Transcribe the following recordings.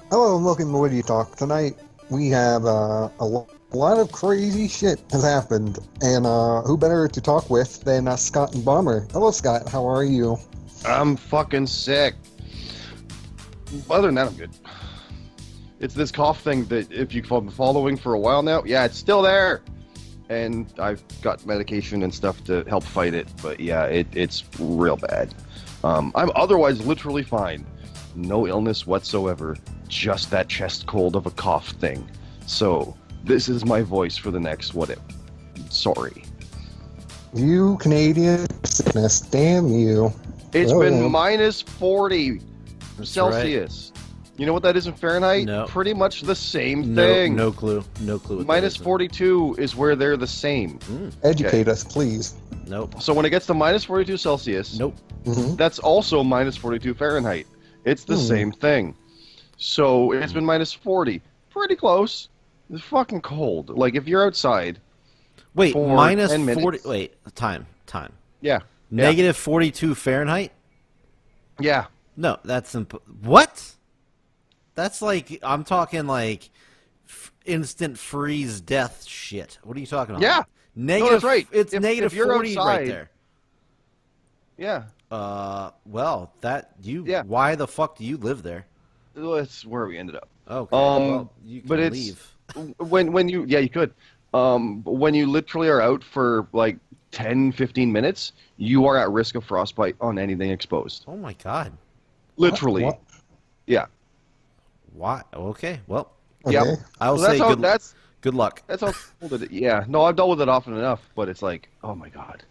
Hello and welcome to WoodYaTalk. Tonight we have lot of crazy shit has happened, and who better to talk with than Scott and Bomber. Hello, Scott. How are you? I'm fucking sick. Other than that, I'm good. It's this cough thing that if you've been following for a while now, yeah, it's still there. And I've got medication and stuff to help fight it, but yeah, it's real bad. I'm otherwise literally fine. No illness whatsoever. Just that chest cold of a cough thing. So, this is my voice for the next, sorry. You Canadian sickness, damn you. It's Oh, been yeah. minus 40 Celsius. Right. You know what that is in Fahrenheit? No. Pretty much the same thing. No clue. No clue. What Minus that is. 42 is where they're the same. Educate us, please. Nope. So when it gets to minus 42 Celsius, Nope. that's also minus 42 Fahrenheit. It's the same thing. So it's been minus 40. Pretty close. It's fucking cold. Like, if you're outside... Wait, for minus 10 minutes, 40. Wait, time. Yeah. Negative 42 Fahrenheit? Yeah. No, that's what? That's like I'm talking like instant freeze death shit. What are you talking about? Yeah. Negative. No, that's right. It's If negative you're 40 right outside- there. Yeah. Well, Yeah. Why the fuck do you live there? That's where we ended up. Okay. Well, you can but it's leave. when you you could. But when you literally are out for like 10, 15 minutes, you are at risk of frostbite on anything exposed. Oh my god. Literally. What? Yeah. Why? Okay. Well, Yeah. Okay. I will So say good luck. That's how cold it is. Yeah. No, I've dealt with it often enough, but it's like, oh my god,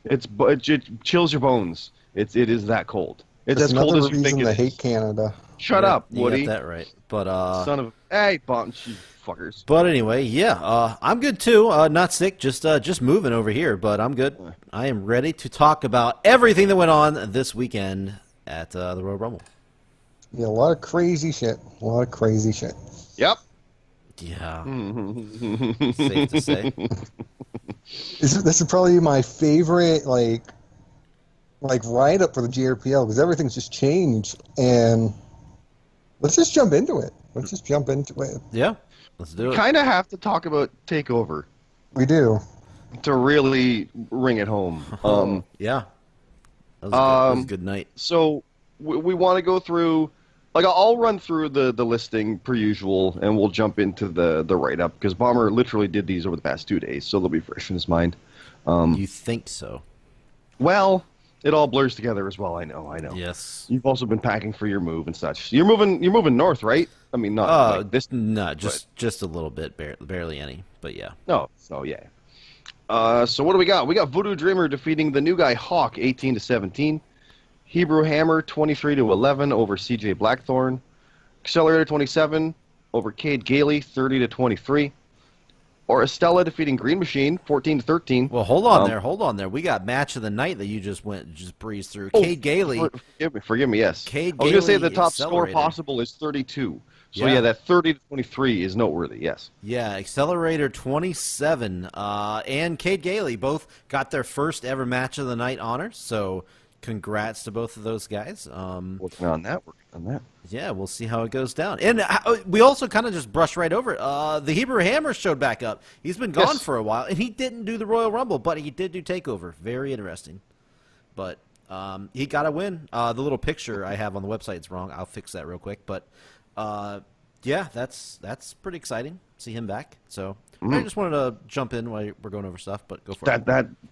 it chills your bones. It is that cold. It's That's as cold another as you think reason it to is. hate Canada. Shut up, You Woody. got that right. But Son of hey, you fuckers. But anyway, yeah, I'm good too. Not sick, just moving over here, but I'm good. I am ready to talk about everything that went on this weekend at the Royal Rumble. Yeah, a lot of crazy shit. A lot of crazy shit. Yep. Yeah, safe to say. This is probably my favorite like write up for the JRPL because everything's just changed, and let's just jump into it. Yeah, let's do it. Kind of have to talk about Takeover We do. to really ring it home. Yeah, that was a good night. So we want to go through, like, I'll run through the listing per usual, and we'll jump into the write-up, because Bomber literally did these over the past 2 days, so they'll be fresh in his mind. You think so? Well, it all blurs together as well, I know. Yes. You've also been packing for your move and such. You're moving north, right? I mean, not like this. No, just a little bit, barely any, but yeah. No, so yeah. So what do we got? We got Voodoo Dreamer defeating the new guy Hawk 18-17. Hebrew Hammer 23-11 over CJ Blackthorn. Accelerator 27 over Cade Gailey 30-23. Or Estella defeating Green Machine 14-13. Well, hold on there. We got match of the night that you just breezed through. Cade Gailey. Forgive me, yes. Cade I was going to say Gailey the top score Accelerator. possible is 32. So Yeah. yeah, that 30-23 is noteworthy, yes. Yeah, Accelerator 27 and Cade Gailey both got their first ever match of the night honor. So congrats to both of those guys. Working on that. Yeah, we'll see how it goes down. And we also kind of just brushed right over it. The Hebrew Hammer showed back up. He's been gone Yes. for a while, and he didn't do the Royal Rumble, but he did do TakeOver. Very interesting. But he got a win. The little picture I have on the website is wrong. I'll fix that real quick. But yeah, that's pretty exciting. See him back. So I just wanted to jump in while we're going over stuff, but go for it.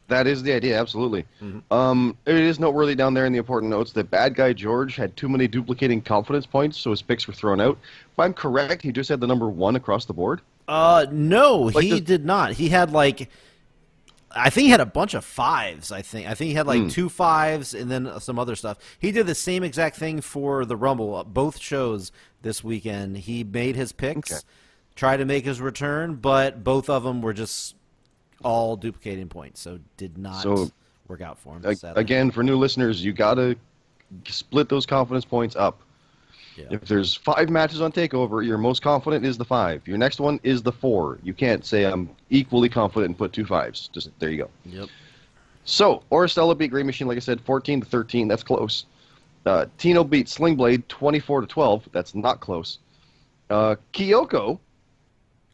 That is the idea, absolutely. It is noteworthy down there in the important notes that Bad Guy George had too many duplicating confidence points, so his picks were thrown out. If I'm correct, he just had the number 1 across the board. No, Like he did not. He had I think he had a bunch of 5s. I think he had 2 5s and then some other stuff. He did the same exact thing for the Rumble, both shows this weekend. He made his picks, tried to make his return, but both of them were just all duplicating points, so did not work out for him. Sadly. Again, for new listeners, you got to split those confidence points up. Yeah. If there's 5 matches on TakeOver, your most confident is the 5. Your next one is the 4. You can't say I'm equally confident and put 2 5s. Just there you go. Yep. So, Oristella beat Green Machine, like I said, 14-13. That's close. Tino beat Slingblade 24-12. That's not close. Kyoko,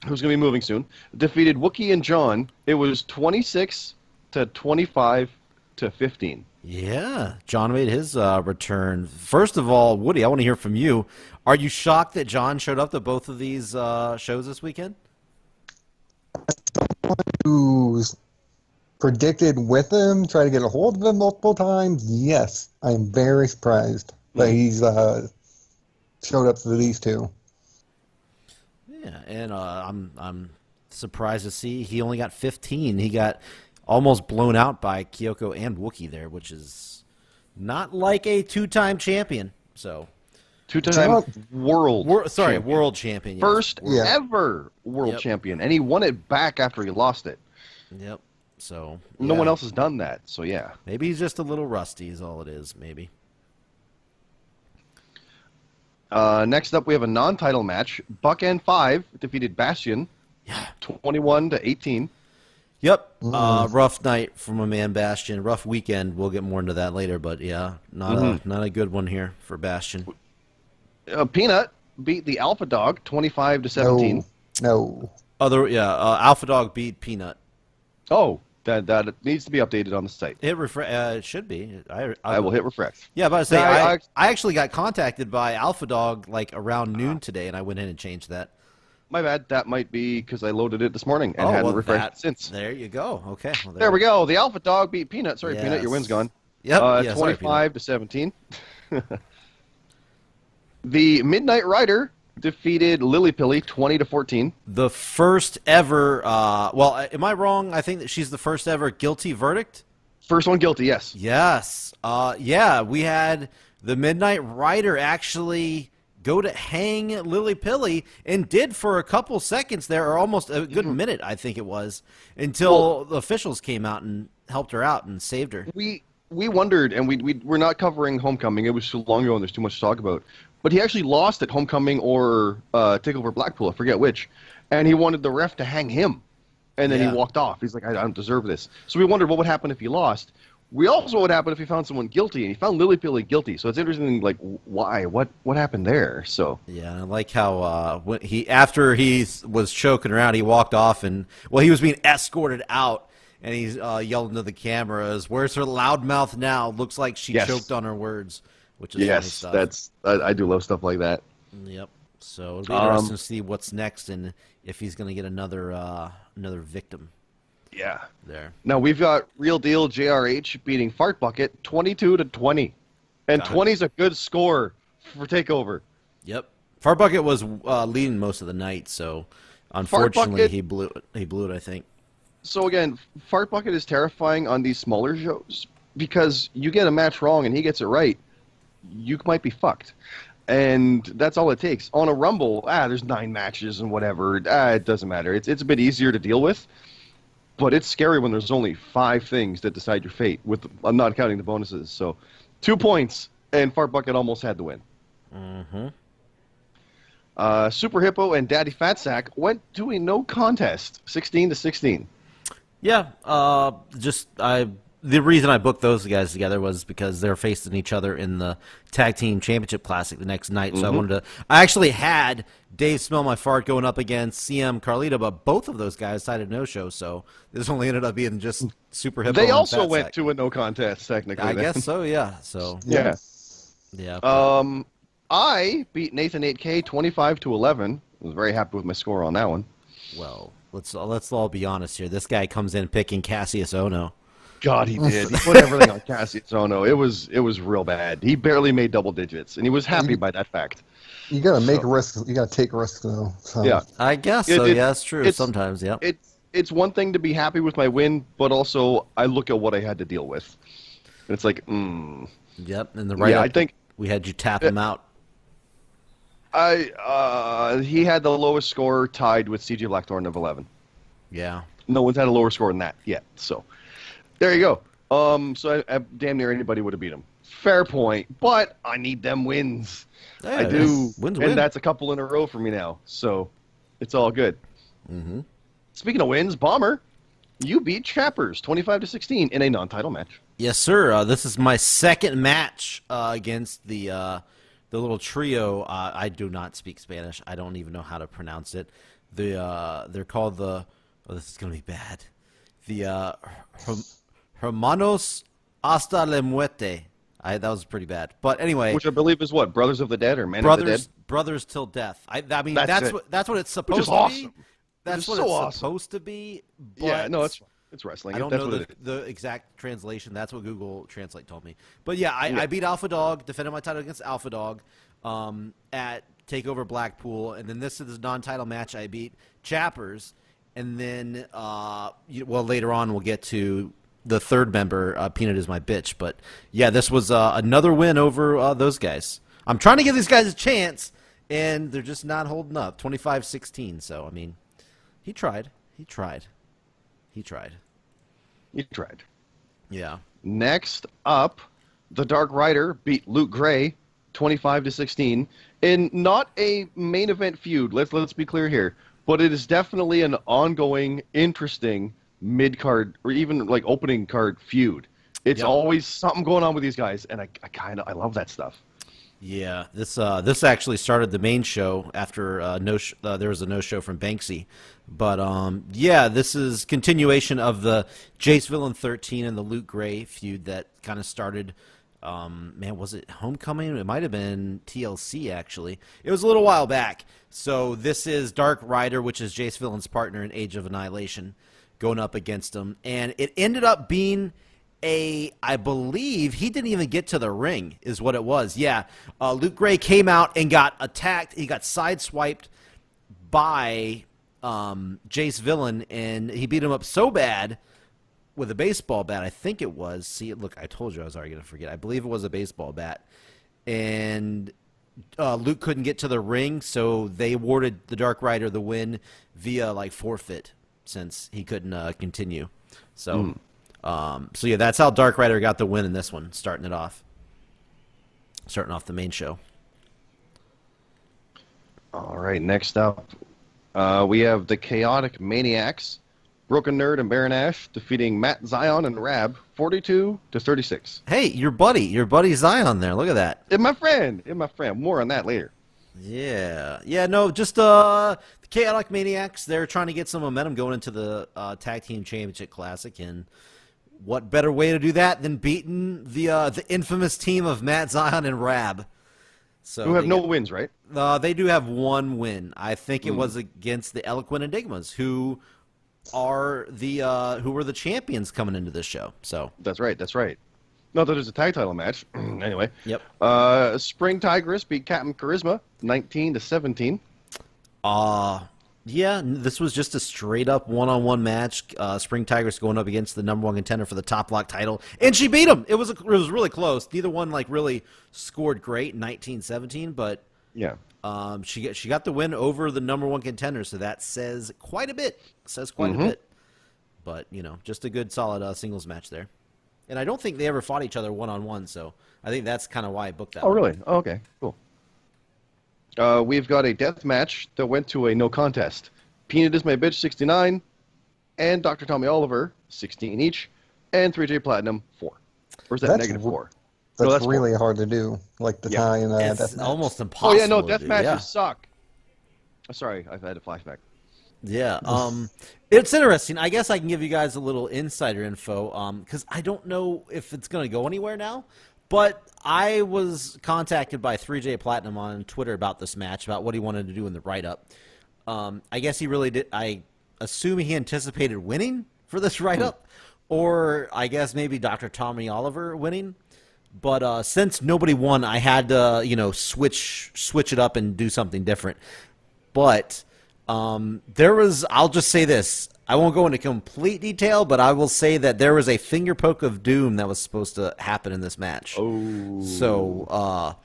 who's going to be moving soon, defeated Wookie and John. It was 26 to 25 to 15. Yeah, John made his return. First of all, Woody, I want to hear from you. Are you shocked that John showed up to both of these shows this weekend? Who's predicted with him, tried to get a hold of him multiple times? Yes, I'm very surprised that he's showed up for these two. Yeah, and I'm surprised to see he only got 15. He got almost blown out by Kyoko and Wookie there, which is not like a two-time champion. So, Two-time world champion. Yes. First ever world champion, and he won it back after he lost it. Yep. So no one else has done that. So yeah, maybe he's just a little rusty, is all it is. Maybe. Next up, we have a non-title match. Buck N5 defeated Bastion, 21 to 18. Yep. Rough night for my man Bastion. Rough weekend. We'll get more into that later, but yeah, not a good one here for Bastion. Peanut beat the Alpha Dog 25 to 17. No. Alpha Dog beat Peanut. Oh, that needs to be updated on the site. It should be. I will hit refresh. Yeah, but I actually got contacted by Alpha Dog like around noon today, and I went in and changed that. My bad. That might be because I loaded it this morning and hadn't refreshed since. There you go. Okay. Well, there we go. The Alpha Dog beat Peanut. Sorry, Peanut, your win's gone. Yep. 25 to 17. The Midnight Rider defeated Lily Pilly 20 to 14. The first ever. Am I wrong? I think that she's the first ever guilty verdict. First one guilty. Yes. Yes. We had the Midnight Rider actually go to hang Lily Pilly and did for a couple seconds there, or almost a good minute, I think it was, until the officials came out and helped her out and saved her. We wondered, and we're not covering Homecoming. It was so long ago and there's too much to talk about. But he actually lost at Homecoming or TakeOver Blackpool, I forget which, and he wanted the ref to hang him. And then he walked off. He's like, I don't deserve this. So we wondered what would happen if he lost. We also would happen if he found someone guilty, and he found Lily Pilly guilty. So it's interesting, like, why? What happened there? So yeah, I like how after he was choking her out, he walked off, and he was being escorted out, and he's yelling to the cameras, "Where's her loudmouth now? Looks like she choked on her words," which is funny stuff. I do love stuff like that. Yep. So it'll be interesting to see what's next and if he's going to get another victim. Yeah. There. Now we've got Real Deal JRH beating Fart Bucket 22 to 20. And 20 is a good score for TakeOver. Yep. Fart Bucket was leading most of the night, so unfortunately he blew it, I think. So again, Fart Bucket is terrifying on these smaller shows because you get a match wrong and he gets it right, you might be fucked. And that's all it takes. On a Rumble, there's 9 matches and whatever. It doesn't matter. It's a bit easier to deal with. But it's scary when there's only 5 things that decide your fate. I'm not counting the bonuses. So 2 points, and Fart Bucket almost had the win. Super Hippo and Daddy Fatsack went to a no contest, 16 to 16. Yeah, the reason I booked those guys together was because they're facing each other in the Tag Team Championship Classic the next night. So I actually had Dave Smell My Fart going up against CM Carlito, but both of those guys decided no show. So this only ended up being just Super Hippo. They also went to a no contest, technically. I guess so, yeah. So yeah. Yeah. I beat Nathan 8K 25 to 11. I was very happy with my score on that one. Well, let's all be honest here. This guy comes in picking Cassius Ohno. God, he did. He put everything on Cassius Ohno. It was real bad. He barely made double digits, and he was happy by that fact. You gotta make risks. You gotta take risks, though. So. Yeah, I guess so. Yeah, it's true. Sometimes, yeah. It's one thing to be happy with my win, but also I look at what I had to deal with, and it's like, Yep, and I think we had you tap him out. He had the lowest score, tied with CJ Blackthorne of 11. Yeah. No one's had a lower score than that yet. So there you go. So I damn near anybody would have beat him. Fair point, but I need them wins. Yeah, I do, wins. That's a couple in a row for me now. So it's all good. Mm-hmm. Speaking of wins, Bomber, you beat Chappers 25 to 16 in a non-title match. Yes, sir. This is my second match against the little trio. I do not speak Spanish. I don't even know how to pronounce it. They're called the. Oh, this is gonna be bad. The Hermanos hasta la muerte. That was pretty bad. But anyway, which I believe is what, Brothers of the Dead or Men of the Dead? Brothers till death. I mean, That's that's what it's supposed to awesome. be. That's what so it's awesome. supposed to be. But Yeah, no, it's wrestling. I don't That's know what it is. the exact translation. That's what Google Translate told me. But yeah, I beat Alpha Dog, defended my title against Alpha Dog at TakeOver Blackpool, and then this is the non-title match. I beat Chappers, and then later on we'll get to the third member. Peanut is my bitch, but yeah, this was another win over those guys. I'm trying to give these guys a chance, and they're just not holding up. 25-16. So I mean, he tried. Yeah. Next up, the Dark Rider beat Luke Gray 25-16 in not a main event feud. Let's be clear here, but it is definitely an ongoing, interesting mid card or even like opening card feud. It's always something going on with these guys, and I love that stuff. Yeah, this actually started the main show after there was a no-show from Banksy. But yeah, this is continuation of the Jace Villain 13 and the Luke Gray feud that kind of started, was it Homecoming? It might have been TLC, actually. It was a little while back. So this is Dark Rider, which is Jace Villain's partner in Age of Annihilation, going up against him. And it ended up being I believe he didn't even get to the ring is what it was. Yeah. Luke Gray came out and got attacked. He got sideswiped by Jace Villain, and he beat him up so bad with a baseball bat. I think it was. See, look, I told you I was already going to forget. I believe it was a baseball bat. And Luke couldn't get to the ring, so they awarded the Dark Rider the win via forfeit since he couldn't continue. So... So yeah, that's how Dark Rider got the win in this one, starting off the main show. All right, next up, we have the Chaotic Maniacs, Broken Nerd and Baron Ash defeating Matt Zion and Rab 42-36. Hey, your buddy Zion there. Look at that. And my friend. More on that later. Yeah. No, just the Chaotic Maniacs. They're trying to get some momentum going into the Tag Team Championship Classic, and what better way to do that than beating the infamous team of Matt Zion and Rab? So who have no wins, right? They do have one win. I think it was against the Eloquent Enigmas, who were the champions coming into this show. So that's right. Not that there's a tag title match. Anyway. Yep. Spring Tigress beat Captain Charisma 19-17. Yeah, this was just a straight-up one-on-one match. Spring Tigress going up against the number one contender for the Top Lock title, and she beat him. It was really close. Neither one really scored great, 19-17, but yeah, she got the win over the number one contender, so that says quite a bit. A bit. But just a good solid singles match there. And I don't think they ever fought each other one-on-one, so I think that's kind of why I booked that. Oh, really? Oh, okay, cool. We've got a death match that went to a no contest. Peanut is my bitch 69, and Dr. Tommy Oliver 16 each, and 3J Platinum 4. Or is that negative 4? That's really 4. Hard to do, like the tie and it's death match. Almost impossible. Oh yeah, no, death matches suck. Sorry, I've had a flashback. Yeah, it's interesting. I guess I can give you guys a little insider info, because I don't know if it's going to go anywhere now. But I was contacted by 3J Platinum on Twitter about this match, about what he wanted to do in the write-up. I guess he really did. I assume he anticipated winning for this write-up, or I guess maybe Dr. Tommy Oliver winning. But since nobody won, I had to, switch it up and do something different. But I'll just say this. I won't go into complete detail, but I will say that there was a finger poke of doom that was supposed to happen in this match. Oh. So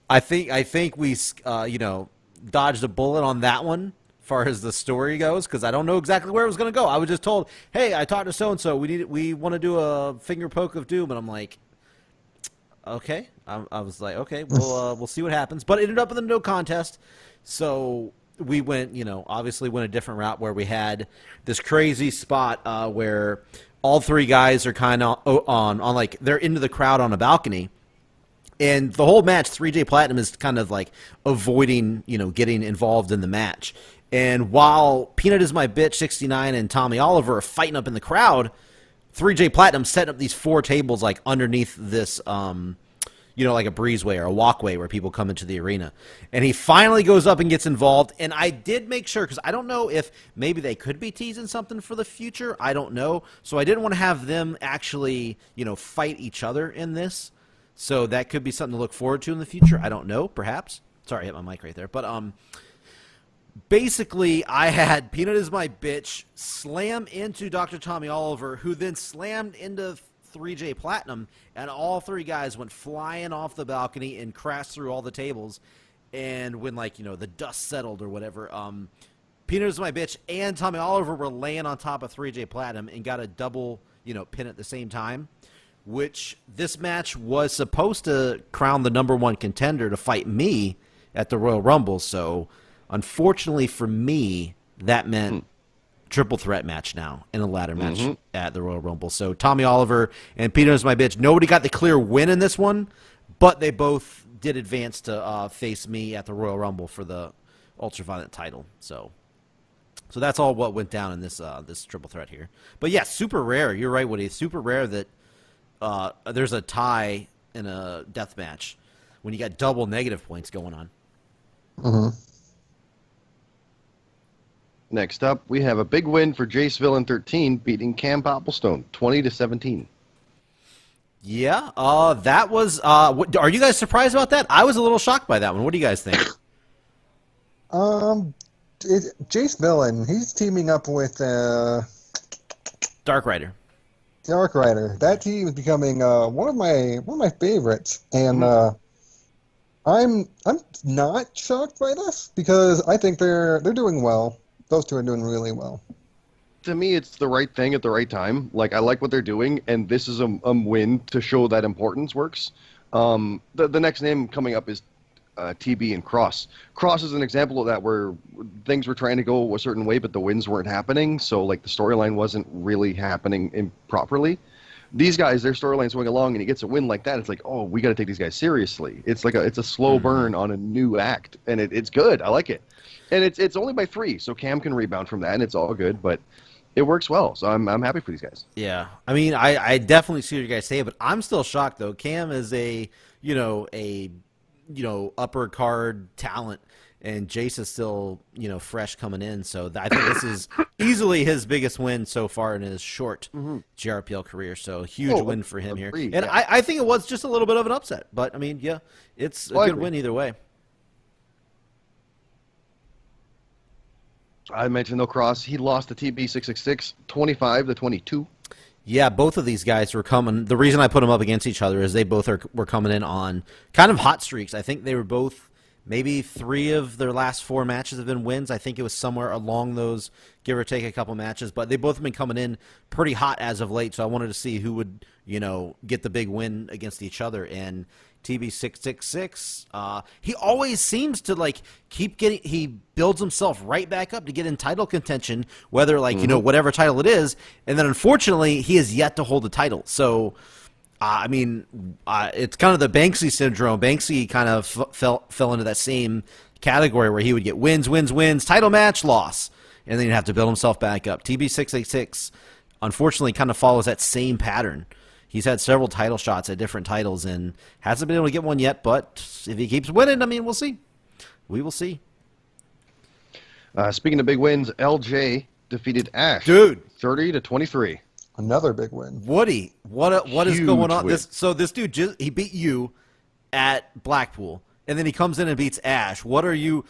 I think we dodged a bullet on that one as far as the story goes, because I don't know exactly where it was going to go. I was just told, hey, I talked to so-and-so. We want to do a finger poke of doom. And I'm like, okay. I was like, okay, we'll see what happens. But it ended up in the no contest. So we went, obviously went a different route where we had this crazy spot where all three guys are kind of on they're into the crowd on a balcony, And the whole match, 3J Platinum is kind of like avoiding, getting involved in the match. And while Peanut is my bitch 69 and Tommy Oliver are fighting up in the crowd, 3J Platinum setting up these 4 tables like underneath this, like a breezeway or a walkway where people come into the arena. And he finally goes up and gets involved. And I did make sure, because I don't know if maybe they could be teasing something for the future. I don't know. So I didn't want to have them actually, fight each other in this. So that could be something to look forward to in the future. I don't know, perhaps. Sorry, I hit my mic right there. But basically, I had Peanut is my bitch slam into Dr. Tommy Oliver, who then slammed into 3J Platinum, and all 3 guys went flying off the balcony and crashed through all the tables. And when, the dust settled or whatever, Peanut is my bitch and Tommy Oliver were laying on top of 3J Platinum and got a double, pin at the same time. Which this match was supposed to crown the number 1 contender to fight me at the Royal Rumble. So, unfortunately for me, that meant triple threat match now in a ladder match at the Royal Rumble. So, Tommy Oliver and Peter is my bitch. Nobody got the clear win in this one, but they both did advance to face me at the Royal Rumble for the Ultraviolet title. So that's all what went down in this this triple threat here. But yeah, super rare. You're right, Woody. It's super rare that there's a tie in a death match when you got double negative points going on. Mm-hmm. Next up, we have a big win for Jace Villain 13 beating Cam Popplestone 20-17. Yeah, that was. Are you guys surprised about that? I was a little shocked by that one. What do you guys think? Jace Villain, he's teaming up with Dark Rider. Dark Rider. That team is becoming one of my favorites, and I'm not shocked by this because I think they're doing well. Those 2 are doing really well. To me, it's the right thing at the right time. Like, I like what they're doing, and this is a win to show that importance works. The next name coming up is TB and Cross. Cross is an example of that, where things were trying to go a certain way, but the wins weren't happening, so like the storyline wasn't really happening properly. These guys, their storyline's going along, and he gets a win like that. It's like, oh, we got to take these guys seriously. It's like it's a slow burn on a new act, and it's good. I like it, and it's only by 3, so Cam can rebound from that, and it's all good. But it works well, so I'm happy for these guys. Yeah, I mean, I definitely see what you guys say, but I'm still shocked though. Cam is a upper card talent, and Jace is still, fresh coming in. So I think this is easily his biggest win so far in his short JRPL career. So huge win for him here. And yeah. I think it was just a little bit of an upset. But, I mean, yeah, it's a good win either way. I mentioned, though, Cross, he lost to TB666 25-22. Yeah, both of these guys were coming. The reason I put them up against each other is they both were coming in on kind of hot streaks. I think they were both, maybe 3 of their last 4 matches have been wins. I think it was somewhere along those, give or take a couple matches. But they both have been coming in pretty hot as of late, so I wanted to see who would, get the big win against each other. And TB666, he always seems to, keep getting, he builds himself right back up to get in title contention, whether, whatever title it is. And then, unfortunately, he has yet to hold the title. So, it's kind of the Banksy syndrome. Banksy kind of fell into that same category where he would get wins, title match, loss, and then he'd have to build himself back up. TB666, unfortunately, kind of follows that same pattern. He's had several title shots at different titles and hasn't been able to get one yet, but if he keeps winning, we'll see. We will see. Speaking of big wins, LJ defeated Ash. Dude. 30-23. Another big win. Woody, what is going on? Win. This dude, he beat you at Blackpool, and then he comes in and beats Ash. What are you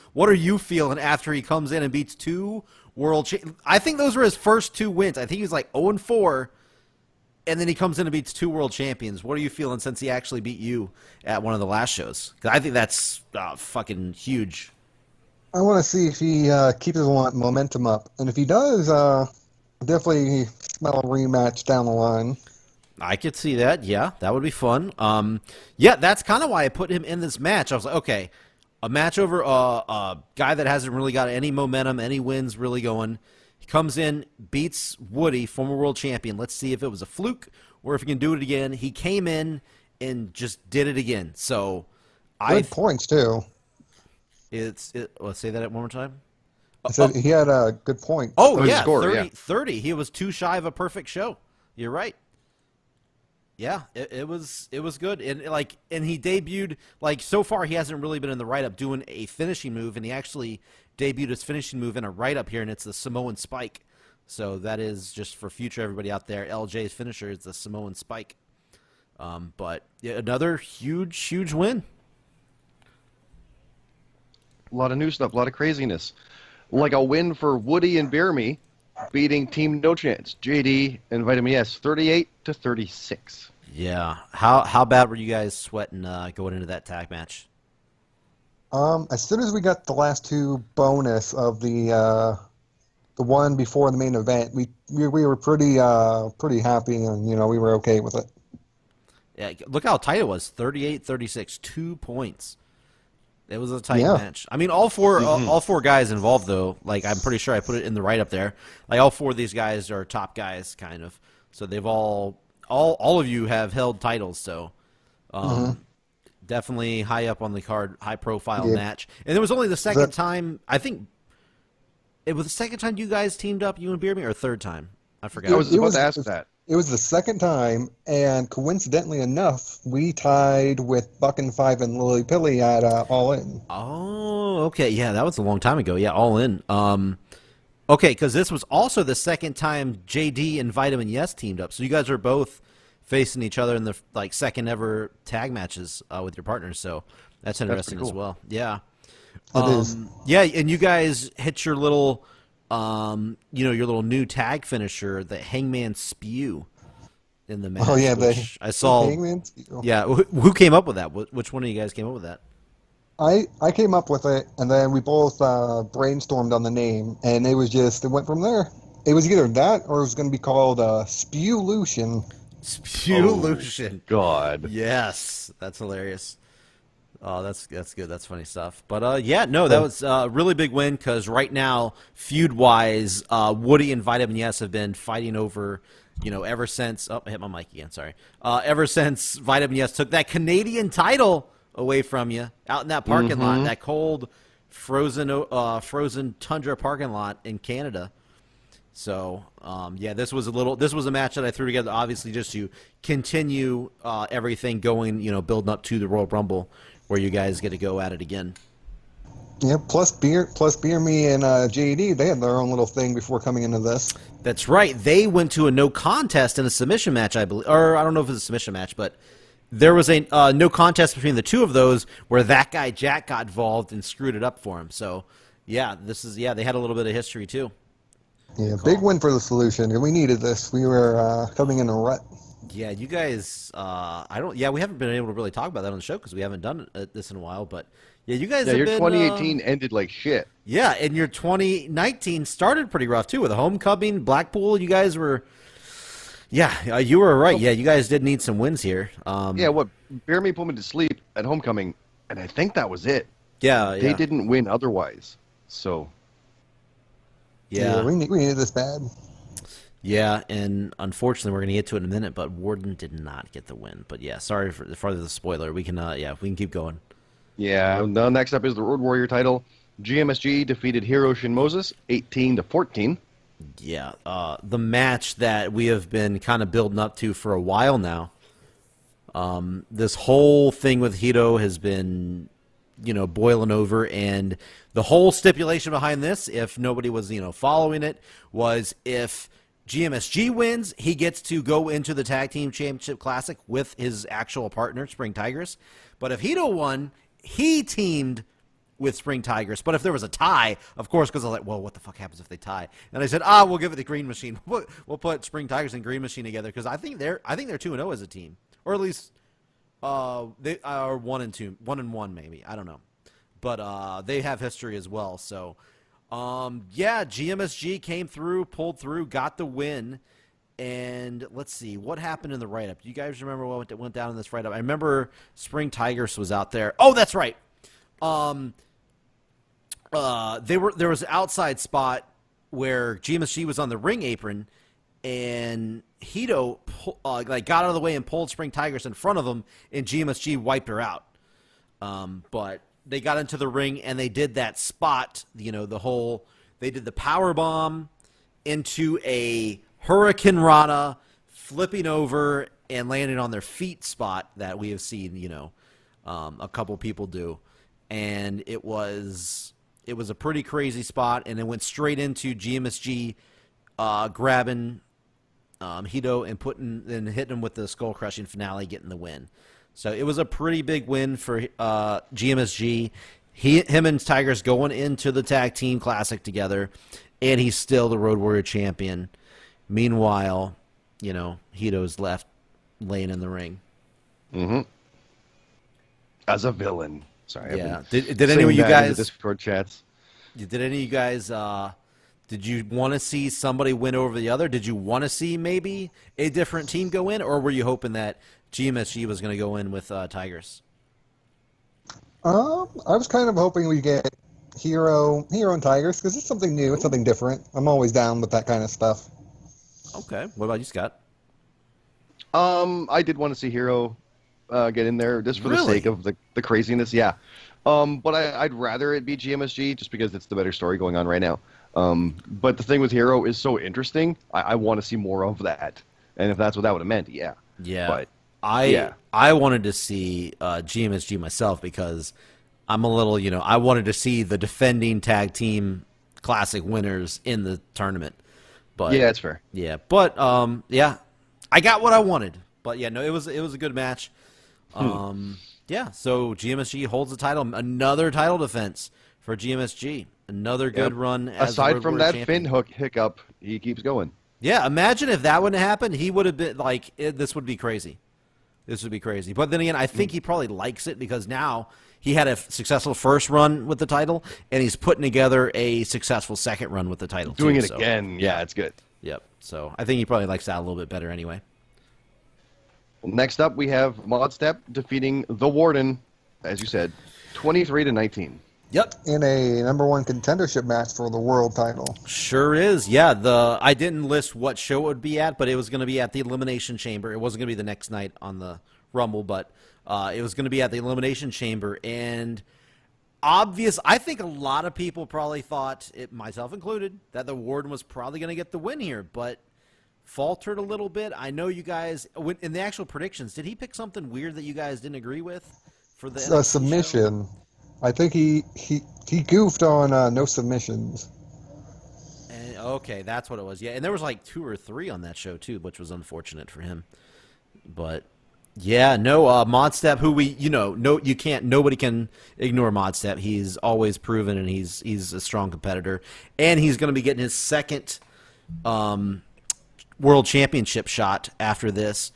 feeling after he comes in and beats 2 world champions? I think those were his first 2 wins. I think he was 0-4. And then he comes in and beats 2 world champions. What are you feeling since he actually beat you at one of the last shows? Because I think that's fucking huge. I want to see if he keeps his momentum up. And if he does, definitely smell a rematch down the line. I could see that. Yeah, that would be fun. Yeah, that's kind of why I put him in this match. I was like, okay, a match over a guy that hasn't really got any momentum, any wins really going. He comes in, beats Woody, former world champion. Let's see if it was a fluke or if he can do it again. He came in and just did it again. So Good points too. let's say that one more time. I said he had a good point. Oh, his yeah, score, 30, yeah. 30. He was too shy of a perfect show. You're right. Yeah, it was good, and he debuted so far he hasn't really been in the write up doing a finishing move, and he actually debuted his finishing move in a write up here, and it's the Samoan Spike. So that is just for future everybody out there. LJ's finisher is the Samoan Spike. But yeah, another huge win. A lot of new stuff, a lot of craziness. Like a win for Woody and Bear Me, beating Team No Chance, JD and Vitamin S, 38-36. Yeah. How bad were you guys sweating going into that tag match? As soon as we got the last two bonus of the one before the main event, we were pretty happy, and we were okay with it. Yeah, look how tight it was. 38-36, 2 points. It was a tight match. I mean, all four guys involved, though. I'm pretty sure I put it in the write up there. All four of these guys are top guys, kind of. So they've all of you have held titles. So definitely high up on the card, high profile match. And it was only the second time. I think it was the second time you guys teamed up, you and Beer Me, or third time. I forgot. I was about to ask that. It was the second time, and coincidentally enough, we tied with Buck and Five and Lily Pilly at All In. Oh, okay. Yeah, that was a long time ago. Yeah, All In. Okay, because this was also the second time JD and Vitamin Yes teamed up. So you guys are both facing each other in the second ever tag matches with your partners. So that's interesting as well. Yeah. It is. Yeah, and you guys hit your little your little new tag finisher, the Hangman Spew, in the match. Oh yeah, I saw. Hangman Spew. Yeah, who came up with that? Which one of you guys came up with that? I came up with it, and then we both brainstormed on the name, and it went from there. It was either that or it was going to be called Spewlution. Spewlution. God. Yes, that's hilarious. Oh, that's good. That's funny stuff. But that was a really big win because right now, feud-wise, Woody and Vitamin Yes have been fighting over, ever since. Oh, I hit my mic again. Sorry. Ever since Vitamin Yes took that Canadian title away from you out in that parking lot, that cold, frozen tundra parking lot in Canada. So, this was a match that I threw together, obviously, just to continue everything going, building up to the Royal Rumble, where you guys get to go at it again. Yeah, plus Beer Me and JD, they had their own little thing before coming into this. That's right. They went to a no contest in a submission match, I believe, or I don't know if it was a submission match, but there was a no contest between the two of those where that guy Jack got involved and screwed it up for him. So, they had a little bit of history too. Yeah, big win for the Solution, and we needed this. We were coming in a rut. Yeah, you guys. we haven't been able to really talk about that on the show because we haven't done this in a while. But yeah, you guys. Yeah, have your been, 2018 ended like shit. Yeah, and your 2019 started pretty rough too with a homecoming, Blackpool. You guys were. Yeah, you were right. Yeah, you guys did need some wins here. Bear Me put me to sleep at homecoming, and I think that was it. Yeah, they didn't win otherwise. So. Yeah, we needed this bad. Yeah, and unfortunately, we're going to get to it in a minute, but Warden did not get the win. But yeah, sorry for the spoiler. We can, we can keep going. Yeah, the next up is the Road Warrior title. GMSG defeated Hiroshi Moses 18-14. Yeah, the match that we have been kind of building up to for a while now. This whole thing with Hito has been, boiling over, and the whole stipulation behind this, if nobody was, following it, was if GMSG wins, he gets to go into the Tag Team Championship Classic with his actual partner, Spring Tigress. But if Hito won, he teamed with Spring Tigress. But if there was a tie, of course, because I was like, well, what the fuck happens if they tie? And I said, we'll give it the Green Machine. We'll put Spring Tigress and Green Machine together because I think they're 2-0 as a team, or at least they are 1-1 maybe. I don't know, but they have history as well. So. GMSG came through, pulled through, got the win, and let's see what happened in the write-up. You guys remember what went down in this write-up? I remember Spring Tigress was out there. Oh, that's right. There was an outside spot where GMSG was on the ring apron, and Hito got out of the way and pulled Spring Tigers in front of him, and GMSG wiped her out. But they got into the ring and they did that spot, they did the power bomb into a Hurricane Rana, flipping over and landing on their feet spot that we have seen, a couple people do. And it was a pretty crazy spot, and it went straight into GMSG grabbing Hito and hitting him with the skull-crushing finale, getting the win. So it was a pretty big win for GMSG. Him and Tigers going into the Tag Team Classic together, and he's still the Road Warrior champion. Meanwhile, Hito's left laying in the ring. Mm-hmm. As a villain. Sorry. Yeah. Did any of you guys Discord chats? Did any of you guys? Did you want to see somebody win over the other? Did you want to see maybe a different team go in, or were you hoping that GMSG was going to go in with Tigers? I was kind of hoping we get Hero and Tigers, because it's something new, it's something different. I'm always down with that kind of stuff. Okay. What about you, Scott? I did want to see Hero get in there just for the sake of the craziness, yeah. But I'd rather it be GMSG just because it's the better story going on right now. But the thing with Hero is so interesting. I want to see more of that, and if that's what that would have meant, yeah. Yeah. But I wanted to see GMSG myself because I'm a little, I wanted to see the defending tag team classic winners in the tournament. But yeah, that's fair. Yeah, but I got what I wanted. But yeah, no, it was a good match. Yeah, so GMSG holds the title. Another title defense for GMSG. Another good run. Aside from that Finn hiccup, he keeps going. Yeah, imagine if that wouldn't happen. He would have been like, this would be crazy. This would be crazy. But then again, I think he probably likes it because now he had a successful first run with the title, and he's putting together a successful second run with the title. Doing it again. Yeah, it's good. Yep. So I think he probably likes that a little bit better anyway. Next up, we have Modstep defeating the Warden, as you said, 23-19. Yep. In a #1 contendership match for the world title. Sure is. Yeah, I didn't list what show it would be at, but it was going to be at the Elimination Chamber. It wasn't going to be the next night on the Rumble, but it was going to be at the Elimination Chamber. And I think a lot of people probably thought, myself included, that the Warden was probably going to get the win here, but faltered a little bit. I know you guys, in the actual predictions, did he pick something weird that you guys didn't agree with for the NXT submission? Show? I think he goofed on no submissions. And, okay, that's what it was. Yeah, and there was like 2 or 3 on that show too, which was unfortunate for him. But yeah, no, Modstep, who nobody can ignore Modstep. He's always proven, and he's a strong competitor, and he's going to be getting his second World Championship shot after this.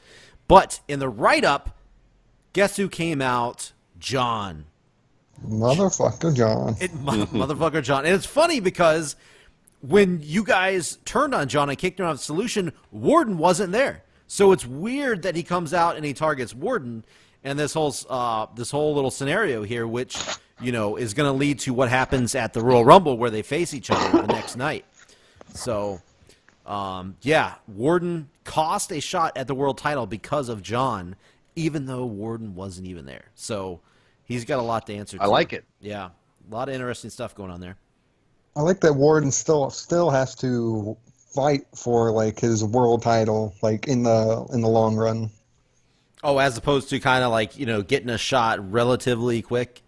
But in the write-up, guess who came out? John. Motherfucker John. Motherfucker John. And it's funny because when you guys turned on John and kicked him out of the Solution, Warden wasn't there. So it's weird that he comes out and he targets Warden, and this whole little scenario here, which is going to lead to what happens at the Royal Rumble where they face each other the next night. So, Warden cost a shot at the world title because of John, even though Warden wasn't even there. So he's got a lot to answer to. I like it. Yeah, a lot of interesting stuff going on there. I like that Warden still has to fight for like his world title, like in the long run. Oh, as opposed to kind of like getting a shot relatively quick.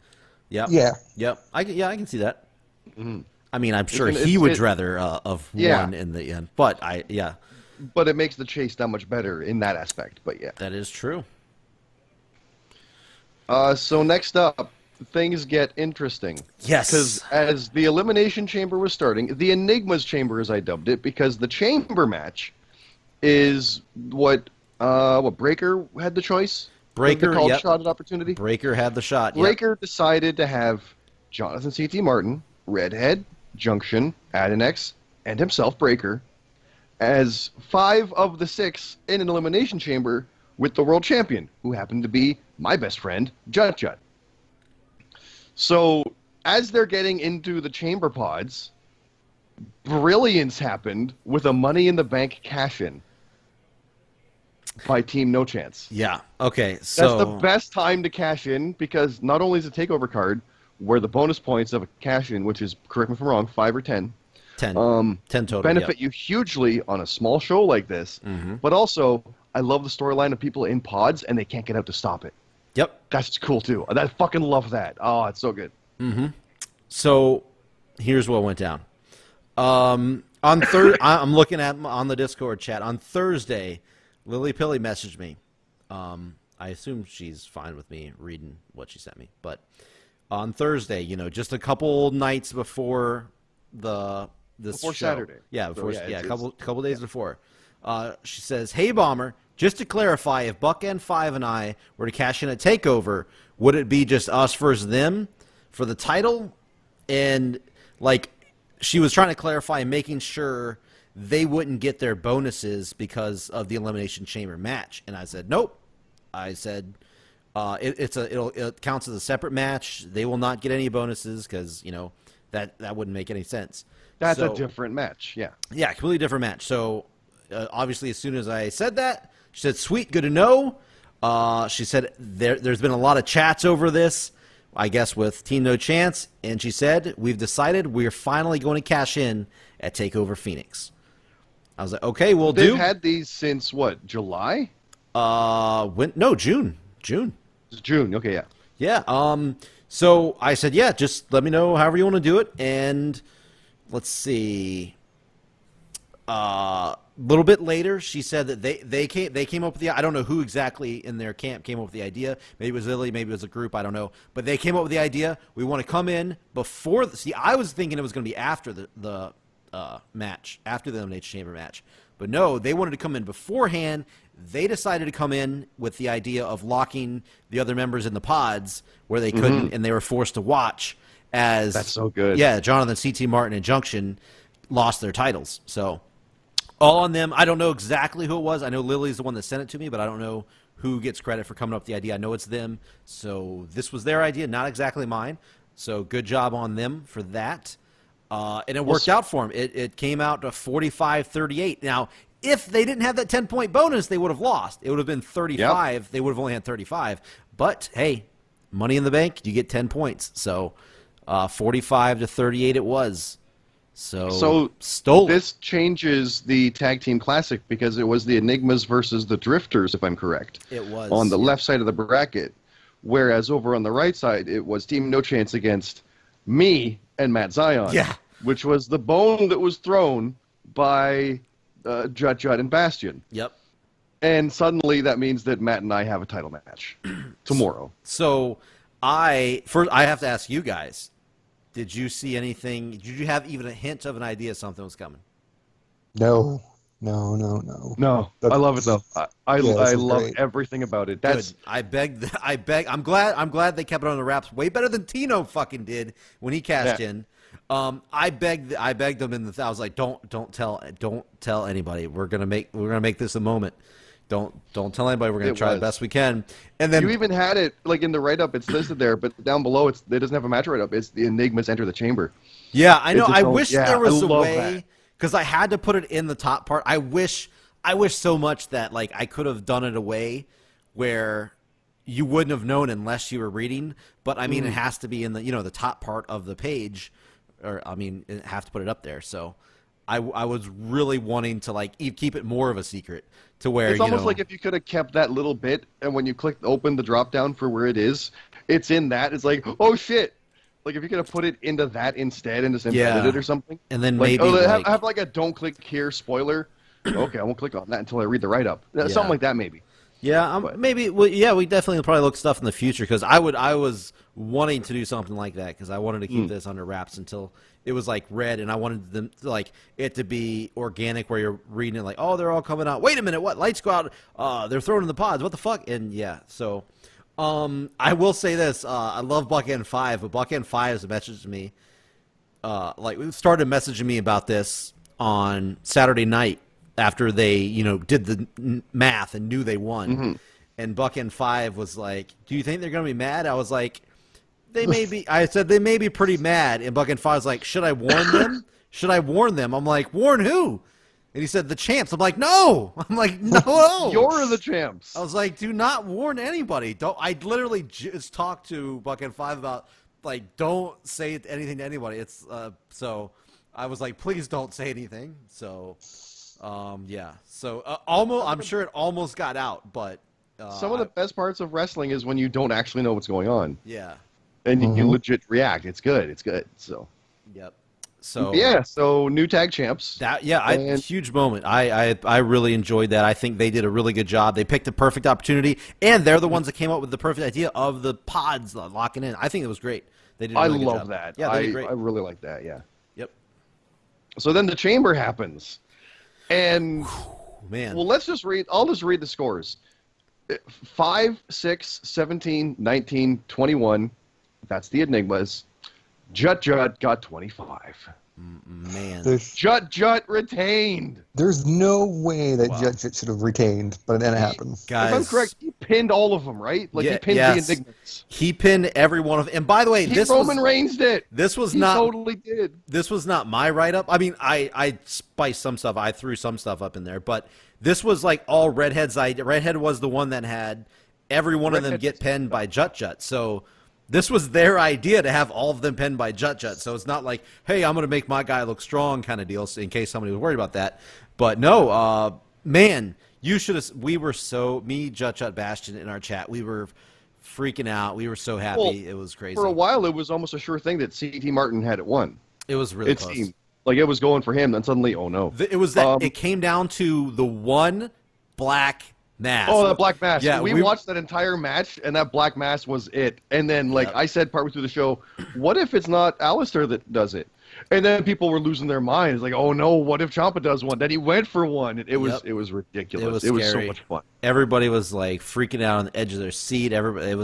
Yep. Yeah. Yep. I can see that. Mm-hmm. I mean, I'm sure he would rather won in the end, but But it makes the chase that much better in that aspect. But yeah, that is true. So next up, things get interesting. Yes. Because as the Elimination Chamber was starting, the Enigma's Chamber, as I dubbed it, because the Chamber match is what Breaker had the choice? Breaker, called shot at opportunity? Breaker had the shot, Breaker decided to have Jonathan C.T. Martin, Redhead, Junction, Adinex, and himself, Breaker, as 5 of the 6 in an Elimination Chamber with the world champion, who happened to be my best friend, Jut Jut. So, as they're getting into the chamber pods, brilliance happened with a Money in the Bank cash-in by Team No Chance. Yeah. Okay. So That's the best time to cash in because not only is a takeover card where the bonus points of a cash in, which is, correct me if I'm wrong, 5 or 10, 10 total, benefit you hugely on a small show like this, but also I love the storyline of people in pods and they can't get out to stop it. Yep. That's cool too. I fucking love that. Oh, it's so good. So here's what went down. On I'm looking at on the Discord chat on Thursday. Lily Pilly messaged me. I assume she's fine with me reading what she sent me. But on Thursday, just a couple nights before this show. Saturday. Yeah, before a couple days before. She says, "Hey Bomber, just to clarify, if Buck N5 and I were to cash in a takeover, would it be just us versus them for the title?" And she was trying to clarify and making sure they wouldn't get their bonuses because of the Elimination Chamber match. And I said, nope. I said, it counts as a separate match. They will not get any bonuses because, that wouldn't make any sense. That's a different match, yeah. Yeah, completely different match. So, obviously, as soon as I said that, she said, sweet, good to know. She said, there's been a lot of chats over this, I guess, with Team No Chance. And she said, we've decided we're finally going to cash in at TakeOver Phoenix. I was like, okay, we'll do. They've had these since what, July? June. June. June. Okay, yeah. Yeah. So I said, yeah, just let me know however you want to do it. And let's see. A little bit later, she said that they came up with the, I don't know who exactly in their camp came up with the idea. Maybe it was Lily, maybe it was a group, I don't know. But they came up with the idea. We want to come in before. See, I was thinking it was going to be after the match, after the Elimination Chamber match. But no, they wanted to come in beforehand. They decided to come in with the idea of locking the other members in the pods where they couldn't, and they were forced to watch as... That's so good. Yeah, Jonathan, C.T. Martin, and Junction lost their titles. So, all on them. I don't know exactly who it was. I know Lily's the one that sent it to me, but I don't know who gets credit for coming up with the idea. I know it's them. So, this was their idea, not exactly mine. So, good job on them for that. And it worked out for him. It came out to 45-38. Now, if they didn't have that 10-point bonus, they would have lost. It would have been 35. Yep. They would have only had 35. But, hey, Money in the Bank, you get 10 points. So, 45-38 it was. So stole. This changes the Tag Team Classic because it was the Enigmas versus the Drifters, if I'm correct. It was. On the left side of the bracket. Whereas over on the right side, it was Team No Chance against me and Matt Zion. Yeah. Which was the bone that was thrown by Judd and Bastion. Yep. And suddenly that means that Matt and I have a title match tomorrow. So I have to ask you guys, did you see anything? Did you have even a hint of an idea something was coming? No. I love it though. I love great. Everything about it. That's good. I beg. I'm glad they kept it on the wraps way better than Tino fucking did when he cashed in. I begged them I was like, don't tell anybody. We're gonna make this a moment. Don't tell anybody. We're gonna try the best we can. And then you even had it in the write up. It's listed there, but down below it doesn't have a match write up. It's the Enigmas enter the chamber. Yeah, I know. I wish there was a way because I had to put it in the top part. I wish so much that I could have done it a way where you wouldn't have known unless you were reading. But I mean, it has to be in the the top part of the page, or I mean, have to put it up there. So I was really wanting to keep it more of a secret to where it's almost like if you could have kept that little bit, and when you open the drop down for where it is, it's in that. It's like, oh shit. If you could have put it into that instead and just embedded it or something. And then maybe have a don't click here spoiler. Okay, I won't click on that until I read the write up. Something like that maybe. Yeah, maybe. Well, yeah, we definitely will probably look stuff in the future because I was wanting to do something like that because I wanted to keep this under wraps until it was read, and I wanted them it to be organic where you're reading it oh, they're all coming out. Wait a minute, what? Light Squad? They're thrown in the pods. What the fuck? And yeah, so I will say this: I love Buck N5, but Buck N5 has messaged me, started messaging me about this on Saturday night. After they, did the math and knew they won. And Buck N5 was like, do you think they're going to be mad? I was like, they may be. I said, they may be pretty mad. And Buck N5 was like, should I warn them? should I warn them? I'm like, warn who? And he said, the champs. I'm like, no. I'm like, no. You're the champs. I was like, do not warn anybody. Don't. I literally just talked to Bucket 5 about, like, don't say anything to anybody. It's so I was like, please don't say anything. So, yeah. So almost, I'm sure it almost got out, but some of the best parts of wrestling is when you don't actually know what's going on. Yeah. And you legit react. It's good. It's good. So. Yep. So yeah, so new tag champs. Huge moment. I really enjoyed that. I think they did a really good job. They picked the perfect opportunity, and they're the ones that came up with the perfect idea of the pods locking in. I think it was great. They did. A really good job. That. Yeah, they did great. I really like that. Yeah. Yep. So then the chamber happens, and man. Well, let's just read. I'll just read the scores: 5, 6, 17, 19, 21. That's the Enigmas. Jut got 25. Man. Jut retained. There's no way that Jut should have retained, but then it happened. Guys, if I'm correct, he pinned all of them, right? Like he pinned the Enigmas. He pinned every one of them. And by the way, Roman Reigns did. He totally did. This was not my write-up. I mean, I spiced some stuff. I threw some stuff up in there, but this was like all Redhead's idea. Redhead was the one that had every one of them get pinned by Jut. So this was their idea to have all of them pinned by Jut. So it's not like, hey, I'm going to make my guy look strong kind of deal in case somebody was worried about that. But no, man, you should have. We were me, Jut, Bastion in our chat. We were freaking out. We were so happy. Well, it was crazy. For a while, it was almost a sure thing that C.T. Martin had it won. It was really close. Seemed like it was going for him. Then suddenly, oh no! It was that. It came down to the one black mask. Oh, the black mask. Yeah, we watched that entire match, and that black mask was it. And then, I said partway through the show, what if it's not Alistair that does it? And then people were losing their minds, like, oh no, what if Ciampa does one? Then he went for one. It was ridiculous. It was so much fun. Everybody was like freaking out on the edge of their seat. Everybody, it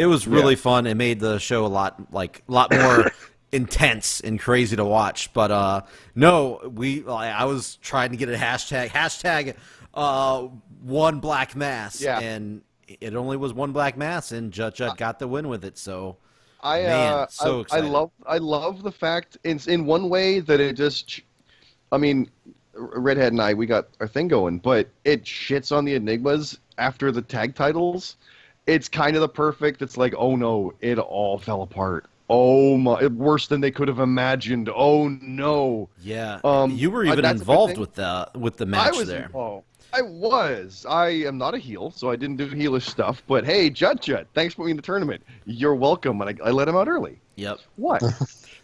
was really fun. It made the show a lot more intense and crazy to watch. But no, I was trying to get a hashtag one black mass, and it only was one black mass, and Jut got the win with it. So so excited. I love the fact in one way that it just, I mean, Redhead and I, we got our thing going, but it shits on the Enigmas after the tag titles. It's kind of the perfect. It's like, oh no, it all fell apart. Oh my, worse than they could have imagined. Oh no. Yeah. You were even involved with the match there. I was. I am not a heel, so I didn't do heelish stuff. But hey, Jut, thanks for putting in the tournament. You're welcome. And I let him out early. Yep. What?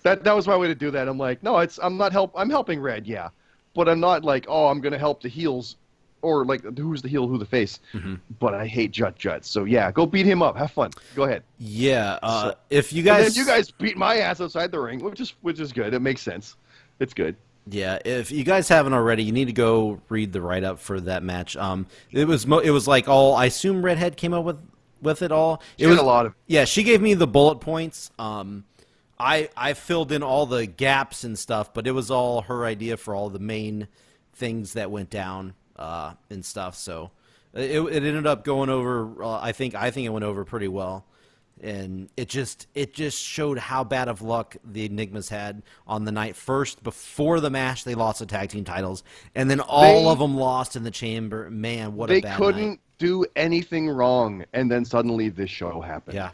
that was my way to do that. I'm like, no, I'm helping Red, yeah, but I'm not like, oh, I'm gonna help the heels, or like who's the heel, who the face. Mm-hmm. But I hate Jut. So yeah, go beat him up. Have fun. Go ahead. Yeah. If you guys, you guys beat my ass outside the ring, which is good. It makes sense. It's good. Yeah, if you guys haven't already, you need to go read the write-up for that match. It was like all, I assume Redhead came up with it all. She had a lot of. Yeah, she gave me the bullet points. I filled in all the gaps and stuff, but it was all her idea for all the main things that went down and stuff. So it ended up going over. I think it went over pretty well. And it just showed how bad of luck the Enigmas had on the night. First, before the match, they lost the tag team titles, and then all of them lost in the chamber. Man, what a bad night. They couldn't do anything wrong, and then suddenly this show happened. Yeah.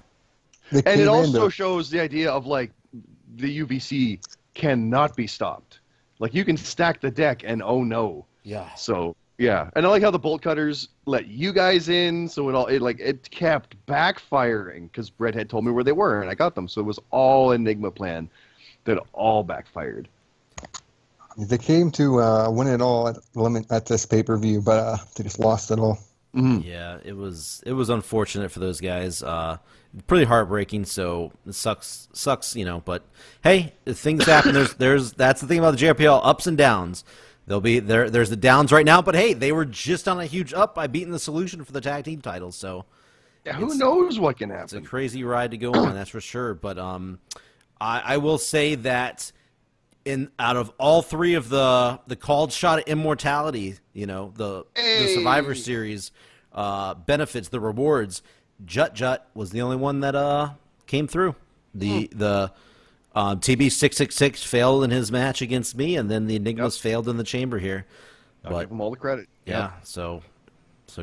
And it also shows the idea of, like, the UVC cannot be stopped. Like, you can stack the deck, and oh no. Yeah. So, yeah. And I like how the bolt cutters let you guys in, so it kept backfiring, because Redhead told me where they were, and I got them. So it was all Enigma plan that all backfired. They came to win it all at this pay-per-view, but they just lost it all. Mm-hmm. Yeah, it was unfortunate for those guys. Pretty heartbreaking. So it sucks, But hey, things happen. That's the thing about the JRPL, ups and downs. They'll be there. There's the downs right now, but hey, they were just on a huge up by beating the Solution for the tag team titles. So yeah, who knows what can happen? It's a crazy ride to go on, that's for sure. But I will say that out of all three of the called shot at immortality, the Survivor Series benefits, the rewards, Jut was the only one that came through. The TB666 failed in his match against me, and then the Enigmas failed in the chamber here. I'll give him all the credit. Yeah, so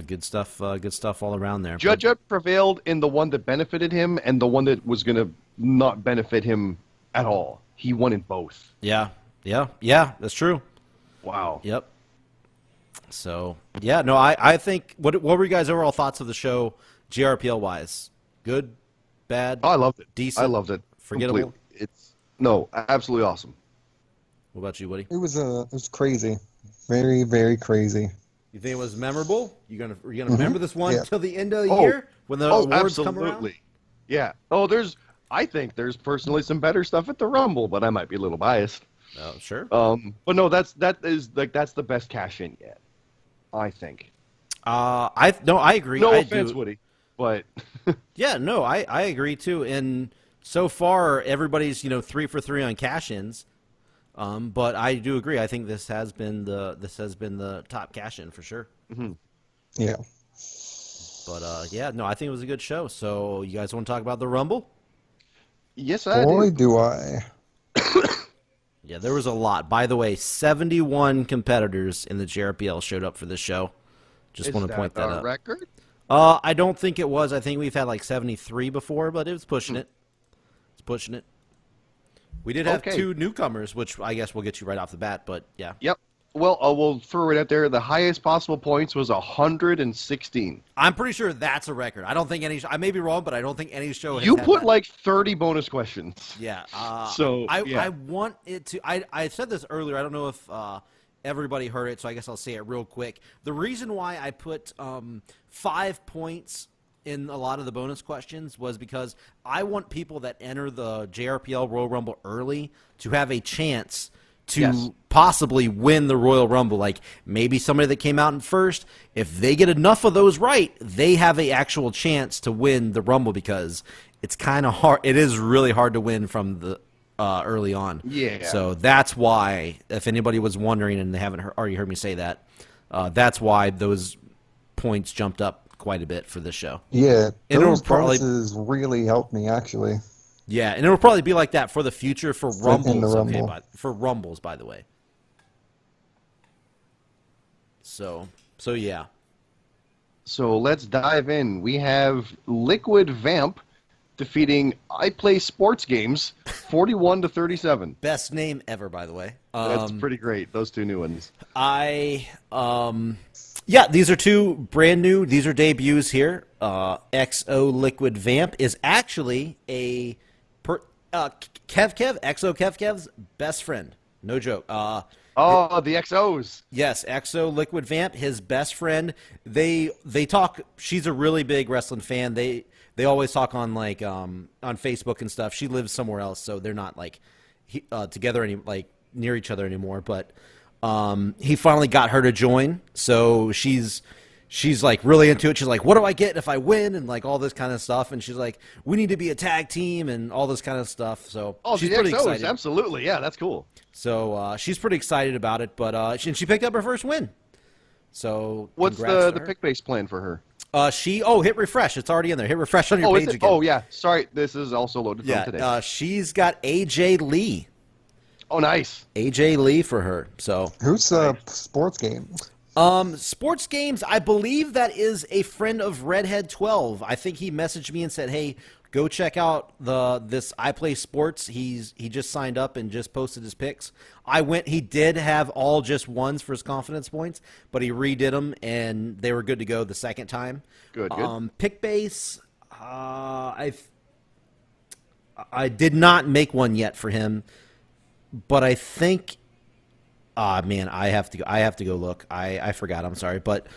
good stuff. Good stuff all around there. Judge Up prevailed in the one that benefited him and the one that was going to not benefit him at all. He won in both. Yeah, that's true. Wow. Yep. So, yeah, no, I think, what were you guys' overall thoughts of the show, JRPL-wise? Good, bad, I loved it. decent? I loved it. Forgettable? Completely. No, absolutely awesome. What about you, Woody? It was crazy, very, very crazy. You think it was memorable? Are you gonna remember this one till the end of the Oh. year when the awards come around? Absolutely. Yeah. Oh, I think there's personally some better stuff at the Rumble, but I might be a little biased. Oh, sure. But no, that's the best cash in yet, I think. I agree. No I offense, do. Woody, but Yeah, no, I agree too. And so far, everybody's 3 for 3 on cash-ins. But I do agree. I think this has been the top cash-in for sure. Mm-hmm. Yeah. But yeah, no, I think it was a good show. So you guys want to talk about the Rumble? yes, I Boy, do. do I. Yeah, there was a lot. By the way, 71 competitors in the JRPL showed up for this show. Just want to point that out. Record? I don't think it was. I think we've had like 73 before, but it was pushing it. It's pushing it. We did have 2 newcomers, which I guess we'll get you right off the bat, but yeah. Yep. Well, we'll throw it out there. The highest possible points was 116. I'm pretty sure that's a record. I don't think I may be wrong, but I don't think any show has You had put that. like 30 bonus questions. Yeah. So, I want it to. I said this earlier. I don't know if everybody heard it, so I guess I'll say it real quick. The reason why I put 5 points in a lot of the bonus questions was because I want people that enter the JRPL Royal Rumble early to have a chance to possibly win the Royal Rumble. Like maybe somebody that came out in first, if they get enough of those right, they have a actual chance to win the Rumble because it's kind of hard. It is really hard to win from the early on. Yeah. So that's why, if anybody was wondering and they haven't already heard me say that, that's why those points jumped up quite a bit for this show. Yeah, And those it'll probably- bonuses really helped me, actually. Yeah, and it'll probably be like that for the future for Rumbles. in the Okay, Rumble. for Rumbles, by the way. So yeah. So let's dive in. We have Liquid Vamp defeating I Play Sports Games 41-37. Best name ever, by the way. That's pretty great. Those 2 new ones. Yeah, these are 2 brand new. These are debuts here. XO Liquid Vamp is actually a XO Kev's best friend. No joke. The XOs. Yes, XO Liquid Vamp, his best friend. They talk. She's a really big wrestling fan. They always talk on like on Facebook and stuff. She lives somewhere else, so they're not like together near each other anymore. But he finally got her to join, so she's like really into it. She's like, what do I get if I win? And like all this kind of stuff. And she's like, we need to be a tag team and all this kind of stuff. So she's the pretty XOs, excited. absolutely. Yeah, that's cool. So she's pretty excited about it. But she picked up her first win. So What's congrats to the her. pick base plan for her? Hit refresh. It's already in there. Hit refresh on your page is it? again. Oh, yeah. Sorry, this is also loaded from today. She's got AJ Lee. Oh, nice. AJ Lee for her. So Who's sports games? sports games, I believe that is a friend of Redhead 12. I think he messaged me and said, "Hey, go check out this I Play Sports." He just signed up and just posted his picks. I went. He did have all just ones for his confidence points, but he redid them and they were good to go the second time. Good. Pick base. I did not make one yet for him, but I think. Man, I have to go look. I forgot. I'm sorry, but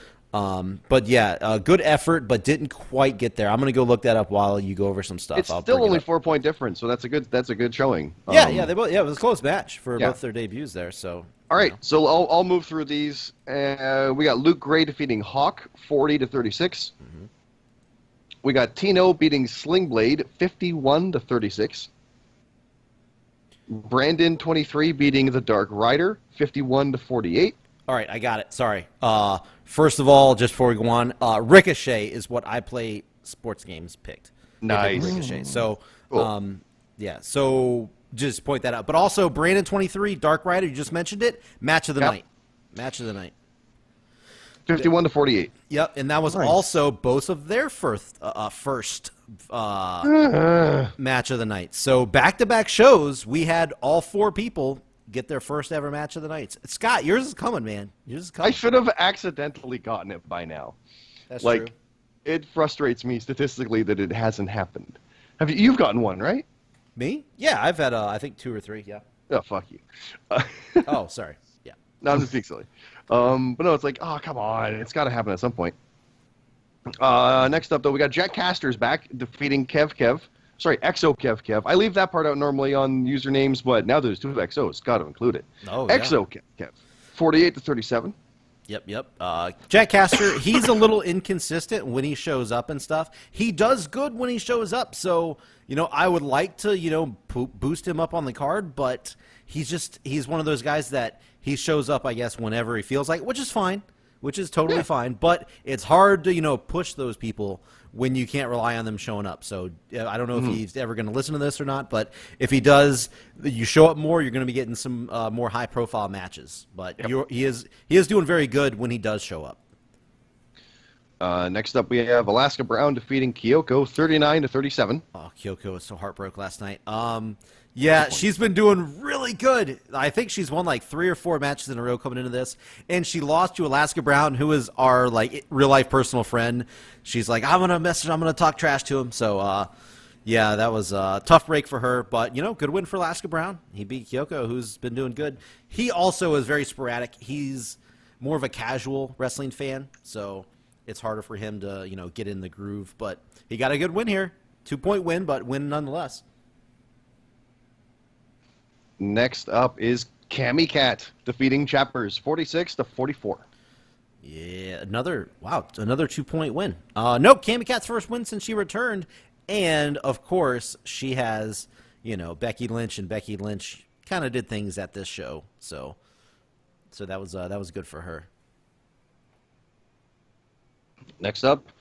yeah, good effort, but didn't quite get there. I'm gonna go look that up while you go over some stuff. It's I'll still bring it only up. 4-point difference, so that's a good showing. Yeah, they both. Yeah, it was a close match for Yeah. both their debuts there. So All right, so I'll move through these. We got Luke Gray defeating Hawk 40-36. Mm-hmm. We got Tino beating Slingblade 51-36. Brandon 23 beating the Dark Rider 51-48. All right, I got it. Sorry. First of all, just before we go on, Ricochet is what I Play Sports Games picked. They picked Nice. Ricochet. So, Cool. yeah. So just point that out. But also, Brandon 23, Dark Rider, you just mentioned it. Match of the night. Match of the night. 51-48. Yep, and that was also both of their first match of the night. So back-to-back shows, we had all 4 people get their first ever match of the night. Scott, yours is coming, man. Yours is coming. I should have accidentally gotten it by now. That's true. It frustrates me statistically that it hasn't happened. You've gotten one, right? Me? Yeah, I've had I think 2 or 3. Yeah. Oh, fuck you. Oh, sorry. Yeah. No, I'm just being silly. But no, it's like, oh, come on. It's got to happen at some point. Next up, though, we got Jack Caster's back, defeating Exo Kev. I leave that part out normally on usernames, but now there's 2 XOs. Got to include it. Oh, Exo Kev. 48-37. Yep. Jack Caster, he's a little inconsistent when he shows up and stuff. He does good when he shows up, so, I would like to, boost him up on the card, but he's one of those guys that he shows up, I guess, whenever he feels like, which is fine, which is totally fine, but it's hard to, push those people when you can't rely on them showing up. So I don't know if he's ever going to listen to this or not, but if he does, you show up more, you're going to be getting some more high-profile matches. But he is doing very good when he does show up. Next up, we have Alaska Brown defeating Kyoko 39-37. Oh, Kyoko was so heartbroken last night. Yeah, she's been doing really good. I think she's won like 3 or 4 matches in a row coming into this, and she lost to Alaska Brown, who is our real life personal friend. She's like, I'm gonna talk trash to him. So, yeah, that was a tough break for her, but good win for Alaska Brown. He beat Kyoko, who's been doing good. He also is very sporadic. He's more of a casual wrestling fan, so it's harder for him to get in the groove. But he got a good win here, 2-point win, but win nonetheless. Next up is Cammy Cat defeating Chappers 46-44. Yeah, another 2-point win. Nope, Cammy Cat's first win since she returned, and of course she has Becky Lynch, and Becky Lynch kind of did things at this show, so that was good for her. Next up,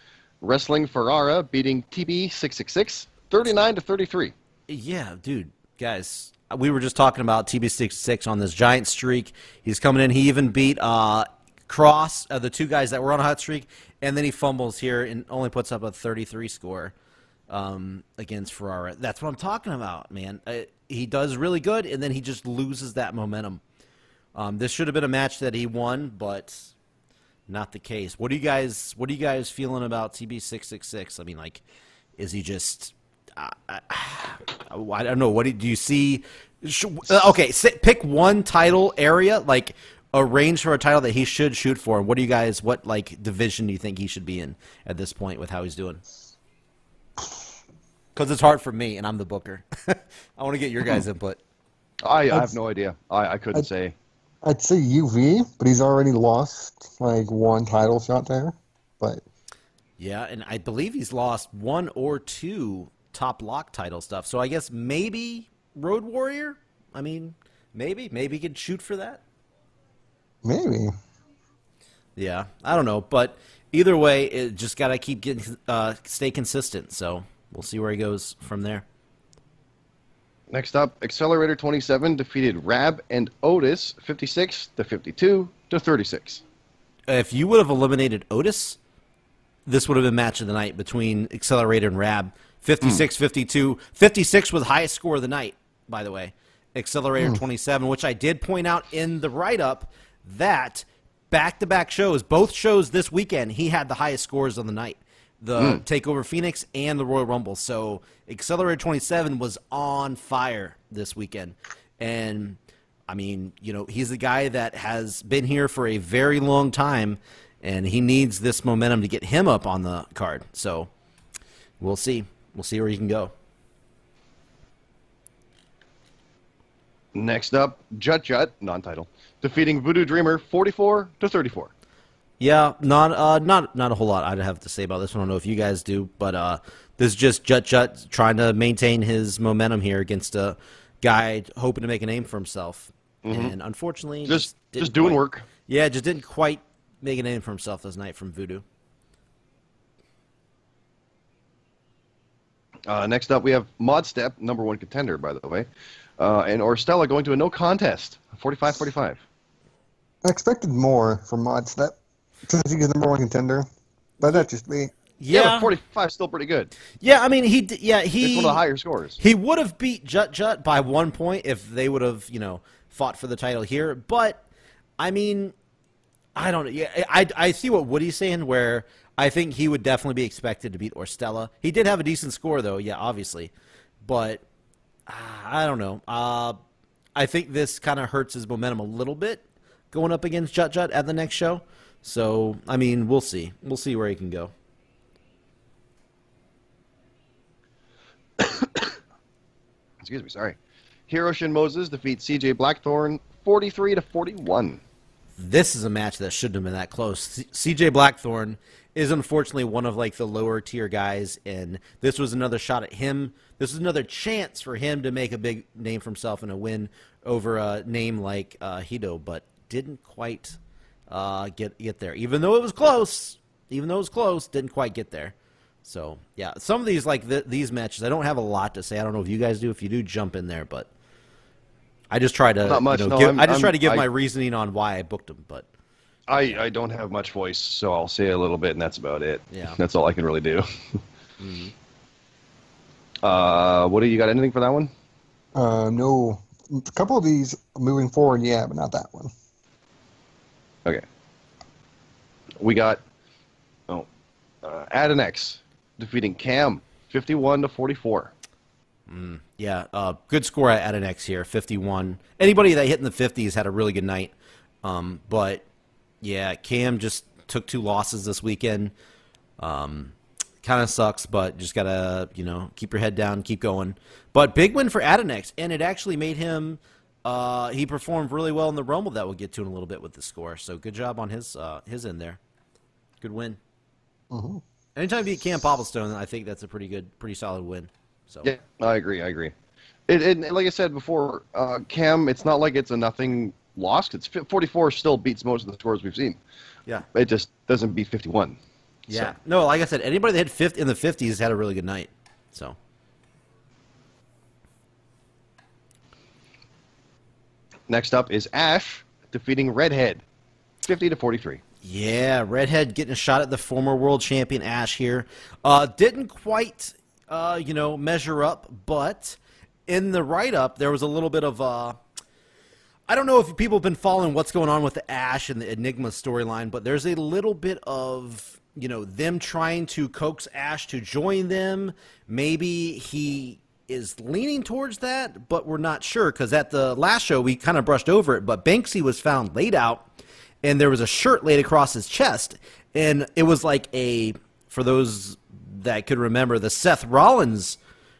Wrestling Ferrara beating TB666 39-33. Yeah, dude, guys. We were just talking about TB66 on this giant streak. He's coming in. He even beat Cross, the 2 guys that were on a hot streak, and then he fumbles here and only puts up a 33 score against Ferrara. That's what I'm talking about, man. He does really good, and then he just loses that momentum. This should have been a match that he won, but not the case. What are you guys feeling about TB666? I mean, is he just? I don't know. What do you see? Okay, pick one title area, a range for a title that he should shoot for. What division do you think he should be in at this point with how he's doing? Because it's hard for me, and I'm the booker. I want to get your guys' input. I have no idea. I couldn't say. I'd say UV, but he's already lost 1 title shot there. But yeah, and I believe he's lost 1 or 2 top lock title stuff. So I guess maybe Road Warrior? I mean, maybe he could shoot for that. Maybe. Yeah, I don't know, but either way, it just got to keep getting stay consistent. So we'll see where he goes from there. Next up, Accelerator 27 defeated Rab and Otis 56-52-36. If you would have eliminated Otis, this would have been match of the night between Accelerator and Rab. 56-52. 56 was the highest score of the night, by the way. Accelerator 27, which I did point out in the write-up that back-to-back shows, both shows this weekend, he had the highest scores of the night. The TakeOver Phoenix and the Royal Rumble. So Accelerator 27 was on fire this weekend. And, I mean, he's the guy that has been here for a very long time, and he needs this momentum to get him up on the card. So we'll see. We'll see where he can go. Next up, Jut, non-title, defeating Voodoo Dreamer 44-34. Yeah, not a whole lot I'd have to say about this one. I don't know if you guys do, but this is just Jut trying to maintain his momentum here against a guy hoping to make a name for himself. And unfortunately, just doing work. Yeah, just didn't quite make a name for himself this night from Voodoo. Next up, we have Mod Step, #1 contender, by the way, And Orstella going to a no contest, 45-45. I expected more from Mod Step because he's the number one contender, but that's just me. Yeah, but 45 is still pretty good. Yeah, I mean, It's one of the higher scores. He would have beat Jut by 1 point if they would have, fought for the title here. But, I mean, I don't know. Yeah, I see what Woody's saying, where I think he would definitely be expected to beat Orstella. He did have a decent score, though, yeah, obviously. But, I don't know. I think this kind of hurts his momentum a little bit going up against Jut at the next show. So, I mean, we'll see. We'll see where he can go. Excuse me, sorry. Hiroshi Moses defeats CJ Blackthorne 43-41. This is a match that shouldn't have been that close. CJ Blackthorne is unfortunately one of like the lower tier guys, and this was another shot at him. This was another chance for him to make a big name for himself and a win over a name like Hito, but didn't quite get there. Even though it was close, didn't quite get there. So, yeah, some of these, like these matches, I don't have a lot to say. I don't know if you guys do. If you do, jump in there. But I just try to, not much. try to give my reasoning on why I booked them. But I don't have much voice, so I'll say a little bit, and that's about it. Yeah, that's all I can really do. Mm-hmm. What do you got? Anything for that one? No. A couple of these moving forward, yeah, but not that one. Okay. We got Adonex defeating Cam 51-44. Yeah, good score at an X here, 51. Anybody that hit in the 50s had a really good night. But, yeah, Cam just took 2 losses this weekend. Kind of sucks, but just got to, keep your head down, keep going. But big win for Adonex, and it actually made him he performed really well in the Rumble that we'll get to in a little bit with the score. So good job on his end there. Good win. Mm-hmm. Anytime you beat Cam Popplestone, I think that's a pretty solid win. So yeah, I agree. It like I said before, Cam, it's not like it's a nothing loss. It's 44 still beats most of the scores we've seen. Yeah, it just doesn't beat 51. Yeah, so. No, like I said, anybody that hit in the 50s had a really good night. So next up is Ash defeating Redhead 50-43. Yeah, Redhead getting a shot at the former world champion Ash here. Didn't quite, measure up, but in the write-up, there was a little bit of, I don't know if people have been following what's going on with the Ash and the Enigma storyline, but there's a little bit of, them trying to coax Ash to join them. Maybe he is leaning towards that, but we're not sure, because at the last show, we kind of brushed over it, but Banksy was found laid out, and there was a shirt laid across his chest, and it was like for those that could remember, the Seth Rollins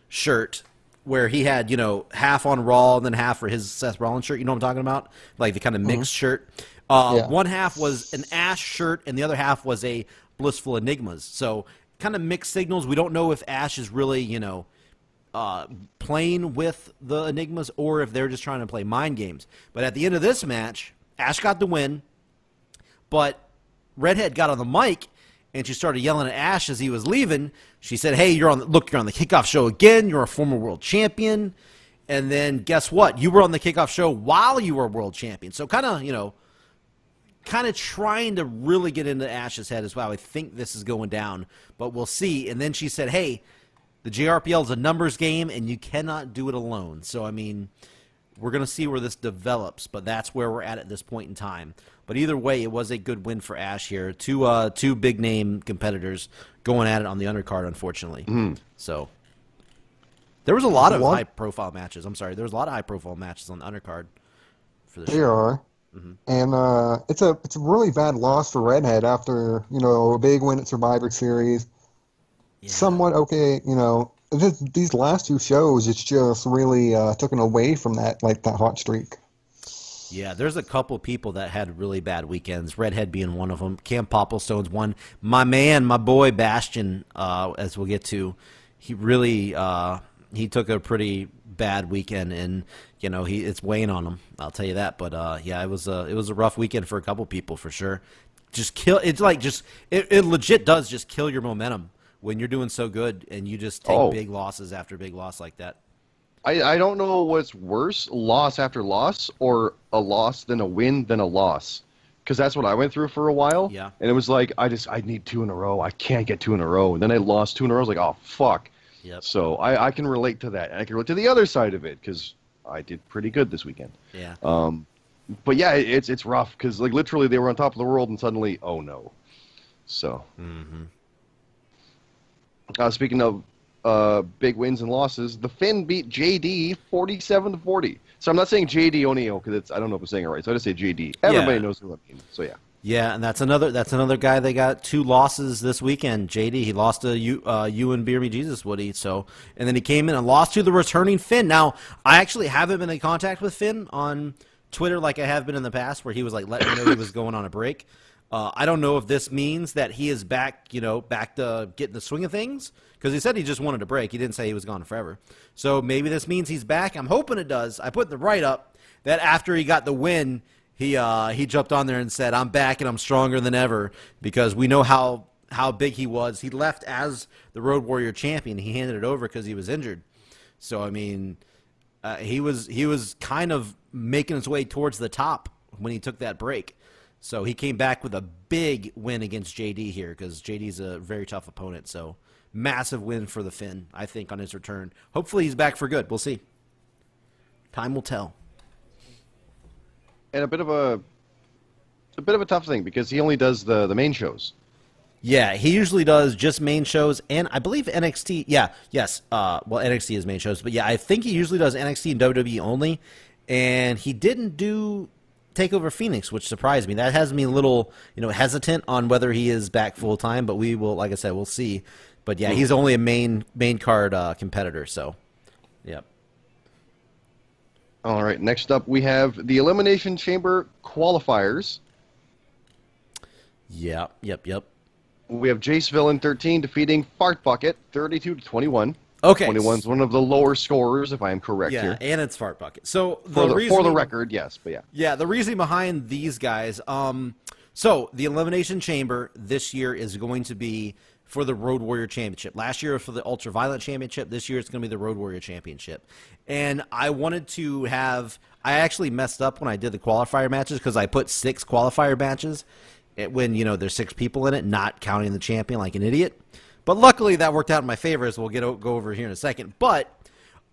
shirt where he had, half on Raw and then half for his Seth Rollins shirt. You know what I'm talking about? Like the kind of mixed shirt. Yeah. One half was an Ash shirt, and the other half was a Blissful Enigmas. So kind of mixed signals. We don't know if Ash is really, playing with the Enigmas or if they're just trying to play mind games. But at the end of this match, Ash got the win. But Redhead got on the mic, and she started yelling at Ash as he was leaving. She said, "Hey, you're on the kickoff show again. You're a former world champion." And then guess what? You were on the kickoff show while you were world champion. So kind of trying to really get into Ash's head as well. I think this is going down, but we'll see. And then she said, "Hey, the JRPL is a numbers game, and you cannot do it alone." So, I mean, we're going to see where this develops, but that's where we're at this point in time. But either way, it was a good win for Ash here. Two big-name competitors going at it on the undercard, unfortunately. Mm. So there was a lot of high-profile matches. I'm sorry. There was a lot of high-profile matches on the undercard for the show. There are. Mm-hmm. And it's a really bad loss for Redhead after, a big win at Survivor Series. Yeah. Somewhat okay, these last 2 shows, it's just really taken away from that hot streak. Yeah, there's a couple people that had really bad weekends, Redhead being one of them. Cam Popplestone's one. My boy Bastion, as we'll get to, he really he took a pretty bad weekend, and it's weighing on him. I'll tell you that. But it was a rough weekend for a couple people for sure. It legit does just kill your momentum when you're doing so good and you just take big losses after big loss like that. I don't know what's worse, loss after loss, or a loss then a win then a loss. Because that's what I went through for a while. Yeah. And it was like, I need 2 in a row. I can't get 2 in a row. And then I lost 2 in a row. I was like, oh, fuck. Yep. So I can relate to that. And I can relate to the other side of it because I did pretty good this weekend. Yeah. But yeah, it's rough because like literally they were on top of the world and suddenly, oh no. So. Mm-hmm. Speaking of big wins and losses, the Finn beat JD 47-40. So I'm not saying JD Onio because I don't know if I'm saying it right. So I just say JD. Everybody knows who I mean. So yeah. Yeah, and that's another guy. They got 2 losses this weekend. JD, he lost to you and Beer Me Jesus Woody. So, and then he came in and lost to the returning Finn. Now, I actually haven't been in contact with Finn on Twitter like I have been in the past, where he was like letting me know he was going on a break. I don't know if this means that he is back, back to getting the swing of things, because he said he just wanted a break. He didn't say he was gone forever. So maybe this means he's back. I'm hoping it does. I put in the write-up that after he got the win, he jumped on there and said, I'm back and I'm stronger than ever, because we know how big he was. He left as the Road Warrior champion. He handed it over because he was injured. So, I mean, he was kind of making his way towards the top when he took that break. So he came back with a big win against JD here, because JD's a very tough opponent. So massive win for the Finn, I think, on his return. Hopefully he's back for good. We'll see. Time will tell. And a bit of a tough thing because he only does the main shows. Yeah, he usually does just main shows, and I believe NXT. Yeah, yes. Well, NXT is main shows, but yeah, I think he usually does NXT and WWE only. And he didn't do Takeover Phoenix, which surprised me. That has me a little, hesitant on whether he is back full time. But we will, like I said, we'll see. But yeah, he's only a main card competitor. So, yep. All right. Next up, we have the Elimination Chamber qualifiers. Yep. We have Jace Villain 13 defeating Fart Bucket 32-21. Okay. 21's one of the lower scorers, if I am correct here. Yeah, and it's Fart Bucket. So for the record, yes, but yeah. Yeah, the reasoning behind these guys. So the Elimination Chamber this year is going to be for the Road Warrior Championship. Last year was for the Ultraviolet Championship. This year it's going to be the Road Warrior Championship. And I wanted to have. I actually messed up when I did the qualifier matches because I put 6 qualifier matches when there's 6 people in it, not counting the champion like an idiot. But luckily, that worked out in my favor, as we'll go over here in a second. But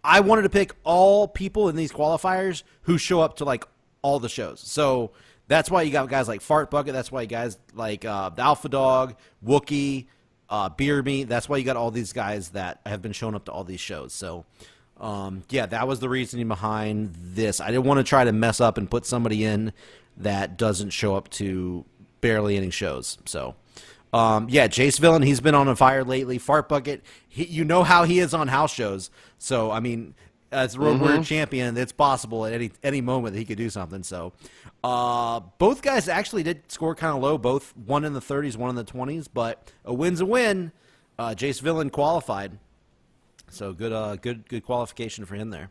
I wanted to pick all people in these qualifiers who show up to, like, all the shows. So that's why you got guys like Fart Bucket. That's why you guys like the Alpha Dog, Wookie, Beer Me. That's why you got all these guys that have been showing up to all these shows. So, yeah, that was the reasoning behind this. I didn't want to try to mess up and put somebody in that doesn't show up to barely any shows. So... yeah, Jace Villain, he's been on a fire lately. Fart Bucket, you know how he is on house shows. So, I mean, as Road Warrior champion, it's possible at any moment that he could do something. So, both guys actually did score kind of low, both one in the 30s, one in the 20s, but a win's a win. Jace Villain qualified. So, good qualification for him there.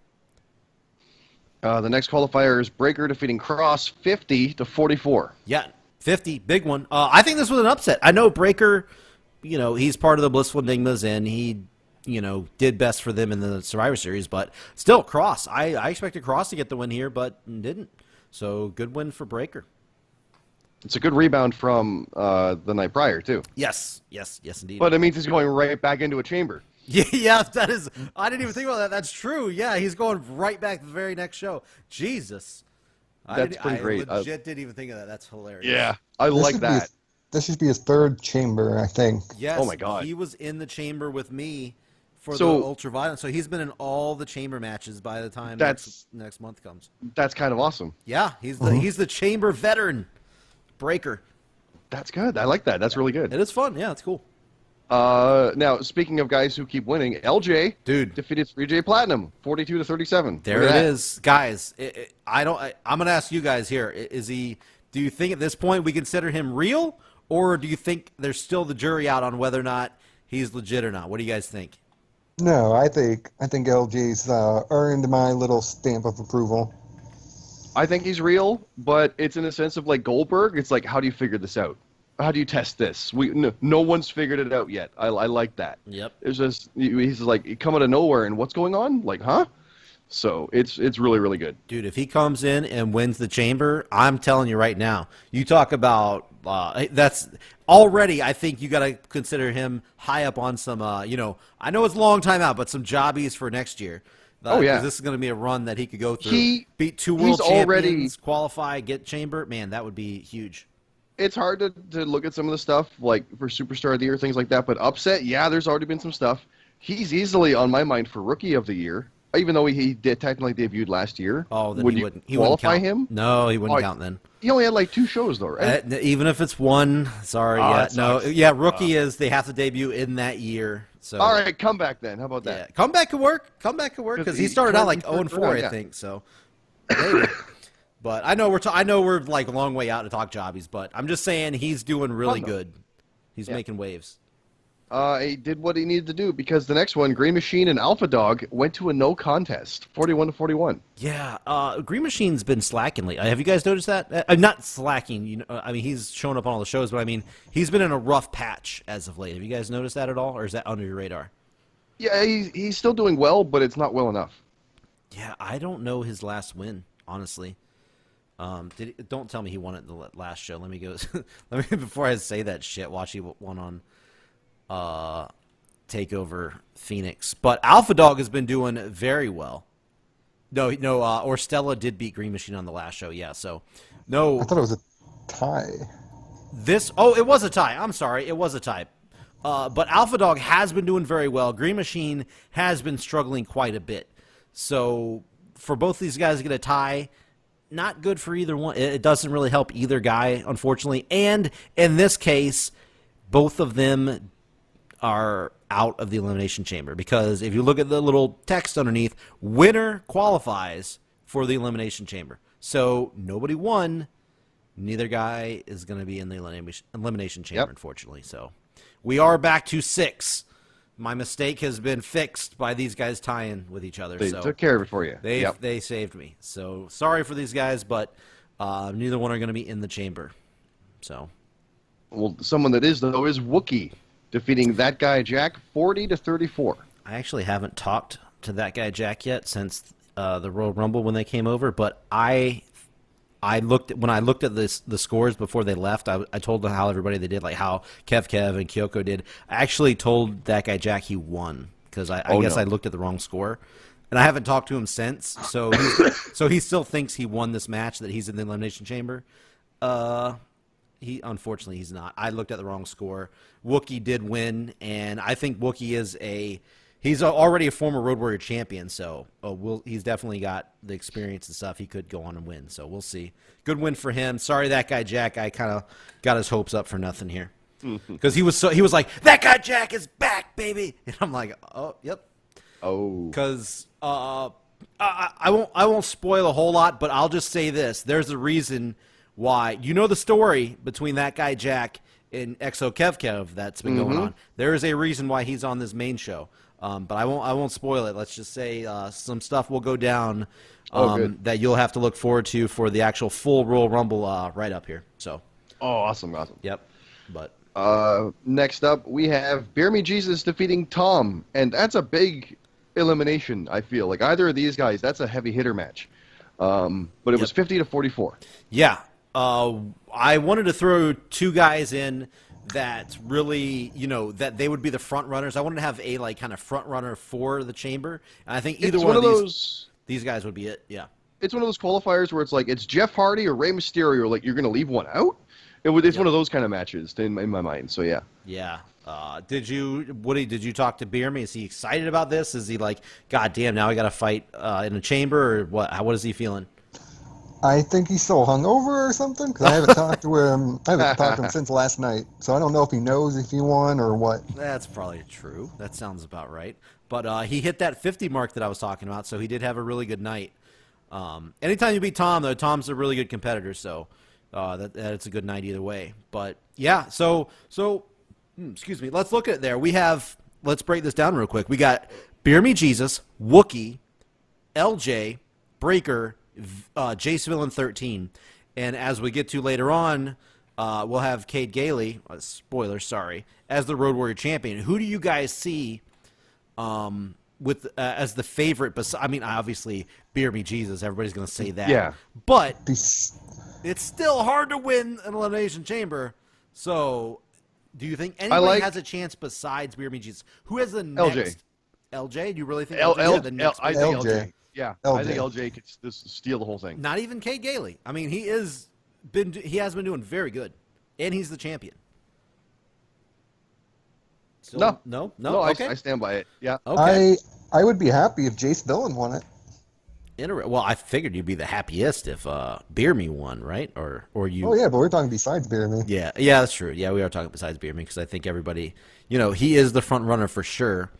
The next qualifier is Breaker defeating Cross 50-44. Yeah. 50, big one. I think this was an upset. I know Breaker, he's part of the Blissful Enigmas, and he, did best for them in the Survivor Series, but still, Cross. I expected Cross to get the win here, but didn't. So, good win for Breaker. It's a good rebound from the night prior, too. Yes, indeed. But it means he's going right back into a chamber. Yeah, that is. I didn't even think about that. That's true. Yeah, he's going right back to the very next show. Jesus. That's pretty great. I legit didn't even think of that. That's hilarious. Yeah, I like that. This should be his 3rd chamber, I think. Yes. Oh my God. He was in the chamber with me for the Ultraviolet, so he's been in all the chamber matches by the time next month comes. That's kind of awesome. Yeah, he's the chamber veteran, Breaker. That's good. I like that. That's really good. It is fun. Yeah, it's cool. Now, speaking of guys who keep winning, LJ defeated 3J Platinum 42-37. There it is, guys. I'm gonna ask you guys here: do you think at this point we consider him real, or do you think there's still the jury out on whether or not he's legit or not? What do you guys think? No, I think LJ's earned my little stamp of approval. I think he's real, but it's in a sense of like Goldberg. It's like, how do you figure this out? How do you test this? No one's figured it out yet. I like that. Yep. It's just he's like, you come out of nowhere and what's going on? Like, huh? So it's really, really good. Dude, if he comes in and wins the chamber, I'm telling you right now, you talk about that's already. I think you got to consider him high up on some. I know it's a long time out, but some jobbies for next year. Oh yeah, 'cause this is going to be a run that he could go through. He beat 2 world champions, qualify, get chamber. Man, that would be huge. It's hard to look at some of the stuff like for Superstar of the Year, things like that. But upset, yeah, there's already been some stuff. He's easily on my mind for Rookie of the Year. Even though he did technically debuted last year. Oh, then would he you wouldn't qualify count. him? No, he wouldn't count then. He only had like 2 shows though, right? Even if it's one, sorry, rookie is they have to debut in that year. So all right, comeback then. How about that? Yeah, comeback could work. Comeback could work because he started out like 0-4, I think. So, maybe. But I know we're like a long way out to talk jobbies, but I'm just saying he's doing really good. He's making waves. He did what he needed to do because the next one, Green Machine and Alpha Dog, went to a no contest, 41-41. Yeah, Green Machine's been slacking lately. Have you guys noticed that? Not slacking. I mean, he's shown up on all the shows, but I mean, he's been in a rough patch as of late. Have you guys noticed that at all, or is that under your radar? Yeah, he's still doing well, but it's not well enough. Yeah, I don't know his last win, honestly. Don't tell me he won it the last show. Let me go. Before I say that shit. Watch he won on. Takeover Phoenix, but Alpha Dog has been doing very well. Or Stella did beat Green Machine on the last show. Yeah, so no. I thought it was a tie. It was a tie. I'm sorry, it was a tie. But Alpha Dog has been doing very well. Green Machine has been struggling quite a bit. So for both these guys to get a tie, not good for either one. It doesn't really help either guy, unfortunately. And in this case, both of them are out of the Elimination Chamber because if you look at the little text underneath, winner qualifies for the Elimination Chamber. So nobody won. Neither guy is going to be in the Elimination Chamber, unfortunately. So we are back to 6. My mistake has been fixed by these guys tying with each other. They took care of it for you. They saved me. So sorry for these guys, but neither one are going to be in the chamber. So, well, someone that is though is Wookie, defeating that guy Jack 40-34. I actually haven't talked to that guy Jack yet since the Royal Rumble when they came over, but I looked at the scores before they left. I told them how everybody they did, like how Kev and Kyoko did. I actually told that guy Jack he won because I guess I looked at the wrong score, and I haven't talked to him since. So he still thinks he won this match, that he's in the Elimination Chamber. Unfortunately he's not. I looked at the wrong score. Wookie did win, and I think Wookie he's already a former Road Warrior champion, so he's definitely got the experience and stuff. He could go on and win, so we'll see. Good win for him. Sorry that guy Jack. I kind of got his hopes up for nothing here because he was like, that guy Jack is back, baby, and I'm like, oh, yep. Oh, because I won't spoil a whole lot, but I'll just say this: there's a reason why. You know the story between that guy Jack and Exo Kev that's been going on. There is a reason why he's on this main show. But I won't spoil it. Let's just say some stuff will go down that you'll have to look forward to for the actual full Royal Rumble right up here. So. Oh, awesome. Yep. But next up, we have Beer Me Jesus defeating Tom, and that's a big elimination. I feel like either of these guys, that's a heavy hitter match. But it was 50-44. Yeah. I wanted to throw 2 guys in that really, that they would be the front runners. I wanted to have a kind of front runner for the chamber, and I think either one of these guys would be it. Yeah, it's one of those qualifiers where it's like it's Jeff Hardy or Rey Mysterio. Like you're going to leave one out. It's one of those kind of matches in my mind. So yeah. Yeah. Woody? Did you talk to Beer Me? Is he excited about this? Is he like, God damn, now I got to fight in a chamber, or what? What is he feeling? I think he's still hungover or something, because I haven't talked to him. I haven't talked to him since last night, so I don't know if he knows if he won or what. That's probably true. That sounds about right. But he hit that 50 mark that I was talking about, so he did have a really good night. Anytime you beat Tom, though, Tom's a really good competitor, so that's a good night either way. But yeah, so excuse me. Let's look at it there. Let's break this down real quick. We got Beer Me Jesus, Wookie, LJ, Breaker, Jace Villain 13, and as we get to later on, we'll have Cade Gailey, spoiler, sorry, as the Road Warrior champion. Who do you guys see with as the favorite. I mean, obviously, Beer Me Jesus. Everybody's going to say that. Yeah. But it's still hard to win an Elimination Chamber. So, do you think anybody has a chance besides Beer Me Jesus? Who has the next? LJ? Do you really think I think LJ? LJ. Yeah, LJ. I think LJ could just steal the whole thing. Not even Kate Gailey. I mean, he has been doing very good, and he's the champion. Still, no. Okay. I stand by it. Yeah. Okay. I would be happy if Jace Dillon won it. Well, I figured you'd be the happiest if Beer Me won, right? Or you. Oh yeah, but we're talking besides Beer Me. Yeah, that's true. Yeah, we are talking besides Beer Me because I think everybody, he is the front runner for sure.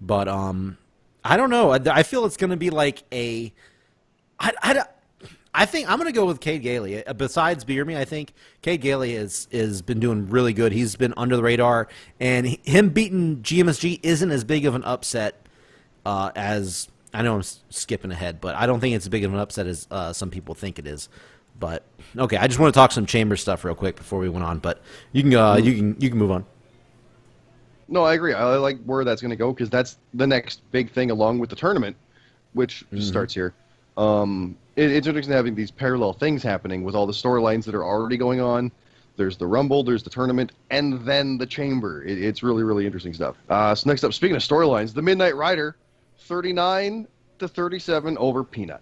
But I don't know. I feel it's going to be like I think I'm going to go with Cade Gailey. Besides Beer Me, I think Cade Gailey is been doing really good. He's been under the radar, and him beating GMSG isn't as big of an upset as I know. I'm skipping ahead, but I don't think it's as big of an upset as some people think it is. But okay, I just want to talk some chamber stuff real quick before we went on. But you can you can move on. No, I agree. I like where that's going to go because that's the next big thing along with the tournament, which starts here. It's interesting having these parallel things happening with all the storylines that are already going on. There's the Rumble, there's the tournament, and then the Chamber. It's really, really interesting stuff. So next up, speaking of storylines, the Midnight Rider, 39-37 over Peanut.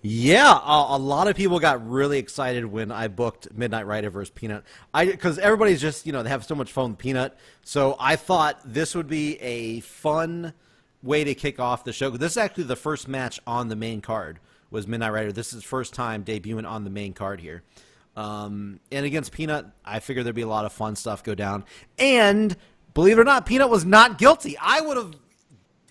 Yeah, a lot of people got really excited when I booked Midnight Rider versus Peanut. Because everybody's just, they have so much fun with Peanut. So I thought this would be a fun way to kick off the show. This is actually the first match on the main card was Midnight Rider. This is first time debuting on the main card here. And against Peanut, I figured there'd be a lot of fun stuff go down. And believe it or not, Peanut was not guilty. I would have,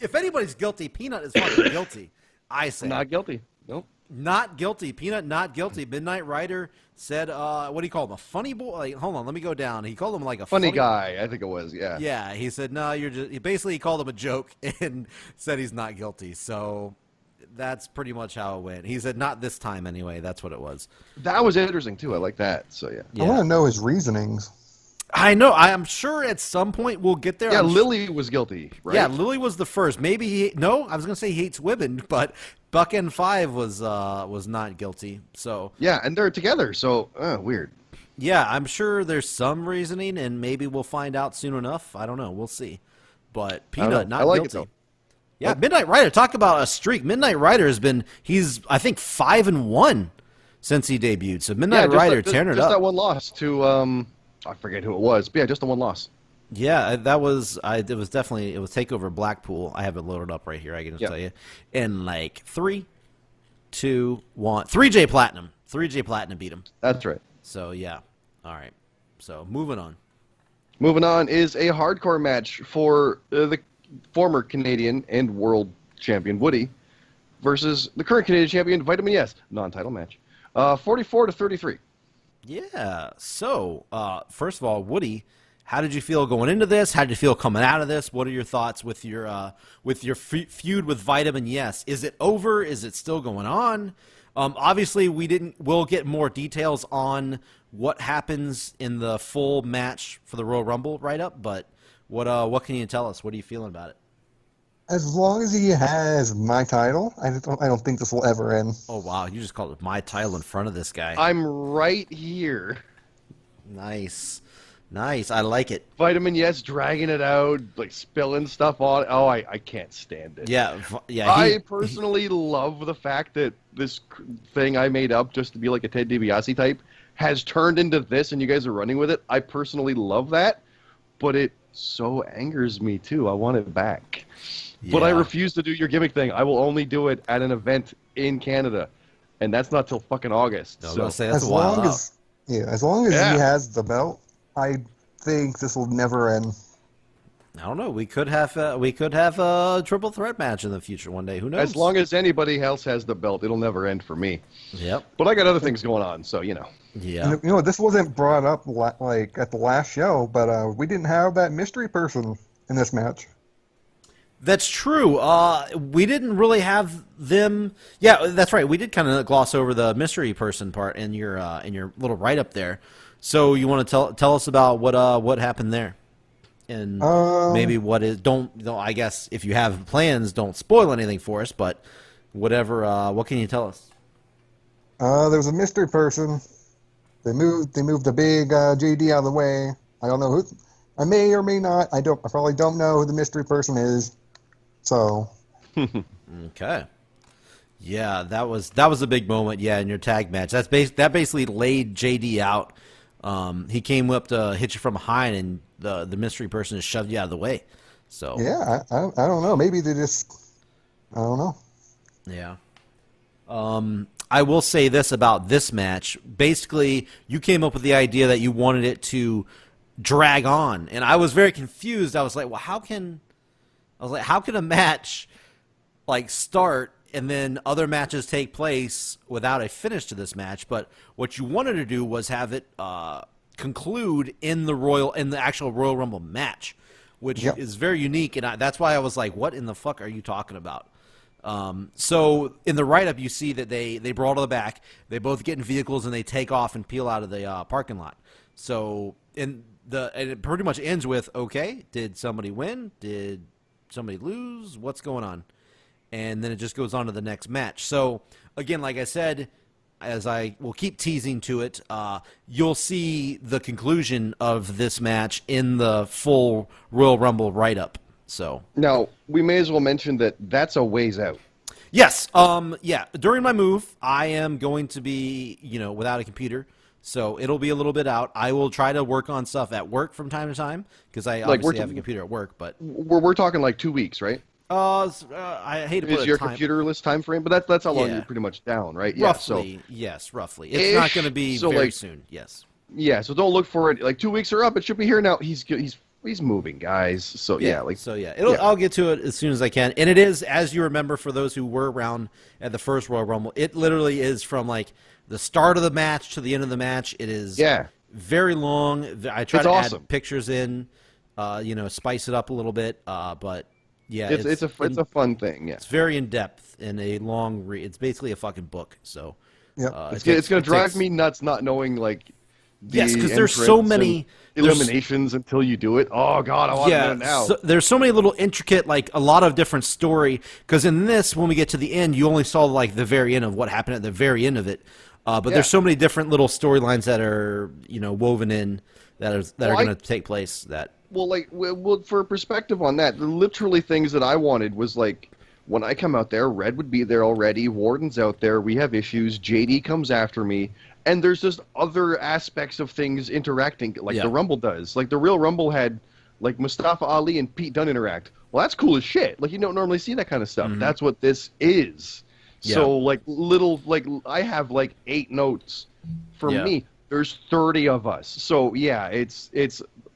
if anybody's guilty, Peanut is fucking guilty. I say. Not guilty. Nope. Not guilty. Peanut not guilty. Midnight Rider said, what do you call him? A funny boy? Like, hold on, let me go down. He called him like a funny guy, I think it was, yeah. Yeah, he said, no, you're just, he called him a joke and said he's not guilty. So that's pretty much how it went. He said, not this time anyway. That's what it was. That was interesting, too. I like that. So, yeah. I want to know his reasonings. I know. I'm sure at some point we'll get there. Yeah, Lily was guilty, right? Yeah, Lily was the first. Maybe I was going to say he hates women, but Buck N5 was not guilty. So yeah, and they're together. So weird. Yeah, I'm sure there's some reasoning, and maybe we'll find out soon enough. I don't know. We'll see. But Peanut not like guilty. It, yeah, Midnight Rider. Talk about a streak. Midnight Rider he's I think 5-1 since he debuted. So Midnight Rider tearing it up. Just that one loss to I forget who it was, but yeah, just the one loss. Yeah, that was it was TakeOver Blackpool. I have it loaded up right here. I can just tell you. And like 3, 2, 1, 3J Platinum. 3J Platinum beat him. That's right. So yeah, all right. So moving on. Moving on is a hardcore match for the former Canadian and world champion Woody versus the current Canadian champion Vitamin Yes. Non-title match. 44-33. Yeah. So, first of all, Woody, how did you feel going into this? How did you feel coming out of this? What are your thoughts with your feud with Vitamin Yes? Is it over? Is it still going on? Obviously, we'll get more details on what happens in the full match for the Royal Rumble write-up, but what can you tell us? What are you feeling about it? As long as he has my title, I don't think this will ever end. Oh, wow. You just called it my title in front of this guy. I'm right here. Nice. I like it. Vitamin Yes dragging it out, like spilling stuff on. Oh, I can't stand it. Yeah. I personally love the fact that this thing I made up just to be like a Ted DiBiase type has turned into this, and you guys are running with it. I personally love that, but it so angers me too. I want it back. Yeah. But I refuse to do your gimmick thing. I will only do it at an event in Canada, and that's not till fucking August. No, so. Say that's as long as he has the belt, I think this will never end. I don't know. We could have a triple threat match in the future one day. Who knows? As long as anybody else has the belt, it'll never end for me. Yep. But I got other things going on, so you know. Yeah. This wasn't brought up like at the last show, but we didn't have that mystery person in this match. That's true. We didn't really have them. Yeah, that's right. We did kind of gloss over the mystery person part in your little write up there. So you want to tell us about what happened there? And maybe what is don't I guess if you have plans, don't spoil anything for us. But whatever, what can you tell us? There was a mystery person. They moved the big JD out of the way. I don't know who. I may or may not. I probably don't know who the mystery person is. So. Okay. Yeah, that was a big moment. Yeah, in your tag match, that basically laid JD out. He came up to hit you from behind, and the mystery person just shoved you out of the way. So yeah, I don't know. Maybe they just I don't know. Yeah. I will say this about this match. Basically, you came up with the idea that you wanted it to drag on, and I was very confused. I was like, well, how can a match like start and then other matches take place without a finish to this match? But what you wanted to do was have it conclude in the actual Royal Rumble match, which is very unique, and that's why I was like, what in the fuck are you talking about? So in the write-up, you see that they brawl to the back. They both get in vehicles and they take off and peel out of the parking lot. So and it pretty much ends with, okay, did somebody win? Did somebody lose? What's going on? And then it just goes on to the next match. So again, like I said, as I will keep teasing to it, you'll see the conclusion of this match in the full Royal Rumble write-up. So now we may as well mention that that's a ways out. Yes. Yeah. During my move, I am going to be, without a computer, so it'll be a little bit out. I will try to work on stuff at work from time to time because I obviously have a computer at work. But we're talking like 2 weeks, right? I hate to put is your computerless time frame, but that's how long you're pretty much down, right? Roughly, yes, roughly. It's not going to be very soon. Yes. Yeah. So don't look for it. Like 2 weeks are up. It should be here now. He's moving, guys. So I'll get to it as soon as I can. And it is, as you remember, for those who were around at the first Royal Rumble, it literally is from like the start of the match to the end of the match. It is very long. I try to add pictures in, spice it up a little bit. But yeah, it's a fun thing. Yeah, it's very in depth and a long read. It's basically a fucking book. So it's going to drive me nuts not knowing like. Yes, because there's so many eliminations until you do it. Oh God, I want to know now. So there's so many little intricate, like a lot of different story. Because in this, when we get to the end, you only saw like the very end of what happened at the very end of it. But there's so many different little storylines that are woven in that are going to take place. For perspective on that, the literally things that I wanted was like. When I come out there, Red would be there already, Warden's out there, we have issues, JD comes after me, and there's just other aspects of things interacting, like the Rumble does. Like, the real Rumble had, like, Mustafa Ali and Pete Dunne interact. Well, that's cool as shit. Like, you don't normally see that kind of stuff. Mm-hmm. That's what this is. Yeah. So, I have, 8 notes. For me, there's 30 of us. So, yeah, it's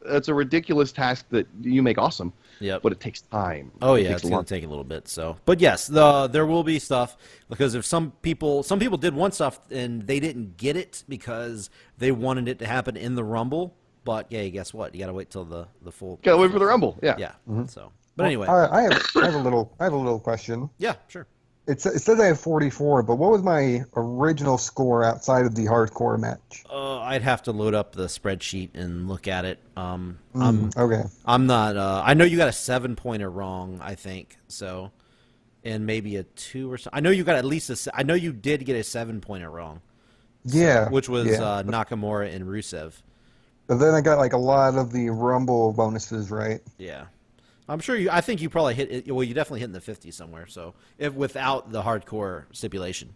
a ridiculous task that you make awesome. Yeah, but it takes time. Oh yeah, it's going to take a little bit. So, but yes, there will be stuff because if some people did want stuff and they didn't get it because they wanted it to happen in the Rumble. But yeah, guess what? You got to wait till the full. Got to wait for the Rumble. Yeah. Yeah. Mm-hmm. So, but anyway, I have a little question. Yeah, sure. It says I have 44, but what was my original score outside of the hardcore match? I'd have to load up the spreadsheet and look at it. Okay. I'm not. I know you got a 7-pointer wrong. I think so, and maybe a 2 or so. I know you got at least I know you did get a 7-pointer wrong. Yeah. Which was Nakamura and Rusev. But then I got a lot of the Rumble bonuses, right? Yeah. I'm sure I think you probably hit it. Well, you definitely hit in the 50s somewhere. So without the hardcore stipulation.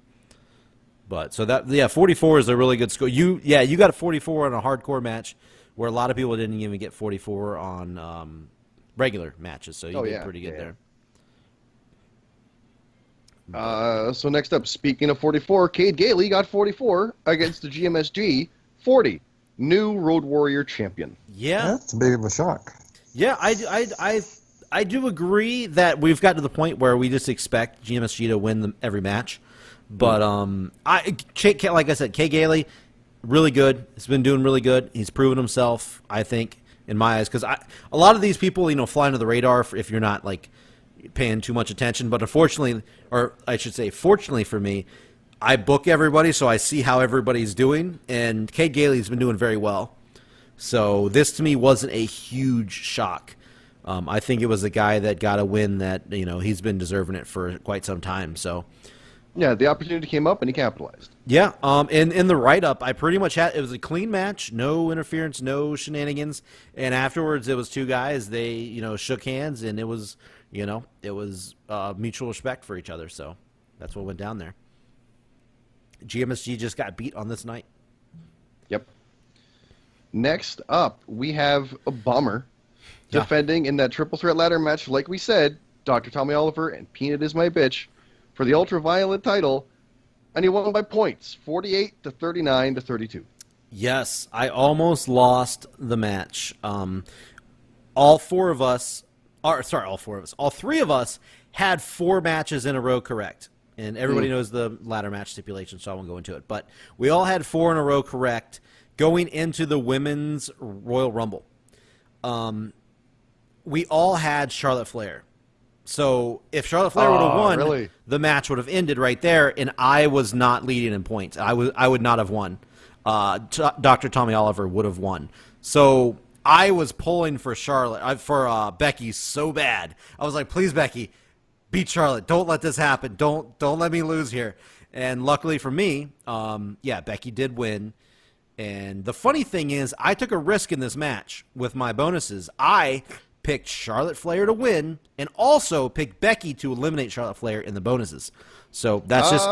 But 44 is a really good score. You got a 44 on a hardcore match, where a lot of people didn't even get 44 on regular matches. So you did pretty good there. So next up, speaking of 44, Cade Gailey got 44 against the GMSG 40, new Road Warrior champion. Yeah, that's a bit of a shock. Yeah, I do agree that we've got to the point where we just expect GMSG to win every match. But like I said, Kay Gailey, really good. He's been doing really good. He's proven himself, I think, in my eyes. Because a lot of these people, fly under the radar if you're not paying too much attention. But unfortunately, or I should say, fortunately for me, I book everybody, so I see how everybody's doing. And Kay Gailey's been doing very well. So this to me wasn't a huge shock. I think it was a guy that got a win that, he's been deserving it for quite some time. So Yeah, the opportunity came up and he capitalized. yeah, in the write-up, I pretty much had, it was a clean match, no interference, no shenanigans, and afterwards it was two guys, they, shook hands, and it was, mutual respect for each other, so that's what went down there. GMSG just got beat on this night. Yep. Next up, we have a Bomber defending in that triple threat ladder match, like we said, Dr. Tommy Oliver and Peanut is my bitch, for the Ultraviolet title, and he won by points, 48 to 39 to 32. Yes, I almost lost the match. All three of us had 4 matches in a row correct. And everybody knows the ladder match stipulation, so I won't go into it. But we all had 4 in a row correct going into the Women's Royal Rumble. We all had Charlotte Flair. So if Charlotte Flair would have won, the match would have ended right there, and I was not leading in points. I would not have won. Dr. Tommy Oliver would have won. So I was pulling for for Becky so bad. I was like, please, Becky, beat Charlotte. Don't let this happen. Don't let me lose here. And luckily for me, Becky did win. And the funny thing is, I took a risk in this match with my bonuses. I picked Charlotte Flair to win and also picked Becky to eliminate Charlotte Flair in the bonuses. So that's just,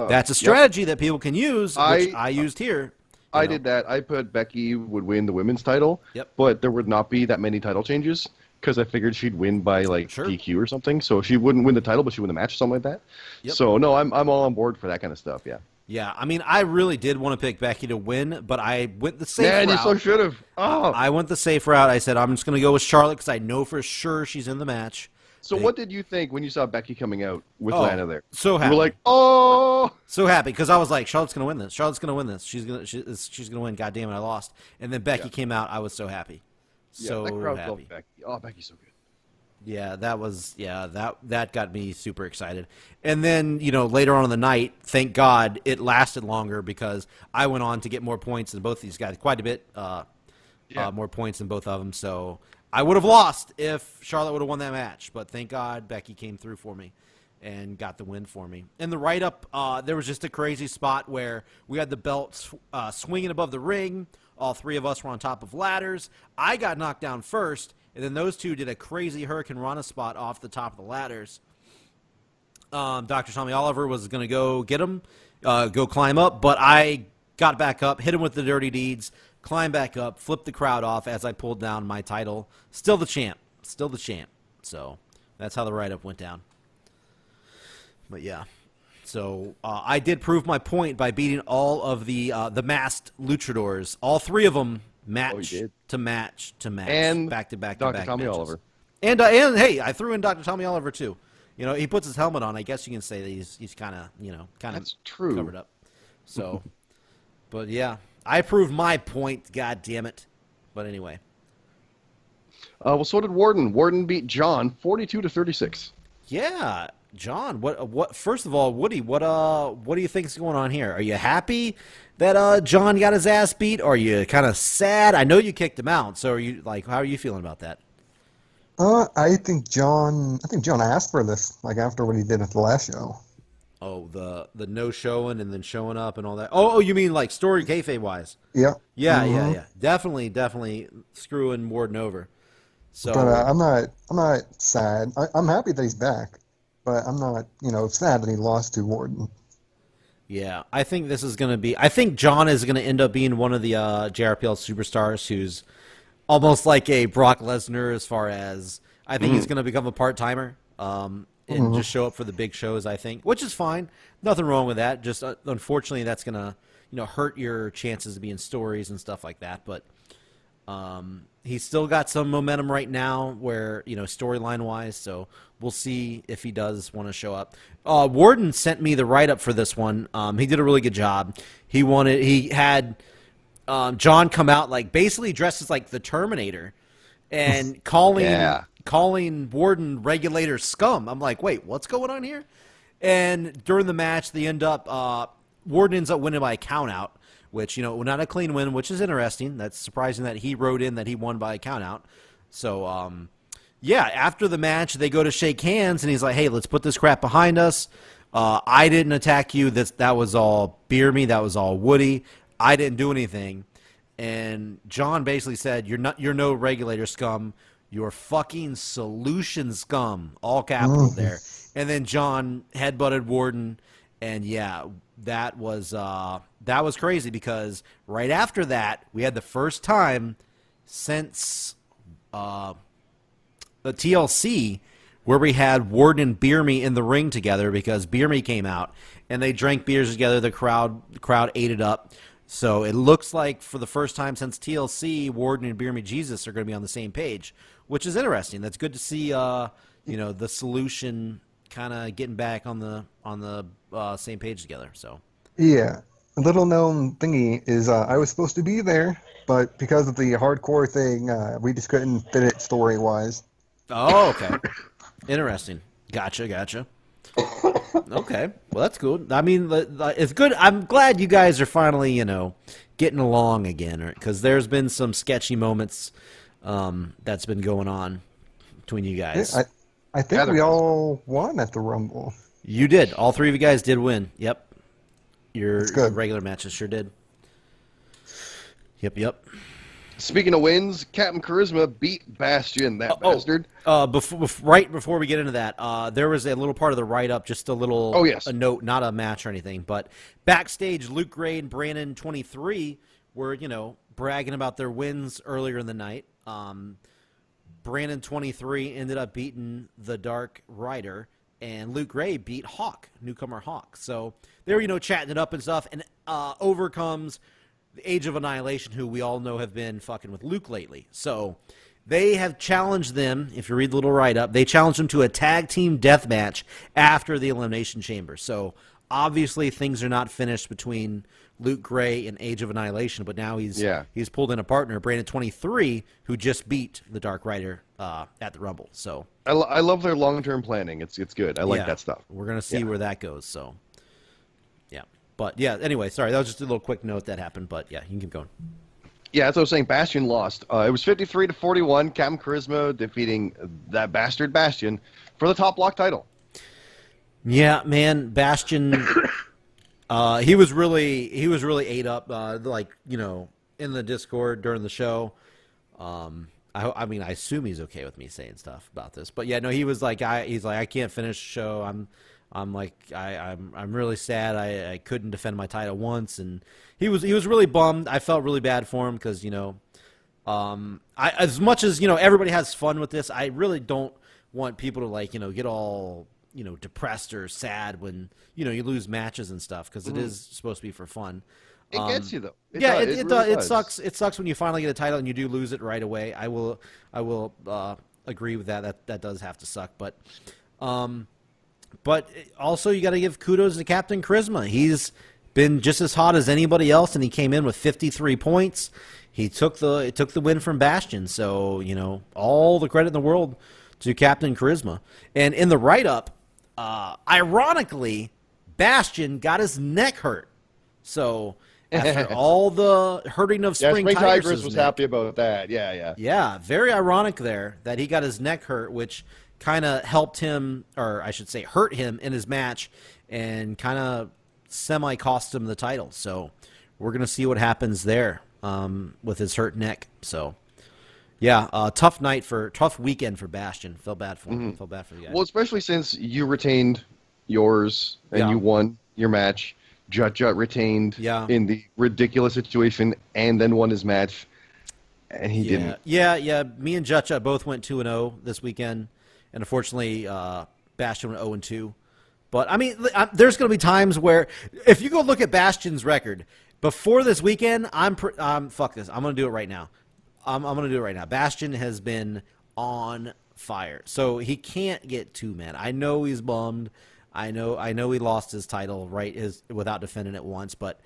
that's a strategy that people can use, which I used here. I did that. I put Becky would win the women's title, but there would not be that many title changes because I figured she'd win by DQ or something. So she wouldn't win the title, but she would win the match or something like that. Yep. So no, I'm all on board for that kind of stuff. Yeah. Yeah, I mean, I really did want to pick Becky to win, but I went the safe route. Man, you so should have. Oh. I went the safe route. I said, I'm just going to go with Charlotte because I know for sure she's in the match. So what did you think when you saw Becky coming out with Lana there? So happy. You were like, oh! So happy because I was like, Charlotte's going to win this. Charlotte's going to win this. She's going to win. God damn it, I lost. And then Becky came out. I was so happy. So that crowd happy. loved Becky. Oh, Becky's so good. Yeah, that got me super excited. And then, later on in the night, thank God it lasted longer because I went on to get more points than both these guys, quite a bit more points than both of them. So I would have lost if Charlotte would have won that match, but thank God Becky came through for me and got the win for me. In the write-up, there was just a crazy spot where we had the belts swinging above the ring. All 3 of us were on top of ladders. I got knocked down first. And then those 2 did a crazy Hurricane Rana spot off the top of the ladders. Dr. Tommy Oliver was going to go get him, go climb up, but I got back up, hit him with the dirty deeds, climbed back up, flipped the crowd off as I pulled down my title. Still the champ. So that's how the write-up went down. But yeah. So I did prove my point by beating all of the masked luchadors, all 3 of them. Match to match, and back to back Dr. Tommy matches. Oliver, and hey, I threw in Dr. Tommy Oliver too. He puts his helmet on. I guess you can say that he's kind of That's true. Covered up. So, but yeah, I proved my point. God damn it! But anyway, well, so did Warden. Warden beat John 42 to 36. Yeah, John. What? First of all, Woody, what do you think is going on here? Are you happy that John got his ass beat? Or are you kind of sad? I know you kicked him out, so are you how are you feeling about that? I think John asked for this, after what he did at the last show. Oh, the no showing and then showing up and all that. Oh, you mean like story kayfabe wise? Yeah. Yeah, yeah. Definitely screwing Warden over. So, but I'm not sad. I'm happy that he's back, but I'm not, sad that he lost to Warden. Yeah, I think this is going to be. I think John is going to end up being one of the JRPL superstars who's almost like a Brock Lesnar as far as I think he's going to become a part timer and just show up for the big shows. I think, which is fine. Nothing wrong with that. Just unfortunately, that's going to hurt your chances to be in stories and stuff like that. But he's still got some momentum right now, where storyline wise. So we'll see if he does want to show up. Warden sent me the write up for this one. He did a really good job. He had John come out basically dressed as the Terminator, and calling Warden regulator scum. I'm like, wait, what's going on here? And during the match, Warden ends up winning by a count out, which, not a clean win, which is interesting. That's surprising that he wrote in that he won by a countout. So, yeah, after the match, they go to shake hands, and he's like, hey, let's put this crap behind us. I didn't attack you. That was all Beer Me. That was all Woody. I didn't do anything. And John basically said, you're no regulator scum. You're fucking solution scum. All capital there. And then John headbutted Warden. And, yeah, that was crazy because right after that, we had the first time since the TLC where we had Warden and Beer Me in the ring together because Beer Me came out and they drank beers together. The crowd ate it up. So it looks like for the first time since TLC, Warden and Beer Me Jesus are going to be on the same page, which is interesting. That's good to see. The solution kind of getting back on the same page together. So Yeah. A little known thingy is I was supposed to be there, but because of the hardcore thing, we just couldn't fit it story-wise. Oh, okay. Interesting. Gotcha. Okay. Well, that's cool. I mean, it's good. I'm glad you guys are finally, getting along again, because there's been some sketchy moments that's been going on between you guys. Yeah, I think we all won at the Rumble. You did. All three of you guys did win. Yep. Your good. regular matches sure did. Yep. Speaking of wins, Captain Charisma beat Bastion, bastard. Right before we get into that, there was a little part of the write-up, just a little a note, not a match or anything, but backstage, Luke Gray and Brandon 23 were, bragging about their wins earlier in the night. Brandon 23 ended up beating the Dark Rider, and Luke Gray beat Hawk, newcomer Hawk. So they were, chatting it up and stuff, and overcomes the Age of Annihilation, who we all know have been fucking with Luke lately. So they have challenged them, if you read the little write-up, they challenged them to a tag team death match after the Elimination Chamber. So obviously things are not finished between Luke Gray and Age of Annihilation, but now he's pulled in a partner, Brandon 23, who just beat the Dark Rider at the Rumble. So I love their long-term planning. It's good. I like that stuff. We're going to see where that goes, so... But, yeah, anyway, sorry, that was just a little quick note that happened, but, yeah, you can keep going. Yeah, that's what I was saying. Bastion lost. It was 53-41, Captain Charisma defeating that bastard Bastion for the top block title. Yeah, man, Bastion, he was really ate up, in the Discord during the show. I mean, I assume he's okay with me saying stuff about this, but, yeah, no, he was like, I can't finish the show, I'm really sad. I couldn't defend my title once, and he was really bummed. I felt really bad for him because as much as everybody has fun with this, I really don't want people to get all depressed or sad when you lose matches and stuff because it is supposed to be for fun. It gets you though. It really does. It sucks. It sucks when you finally get a title and you do lose it right away. I will agree with that. That does have to suck, but. But also, you got to give kudos to Captain Charisma. He's been just as hot as anybody else, and he came in with 53 points. He took the win from Bastion, so all the credit in the world to Captain Charisma. And in the write-up, ironically, Bastion got his neck hurt. So after all the hurting of Spring Tigress was happy about that. Yeah. Yeah, very ironic there that he got his neck hurt, which kind of helped him, or I should say hurt him in his match and kind of semi-cost him the title. So we're going to see what happens there with his hurt neck. So, yeah, tough weekend for Bastion. Felt bad for him. Felt bad for the guy. Well, especially since you retained yours and you won your match. Jut retained in the ridiculous situation and then won his match, and he didn't. Yeah. Me and Jut both went 2-0 this weekend. And unfortunately, Bastion went 0-2. But, I mean, there's going to be times where, if you go look at Bastion's record, before this weekend, fuck this. I'm going to do it right now. I'm going to do it right now. Bastion has been on fire. So he can't get too mad. I know he's bummed. I know he lost his title without defending it once. But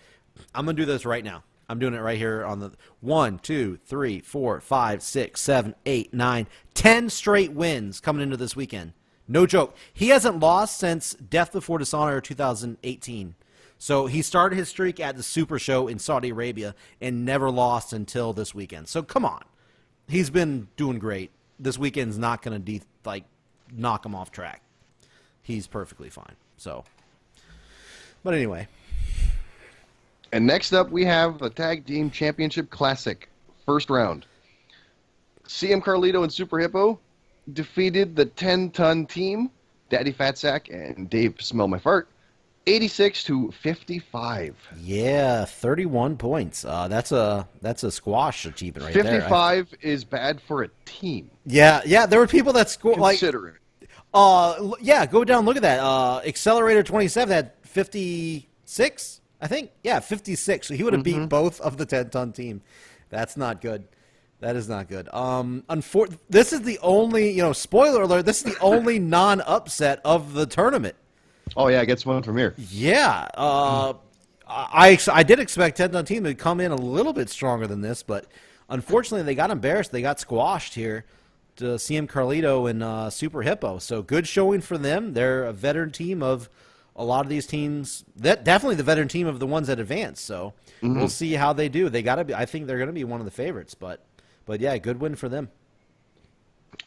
I'm going to do this right now. I'm doing it right here on the 1, 2, 3, 4, 5, 6, 7, 8, 9, 10 straight wins coming into this weekend. No joke. He hasn't lost since Death Before Dishonor 2018. So he started his streak at the Super Show in Saudi Arabia and never lost until this weekend. So come on. He's been doing great. This weekend's not going to knock him off track. He's perfectly fine. So, but anyway. And next up, we have the Tag Team Championship Classic, first round. CM Carlito and Super Hippo defeated the 10-ton team, Daddy Fatsack and Dave Smell My Fart, 86-55. Yeah, 31 points. That's a squash achievement right 55 there. 55 is bad for a team. Yeah. There were people that scored Consider it. Go down. Look at that. Accelerator 27 had 56. I think. Yeah, 56. So he would have beat both of the 10-ton team. That's not good. That is not good. This is the only, spoiler alert, this is the only non-upset of the tournament. Oh, yeah, it gets one from here. Yeah. I did expect 10-ton team to come in a little bit stronger than this, but unfortunately they got embarrassed. They got squashed here to CM Carlito and Super Hippo. So good showing for them. They're a veteran team of a lot of these teams. Definitely the veteran team of the ones that advanced. So we'll see how they do. They got to be. I think they're going to be one of the favorites. But yeah, good win for them.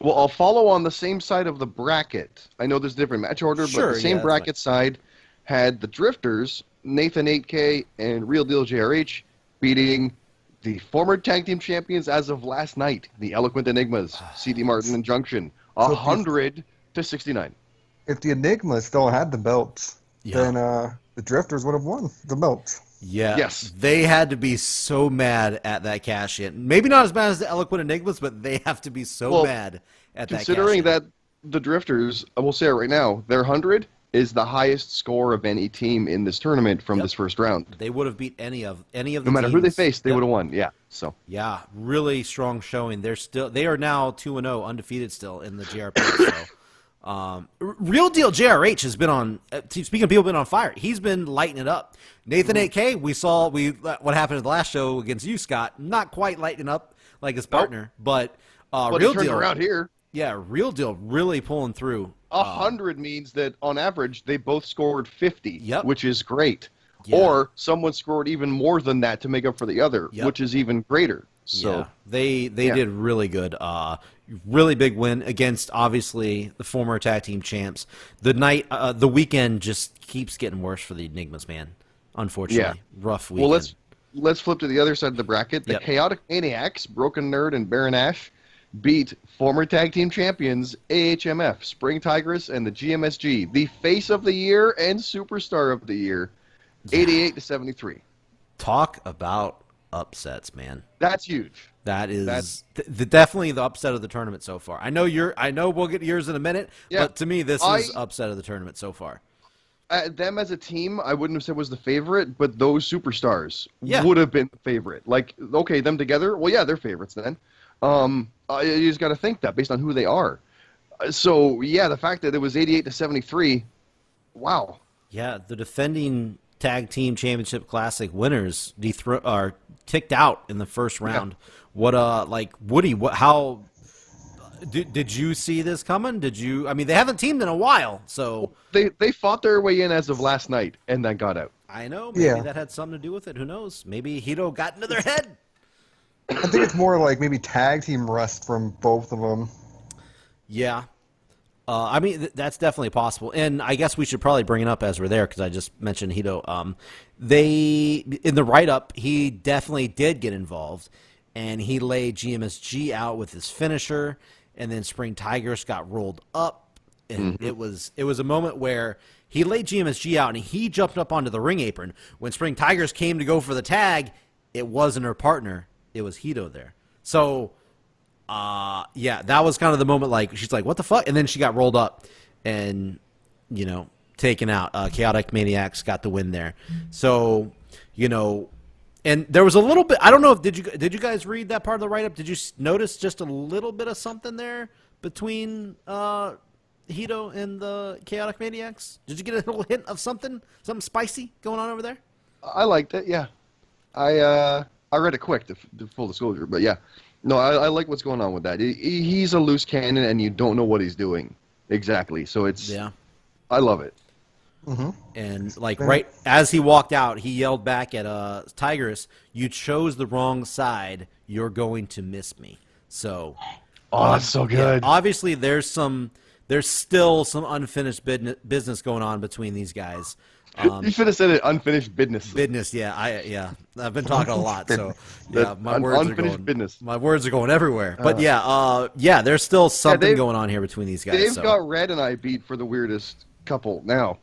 Well, I'll follow on the same side of the bracket. I know there's a different match order, but the same bracket side had the Drifters, Nathan 8K, and Real Deal JRH beating the former tag team champions as of last night, the Eloquent Enigmas, CD Martin and Junction, 100-69. If the Enigmas still had the belts, then the Drifters would have won the belts. Yeah. Yes. They had to be so mad at that cash in. Maybe not as bad as the Eloquent Enigmas, but they have to be so mad at that cash in. Considering that the Drifters, I will say it right now, their 100 is the highest score of any team in this tournament from this first round. They would have beat any of the teams. No matter who they faced, they would have won. Yeah. So. Yeah, really strong showing. They are now 2-0, undefeated still in the JRPL. So. Real Deal JRH has been on. Speaking of people been on fire, he's been lighting it up. Nathan 8K, we saw what happened at the last show against you, Scott. Not quite lighting up like his partner, but Real Deal around here. Yeah, Real Deal really pulling through. 100 means that on average they both scored 50, which is great. Yeah. Or someone scored even more than that to make up for the other, which is even greater. So they did really good. Really big win against obviously the former tag team champs. The weekend just keeps getting worse for the Enigmas, man. Unfortunately, rough weekend. Well, let's flip to the other side of the bracket. The Chaotic Maniacs, Broken Nerd and Baron Ash, beat former tag team champions AHMF, Spring Tigress, and the GMSG, the face of the year and superstar of the year, 88-73. Talk about upsets, man. That's huge. That is definitely the upset of the tournament so far. I know we'll get yours in a minute, but to me, this is upset of the tournament so far. Them as a team, I wouldn't have said was the favorite, but those superstars would have been the favorite. Like, okay, them together, well, yeah, they're favorites then. You just got to think that based on who they are. So, yeah, the fact that it was 88-73, wow. Yeah, the defending Tag Team Championship Classic winners are kicked out in the first round. Yeah. What Woody? How did you see this coming? I mean, they haven't teamed in a while, so they fought their way in as of last night and then got out. I know. Maybe that had something to do with it. Who knows? Maybe Hito got into their head. I think it's more like maybe tag team rust from both of them. Yeah. I mean, that's definitely possible. And I guess we should probably bring it up as we're there because I just mentioned Hito. In the write-up, he definitely did get involved, and he laid GMSG out with his finisher, and then Spring Tigers got rolled up. And it was a moment where he laid GMSG out, and he jumped up onto the ring apron. When Spring Tigers came to go for the tag, it wasn't her partner. It was Hito there. So... that was kind of the moment, like, she's like, what the fuck? And then she got rolled up and, taken out. Chaotic Maniacs got the win there. So, and there was a little bit, I don't know if, did you guys read that part of the write-up? Did you notice just a little bit of something there between Hito and the Chaotic Maniacs? Did you get a little hint of something spicy going on over there? I liked it, yeah. I read it quick, to full disclosure, but yeah. No, I like what's going on with that. He's a loose cannon, and you don't know what he's doing exactly. So it's I love it. Mm-hmm. And like right as he walked out, he yelled back at Tigress, "You chose the wrong side. You're going to miss me." So, that's so good. Yeah, obviously, there's still some unfinished business going on between these guys. You should have said it. Unfinished business. Business, yeah, I've been talking a lot, so yeah, my words are going everywhere. But yeah, there's still something going on here between these guys. They've got Red and I beat for the weirdest couple now.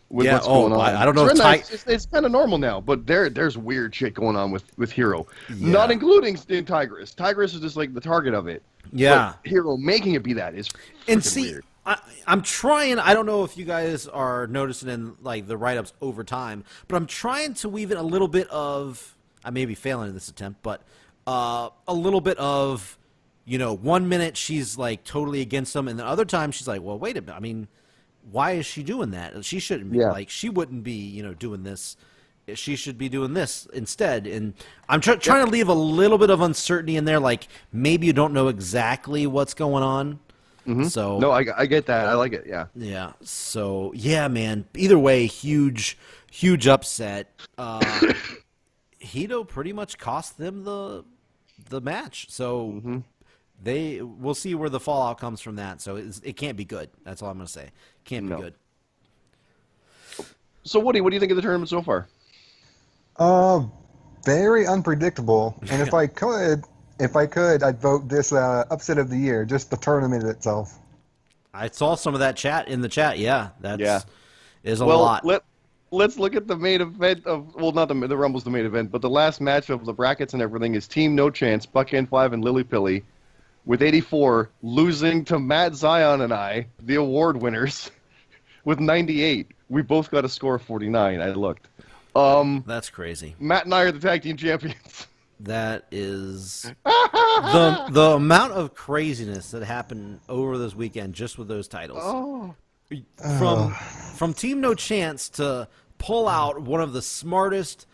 With yeah, what's going on. I don't know if it's kind of normal now, but there's weird shit going on with Hero, not including Tigress. Tigress is just like the target of it. Yeah, but Hero making it be that is weird. I'm trying. I don't know if you guys are noticing in like the write-ups over time, but I'm trying to weave in a little bit of. I may be failing in this attempt, but a little bit of, 1 minute she's like totally against them, and the other time she's like, well, wait a minute. I mean, why is she doing that? She shouldn't be she wouldn't be, doing this. She should be doing this instead. And I'm trying to leave a little bit of uncertainty in there. Like maybe you don't know exactly what's going on. Mm-hmm. So no, I get that. I like it. Yeah. Yeah. So yeah, man. Either way, huge upset. Hito pretty much cost them the match. So we'll see where the fallout comes from that. So it can't be good. That's all I'm going to say. Can't be good. So what do you think of the tournament so far? Very unpredictable. And if I could, I'd vote this upset of the year, just the tournament itself. I saw some of that chat in the chat. Yeah, is a lot. Let's look at the main event not the Rumble's the main event, but the last match of the brackets and everything is Team No Chance, Buckhan 5 and Lily Pilly, with 84 losing to Matt Zion and I, the award winners, with 98. We both got a score of 49. I looked. That's crazy. Matt and I are the tag team champions. That is the amount of craziness that happened over this weekend just with those titles. From Team No Chance to pull out one of the smartest,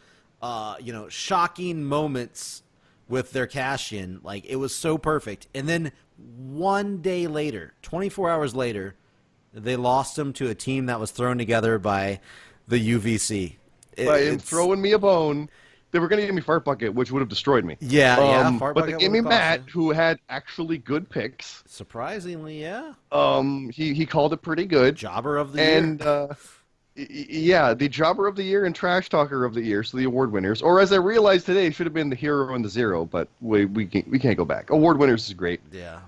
shocking moments with their cash-in. Like, it was so perfect. And then 1 day later, 24 hours later, they lost them to a team that was thrown together by the UVC. By him throwing me a bone. They were going to give me Fart Bucket, which would have destroyed me. Yeah, Fart Bucket. But they gave me Matt, who had actually good picks. Surprisingly, yeah. He called it pretty good. Jobber of the year. And, the Jobber of the Year and Trash Talker of the Year, so the award winners. Or as I realized today, it should have been the Hero and the Zero, but we can't go back. Award winners is great. Yeah.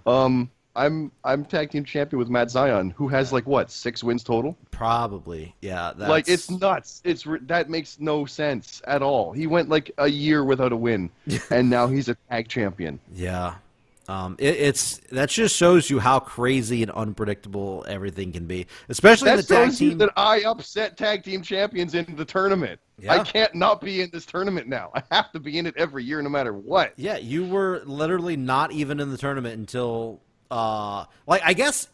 I'm tag team champion with Matt Zion, who has 6 wins total? Probably, yeah. It's nuts. That makes no sense at all. He went a year without a win, and now he's a tag champion. Yeah, that just shows you how crazy and unpredictable everything can be, especially in the tag team. You that I upset tag team champions in the tournament. Yeah. I can't not be in this tournament now. I have to be in it every year, no matter what. Yeah, you were literally not even in the tournament until. I guess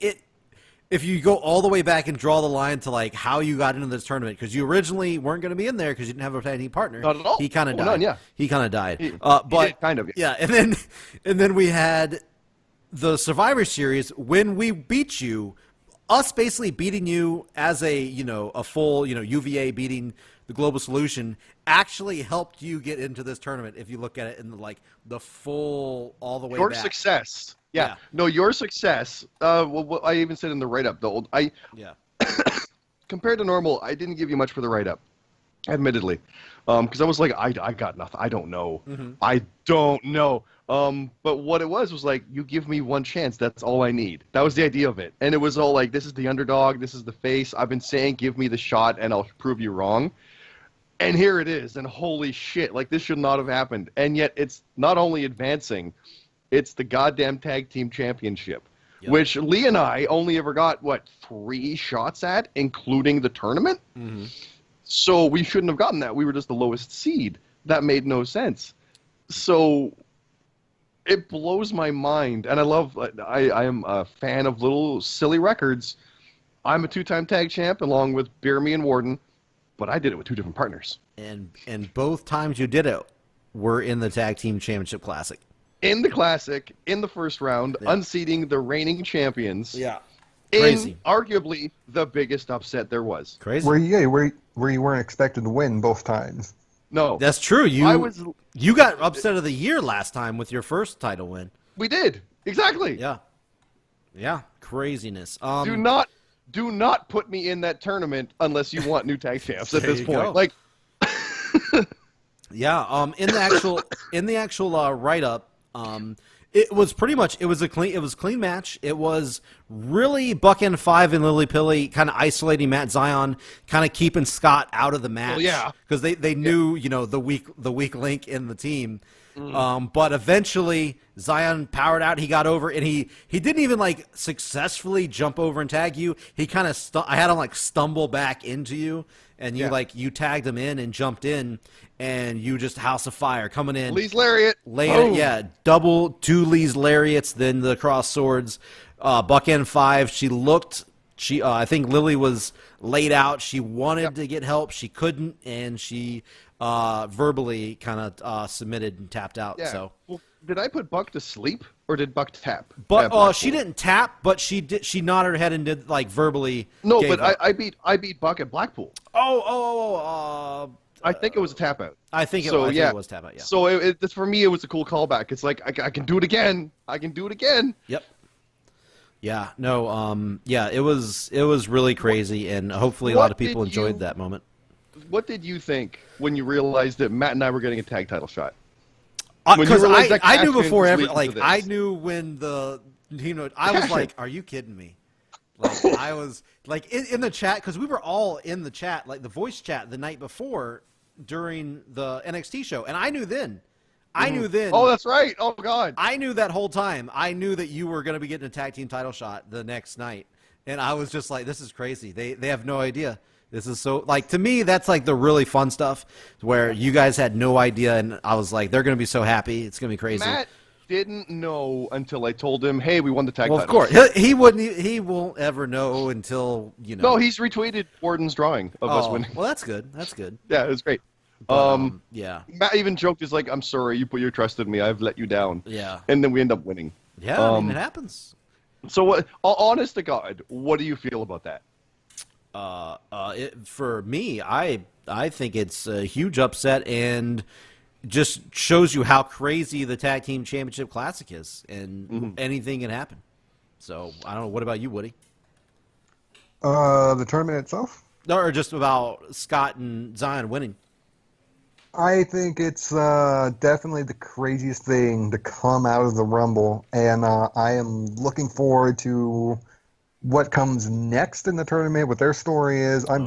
if you go all the way back and draw the line to how you got into this tournament, because you originally weren't going to be in there because you didn't have a tag team partner. Not at all. He kind of died. None, yeah. He kind of died. He but kind of. Yeah, and then we had the Survivor Series when we beat you. Us basically beating you as a full UVA beating the Global Solution actually helped you get into this tournament. If you look at it in the full all the way Your back. success. Yeah. No, your success. I even said in the write-up, compared to normal, I didn't give you much for the write-up, admittedly, because I was I got nothing. I don't know. Mm-hmm. I don't know. But what it was you give me one chance. That's all I need. That was the idea of it, and it was all this is the underdog. This is the face. I've been saying, give me the shot, and I'll prove you wrong. And here it is. And holy shit, this should not have happened. And yet, it's not only advancing. It's the goddamn tag team championship, which Lee and I only ever got, 3 shots at, including the tournament? Mm-hmm. So we shouldn't have gotten that. We were just the lowest seed. That made no sense. So it blows my mind. And I am a fan of little silly records. I'm a 2-time tag champ along with Beer Me and Warden, but I did it with 2 different partners. And both times you did it were in the Tag Team Championship Classic. In the Classic, in the first round, unseating the reigning champions. Yeah. Crazy. In arguably the biggest upset there was. Crazy. Where you weren't expected to win both times. No. That's true. You got upset of the year last time with your first title win. We did. Exactly. Yeah. Yeah. Craziness. Do not put me in that tournament unless you want new tag champs at There this you point. go. Like, yeah. In the actual write up, it was a clean match. It was really Buck N5 and Lily Pilly kind of isolating Matt Zion, kind of keeping Scott out of the match. Well, yeah. Because they knew, the weak link in the team. But eventually Zion powered out. He got over, and he didn't even successfully jump over and tag you. He kind of I had him stumble back into you, and you tagged him in and jumped in, and you just House of Fire coming in. Lee's Lariat. Double two Lee's Lariats, then the cross swords. Buck N5. I think Lily was laid out. She wanted to get help. She couldn't, and she verbally kind of submitted and tapped out. Yeah. So, well, did I put Buck to sleep or did Buck tap? But she didn't tap, but she did. She nodded her head and did verbally. No, but I beat Buck at Blackpool. I think it was a tap out. I think it was tap out. Yeah. So for me, it was a cool callback. It's like I can do it again. I can do it again. Yep. Yeah. No. Yeah. It was really crazy, and hopefully a lot of people enjoyed that moment. What did you think when you realized that Matt and I were getting a tag title shot? Because I knew before I knew when the I was like, are you kidding me? I was in the chat, because we were all in the chat, the voice chat the night before during the NXT show, and I knew then. Oh, that's right. Oh God. I knew that whole time. I knew that you were going to be getting a tag team title shot the next night, and I was just like, this is crazy. They have no idea. This is so, to me, that's the really fun stuff where you guys had no idea, and I was like, they're going to be so happy. It's going to be crazy. Matt didn't know until I told him, hey, we won the tag title. Of course. He won't ever know until, No, he's retweeted Warden's drawing of us winning. Well, that's good. That's good. Yeah, it was great. But, yeah. Matt even joked, he's like, I'm sorry, you put your trust in me. I've let you down. Yeah. And then we end up winning. Yeah, it happens. So, honest to God, what do you feel about that? For me, I think it's a huge upset, and just shows you how crazy the Tag Team Championship Classic is, and anything can happen. So, I don't know. What about you, Woody? The tournament itself? Or just about Scott and Zion winning? I think it's definitely the craziest thing to come out of the Rumble, and I am looking forward to what comes next in the tournament, what their story is. I'm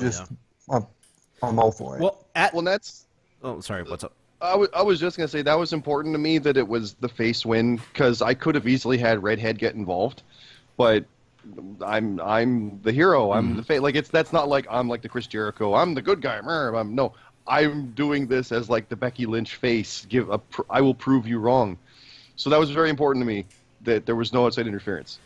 all for it. Well, that's... Oh, sorry. What's up? I was just going to say that was important to me that it was the face win, because I could have easily had Redhead get involved, but I'm the hero. I'm the face. That's not like I'm like the Chris Jericho. I'm the good guy. I'm doing this as the Becky Lynch face. I will prove you wrong. So that was very important to me, that there was no outside interference,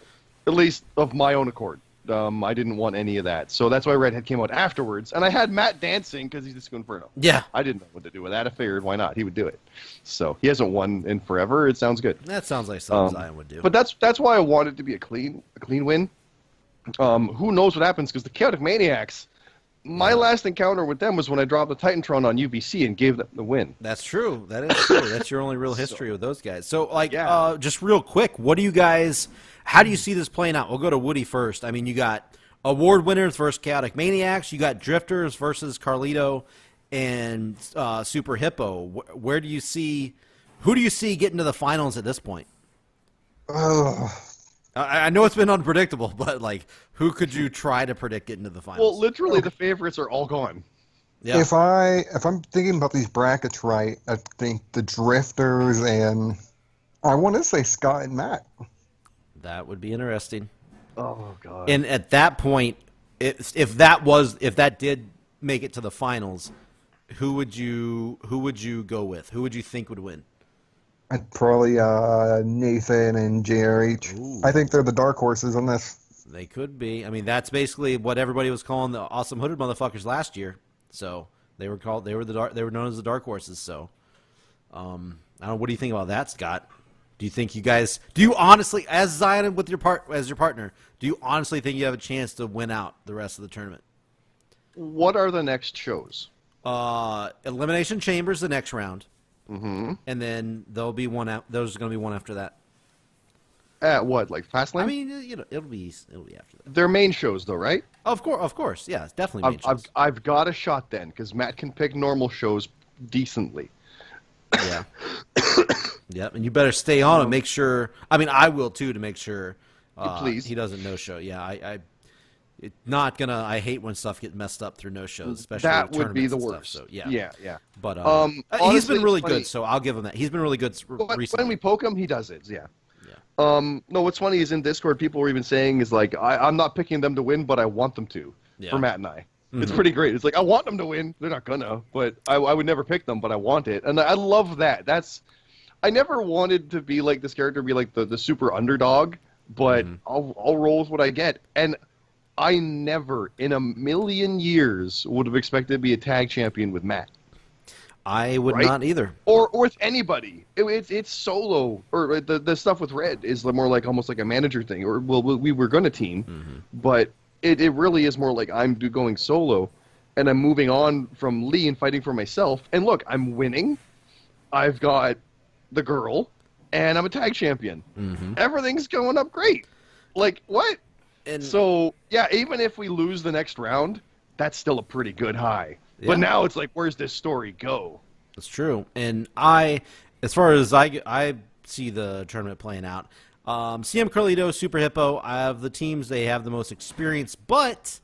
at least of my own accord. I didn't want any of that. So that's why Redhead came out afterwards. And I had Matt dancing because he's Disco Inferno. Yeah. I didn't know what to do with that. I figured, why not? He would do it. So he hasn't won in forever. It sounds good. That sounds like something Zion would do. But that's why I wanted it to be a clean win. Who knows what happens, because the Chaotic Maniacs, my last encounter with them was when I dropped the Titantron on UBC and gave them the win. That's true. That is true. That's your only real history with those guys. So, just real quick, how do you see this playing out? We'll go to Woody first. I mean, you got award winners versus Chaotic Maniacs. You got Drifters versus Carlito and Super Hippo. Who do you see getting to the finals at this point? I know it's been unpredictable, but who could you try to predict getting to the finals? Well, literally, the favorites are all gone. Yeah. If I'm thinking about these brackets right, I think the Drifters and I want to say Scott and Matt. That would be interesting. Oh God! And at that point, if that did make it to the finals, who would you go with? Who would you think would win? I'd probably Nathan and JRH. Ooh. I think they're the dark horses on this. They could be. I mean, that's basically what everybody was calling the awesome hooded motherfuckers last year. So they were known as the dark horses. So I don't know. What do you think about that, Scott? Do you think you guys? Do you honestly, as Zion with your partner, do you honestly think you have a chance to win out the rest of the tournament? What are the next shows? Elimination Chambers the next round, Mm-hmm. and then there'll be one out. There's going to be one after that. At what, like Fastlane? I mean, it'll be after that. They're main shows, though, right? Of course, yeah, it's definitely main shows. I've got a shot then, because Matt can pick normal shows decently. Yeah. Yep, and you better stay on and make sure. I mean, I will too, to make sure. Please. He doesn't no show. Yeah, it's not gonna. I hate when stuff gets messed up through no shows, especially That with would be the tournaments and worst. stuff, so yeah. Yeah. But Honestly, he's been really funny. good, so I'll give him that. He's been really good recently. When we poke him, he does it. Yeah. Yeah. No, what's funny is in Discord, people were even saying is like, I'm not picking them to win, but I want them to. Yeah. For Matt and I. Mm-hmm. It's pretty great. It's like, I want them to win. They're not gonna, but I would never pick them, but I want it. And I love that. I never wanted to be like this character, be like the super underdog, but I'll roll with what I get. And I never in a million years would have expected to be a tag champion with Matt. I would not either. Or with anybody. It's solo. Or the stuff with Red is more like almost like a manager thing. Or we were going to team, but it really is more like I'm going solo, and I'm moving on from Lee and fighting for myself. And look, I'm winning. I've got the girl, and I'm a tag champion. Everything's going up great. Like, what? And So, yeah, even if we lose the next round, that's still a pretty good high. Yeah. But now it's like, where's this story go? That's true. And as far as I see the tournament playing out, CM Carlito, Super Hippo, I have the teams, they have the most experience, but,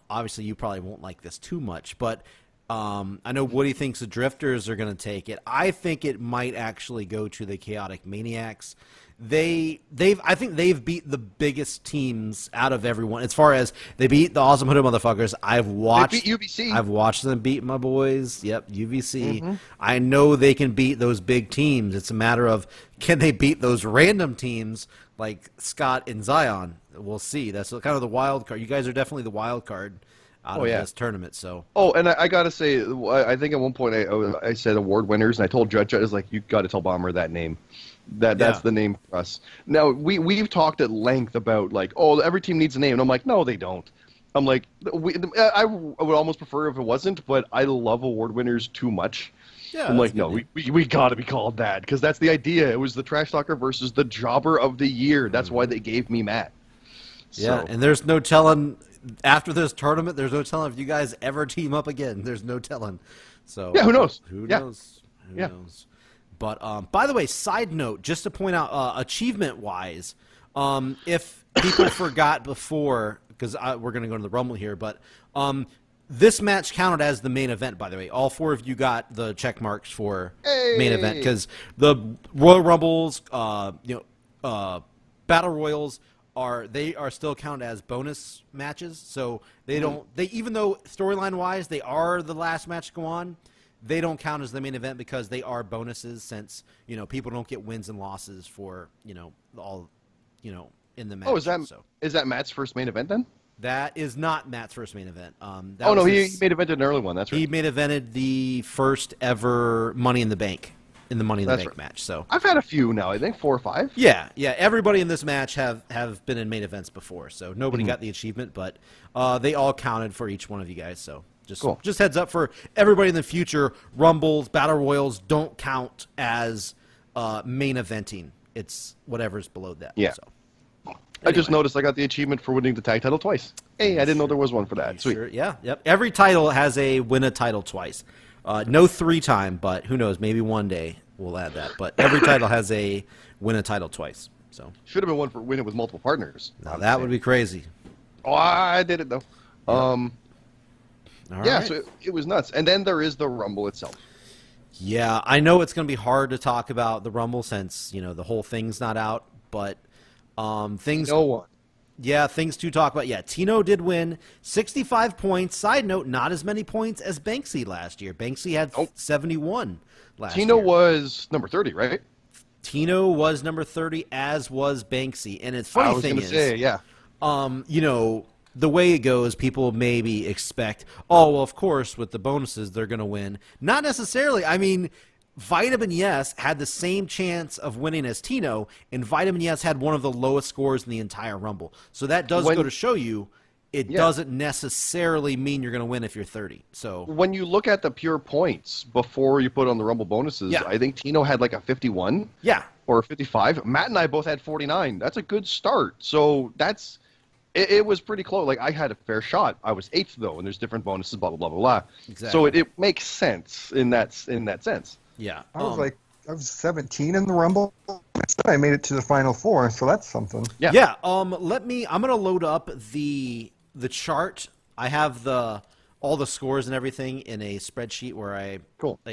obviously you probably won't like this too much, but I know Woody thinks the Drifters are going to take it. I think it might actually go to the Chaotic Maniacs. I think they've beat the biggest teams out of everyone. As far as they beat the Awesome Hooded Motherfuckers, I've watched. They beat UBC. I've watched them beat my boys. Yep, UVC. I know they can beat those big teams. It's a matter of can they beat those random teams like Scott and Zion. We'll see. That's kind of the wild card. You guys are definitely the wild card out of this tournament. So. Oh, and I gotta say, I think at one point I said award winners, and I told Judge, I was like, you got to tell Bomber that name. That's the name for us. Now we've talked at length about like, oh, every team needs a name, and I'm like, no, they don't. I'm like, I would almost prefer if it wasn't, but I love award winners too much. Yeah, I'm like, no, we got to be called that because that's the idea. It was the Trash Talker versus the Jobber of the Year. That's why they gave me Matt. Yeah, and there's no telling after this tournament. There's no telling if you guys ever team up again. There's no telling. So yeah, who knows? Who knows? Who knows? But by the way, side note, just to point out, achievement-wise, if people forgot before, because we're going to go to the Rumble here, but this match counted as the main event, by the way. All four of you got the check marks for main event, because the Royal Rumbles, Battle Royals, they are still counted as bonus matches, so even though storyline-wise they are the last match to go on, they don't count as the main event because they are bonuses since, people don't get wins and losses for, all, in the match. Oh, is that Matt's first main event then? That is not Matt's first main event. He main evented an early one. That's right. He main evented the first ever Money in the Bank match. So I've had a few now. I think 4 or 5. Yeah. Everybody in this match have been in main events before, so nobody got the achievement, but they all counted for each one of you guys. So just heads up for everybody in the future: Rumbles, Battle Royals don't count as main eventing. It's whatever's below that. Yeah. So. I just noticed I got the achievement for winning the tag title twice. Hey, I didn't know there was one for that. Sweet. Sure? Yeah. Yep. Every title has a win a title twice. No 3-time, but who knows? Maybe one day we'll add that. But every title has a win a title twice. So should have been one for winning with multiple partners. Now that would be crazy. Oh, I did it though. Yep. Right. So it was nuts. And then there is the Rumble itself. Yeah, I know it's going to be hard to talk about the Rumble since the whole thing's not out, but things. No one. Yeah, things to talk about. Yeah, Tino did win 65 points. Side note, not as many points as Banksy last year. Banksy had 71 last year. Tino was number 30, right? Tino was number 30, as was Banksy. And it's funny thing is, the way it goes, people maybe expect, of course, with the bonuses, they're going to win. Not necessarily. I mean, Vitamin Yes had the same chance of winning as Tino, and Vitamin Yes had one of the lowest scores in the entire Rumble. So that does go to show you it doesn't necessarily mean you're going to win if you're 30. So when you look at the pure points before you put on the Rumble bonuses, I think Tino had like a 51. Yeah. Or a 55. Matt and I both had 49. That's a good start. So that's it was pretty close. Like I had a fair shot. I was 8th though, and there's different bonuses. Blah blah blah blah blah. Exactly. So it makes sense in that sense. Yeah. I was 17 in the Rumble. I made it to the Final Four, so that's something. Yeah. Yeah. I'm gonna load up the chart. I have all the scores and everything in a spreadsheet where I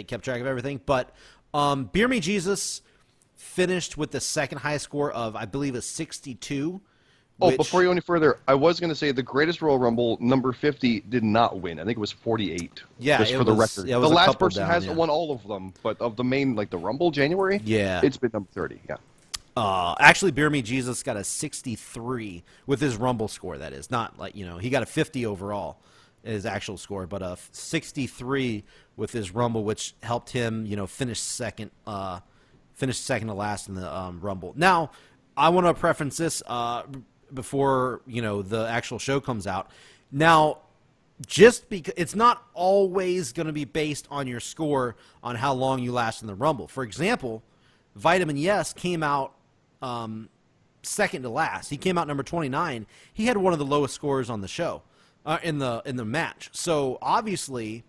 kept track of everything. But Beer Me Jesus finished with the second highest score of, I believe, a 62. Before you go any further, I was going to say the greatest Royal Rumble, number 50, did not win. I think it was 48. Yeah, just for the record. Yeah, the last person hasn't won all of them, but of the main, like the Rumble, January, it's been number 30, Actually, Beer Me Jesus got a 63 with his Rumble score, that is. Not like, he got a 50 overall, his actual score, but a 63 with his Rumble, which helped him, finish second to last in the Rumble. Now, I want to preference this before the actual show comes out. Now, just because it's not always going to be based on your score on how long you last in the Rumble. For example, Vitamin Yes came out second to last. He came out number 29. He had one of the lowest scores on the show in the match. So obviously,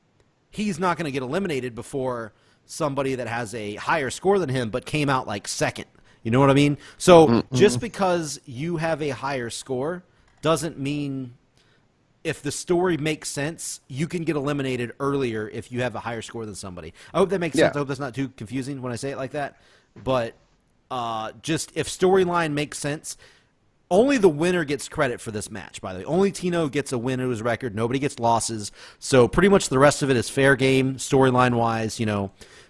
he's not going to get eliminated before somebody that has a higher score than him but came out like second. You know what I mean? So just because you have a higher score doesn't mean if the story makes sense, you can get eliminated earlier if you have a higher score than somebody. I hope that makes sense. I hope that's not too confusing when I say it like that. But just if storyline makes sense, only the winner gets credit for this match, by the way. Only Tino gets a win to his record. Nobody gets losses. So pretty much the rest of it is fair game, storyline-wise,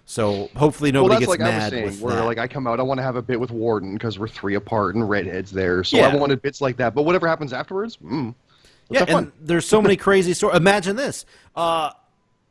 So hopefully nobody gets mad. I was saying, with where that. I come out, I want to have a bit with Warden because we're 3 apart and Redhead's there. So I wanted bits like that. But whatever happens afterwards, let's have fun. And there's so many crazy stories. Imagine this. The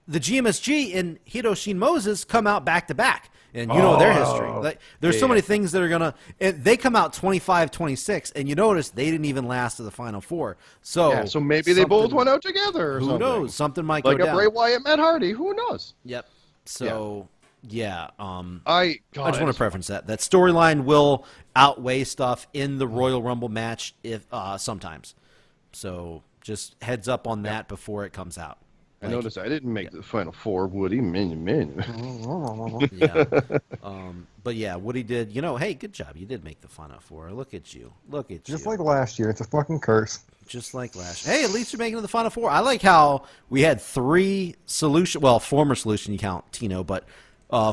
GMSG and Hiroshin Moses come out back-to-back. And their history. Like, there's so many things that are going to... They come out 25-26, and you notice they didn't even last to the Final Four. So so maybe they both went out together or who something. Knows? Something might go down. Like a Bray Wyatt, Matt Hardy. Who knows? Yep. So... Yeah, I just want to preference that storyline will outweigh stuff in the Royal Rumble match if sometimes. So just heads up on that before it comes out. I noticed I didn't make the Final Four, Woody. Man. Yeah. But yeah, Woody did. Hey, good job. You did make the Final Four. Look at you. Just like last year. It's a fucking curse. Just like last year. Hey, at least you're making it to the Final Four. I like how we had 3 former Solution, you count Tino, but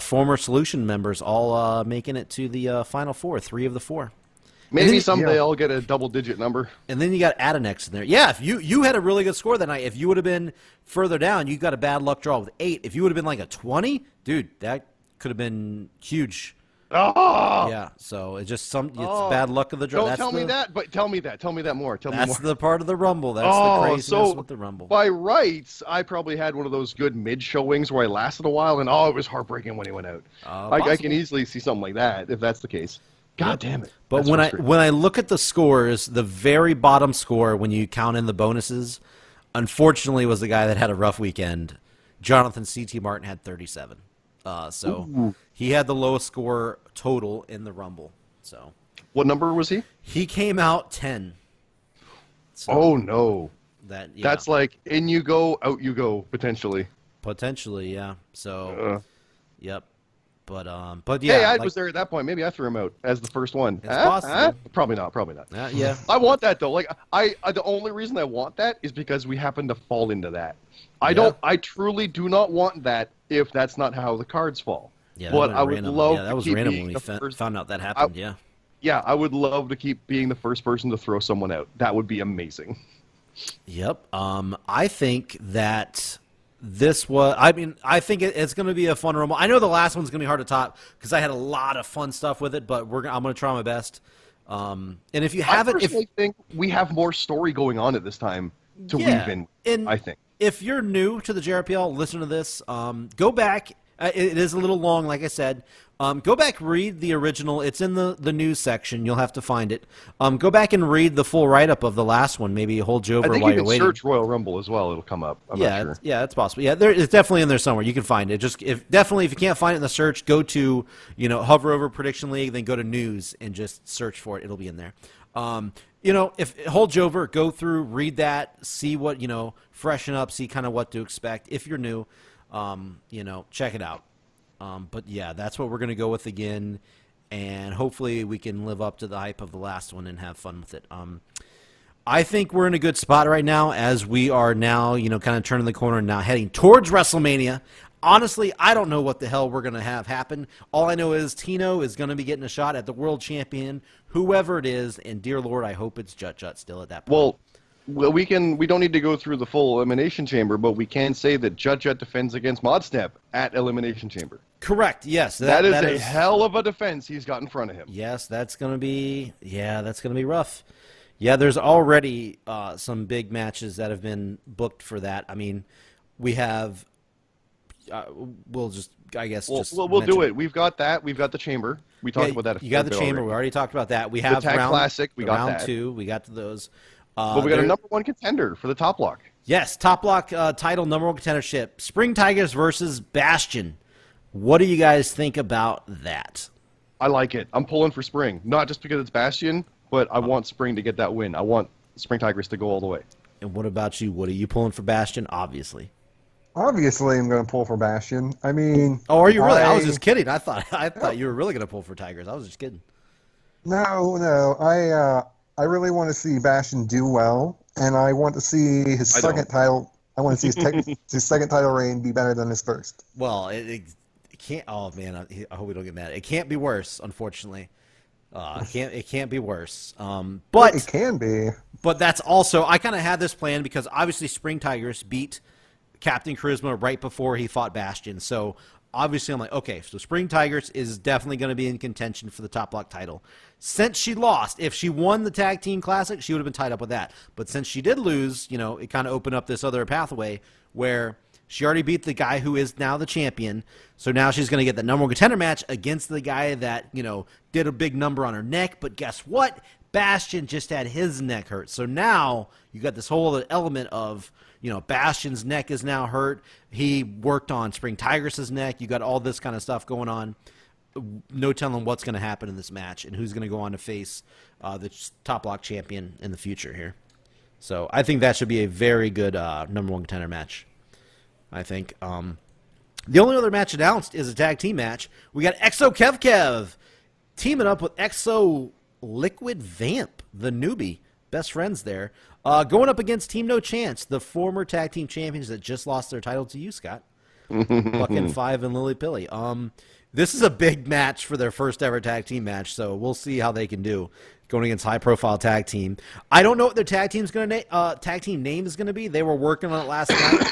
former Solution members all making it to the Final Four, 3 of the 4. Maybe someday I'll get a double-digit number. And then you got Adanex in there. Yeah, if you had a really good score that night, if you would have been further down, you got a bad luck draw with 8. If you would have been like a 20, dude, that could have been huge. Oh! Yeah, so it's just it's bad luck of the draw. Don't tell me that, but tell me that. Tell me that more. That's the part of the Rumble. That's the craziness with the Rumble. By rights, I probably had one of those good mid-showings where I lasted a while, and it was heartbreaking when he went out. I can easily see something like that if that's the case. God damn it. But when I look at the scores, the very bottom score when you count in the bonuses, unfortunately was the guy that had a rough weekend. Jonathan C.T. Martin had 37. He had the lowest score total in the Rumble. So what number was he? He came out 10. So oh no. That's like in you go, out you go, potentially. Potentially, yeah. So yep. But yeah. Hey, I was there at that point. Maybe I threw him out as the first one. It's possible. Probably not. Yeah. I want that though. Like I the only reason I want that is because we happen to fall into that. I truly do not want that if that's not how the cards fall. Yeah, but I would love that was random when we found out that happened, Yeah, I would love to keep being the first person to throw someone out. That would be amazing. Yep. I think that this was. I think it's going to be a fun Rumble. I know the last one's going to be hard to top because I had a lot of fun stuff with it, but I'm going to try my best. And if you haven't, I think we have more story going on at this time to weave in. I think if you're new to the JRPL, listen to this. Go back It is a little long, like I said. Go back, read the original. It's in the news section. You'll have to find it. Go back and read the full write-up of the last one. Maybe it holds you over I think while you you're can waiting. search Royal Rumble as well. It'll come up. I'm not sure. It's possible. Yeah, it's definitely in there somewhere. You can find it. Just if you can't find it in the search, go to hover over Prediction League, then go to news and just search for it. It'll be in there. If it holds you over, go through, read that, see what freshen up, see kind of what to expect. If you're new, check it out. But yeah, that's what we're going to go with again, and hopefully we can live up to the hype of the last one and have fun with it. I think we're in a good spot right now as we are now, kind of turning the corner and now heading towards WrestleMania. Honestly, I don't know what the hell we're going to have happen. All I know is Tino is going to be getting a shot at the world champion, whoever it is, and dear Lord, I hope it's Jut still at that point. Well, we don't need to go through the full Elimination Chamber, but we can say that Jut defends against Modstep at Elimination Chamber. Correct. Yes, that is a hell of a defense he's got in front of him. Yes, that's gonna be rough. Yeah, there's already some big matches that have been booked for that. I mean, we have. We'll do it. We've got that. We've got the Chamber. We talked about that. You got the Chamber. Already. We already talked about that. We have the Tag round Classic. We got round that. 2. We got to those. But we got a number 1 contender for the Top Lock. Yes, Top Lock title, number 1 contendership. Spring Tigers versus Bastion. What do you guys think about that? I like it. I'm pulling for Spring. Not just because it's Bastion, but I want Spring to get that win. I want Spring Tigers to go all the way. And what about you, Woody? You pulling for Bastion? Obviously. Obviously, I'm going to pull for Bastion. I mean... Oh, are you really? I was just kidding. I thought you were really going to pull for Tigers. I was just kidding. No. I really want to see Bastion do well, and I want to see his second title. I want to see his second title reign be better than his first. Well, it can't. Oh man, I hope we don't get mad. It can't be worse, unfortunately. It can't be worse. But it can be. But that's also, I kind of had this plan because obviously Spring Tigers beat Captain Charisma right before he fought Bastion. So obviously I'm like, okay, so Spring Tigers is definitely going to be in contention for the Top Lock title. Since she lost, if she won the Tag Team Classic, she would have been tied up with that. But since she did lose, it kind of opened up this other pathway where she already beat the guy who is now the champion. So now she's going to get the number 1 contender match against the guy that, did a big number on her neck. But guess what? Bastion just had his neck hurt. So now you got this whole other element of, Bastion's neck is now hurt. He worked on Spring Tigers' neck. You got all this kind of stuff going on. No telling what's going to happen in this match and who's going to go on to face the Top Lock champion in the future here. So I think that should be a very good number 1 contender match. I think the only other match announced is a tag team match. We got Exo Kev teaming up with Exo Liquid Vamp, the newbie, best friends there, going up against Team No Chance, the former tag team champions that just lost their title to you, Scott. Buckin' 5 and Lily Pilly. This is a big match for their first ever tag team match, so we'll see how they can do going against high-profile tag team. I don't know what their tag team name is going to be. They were working on it last night.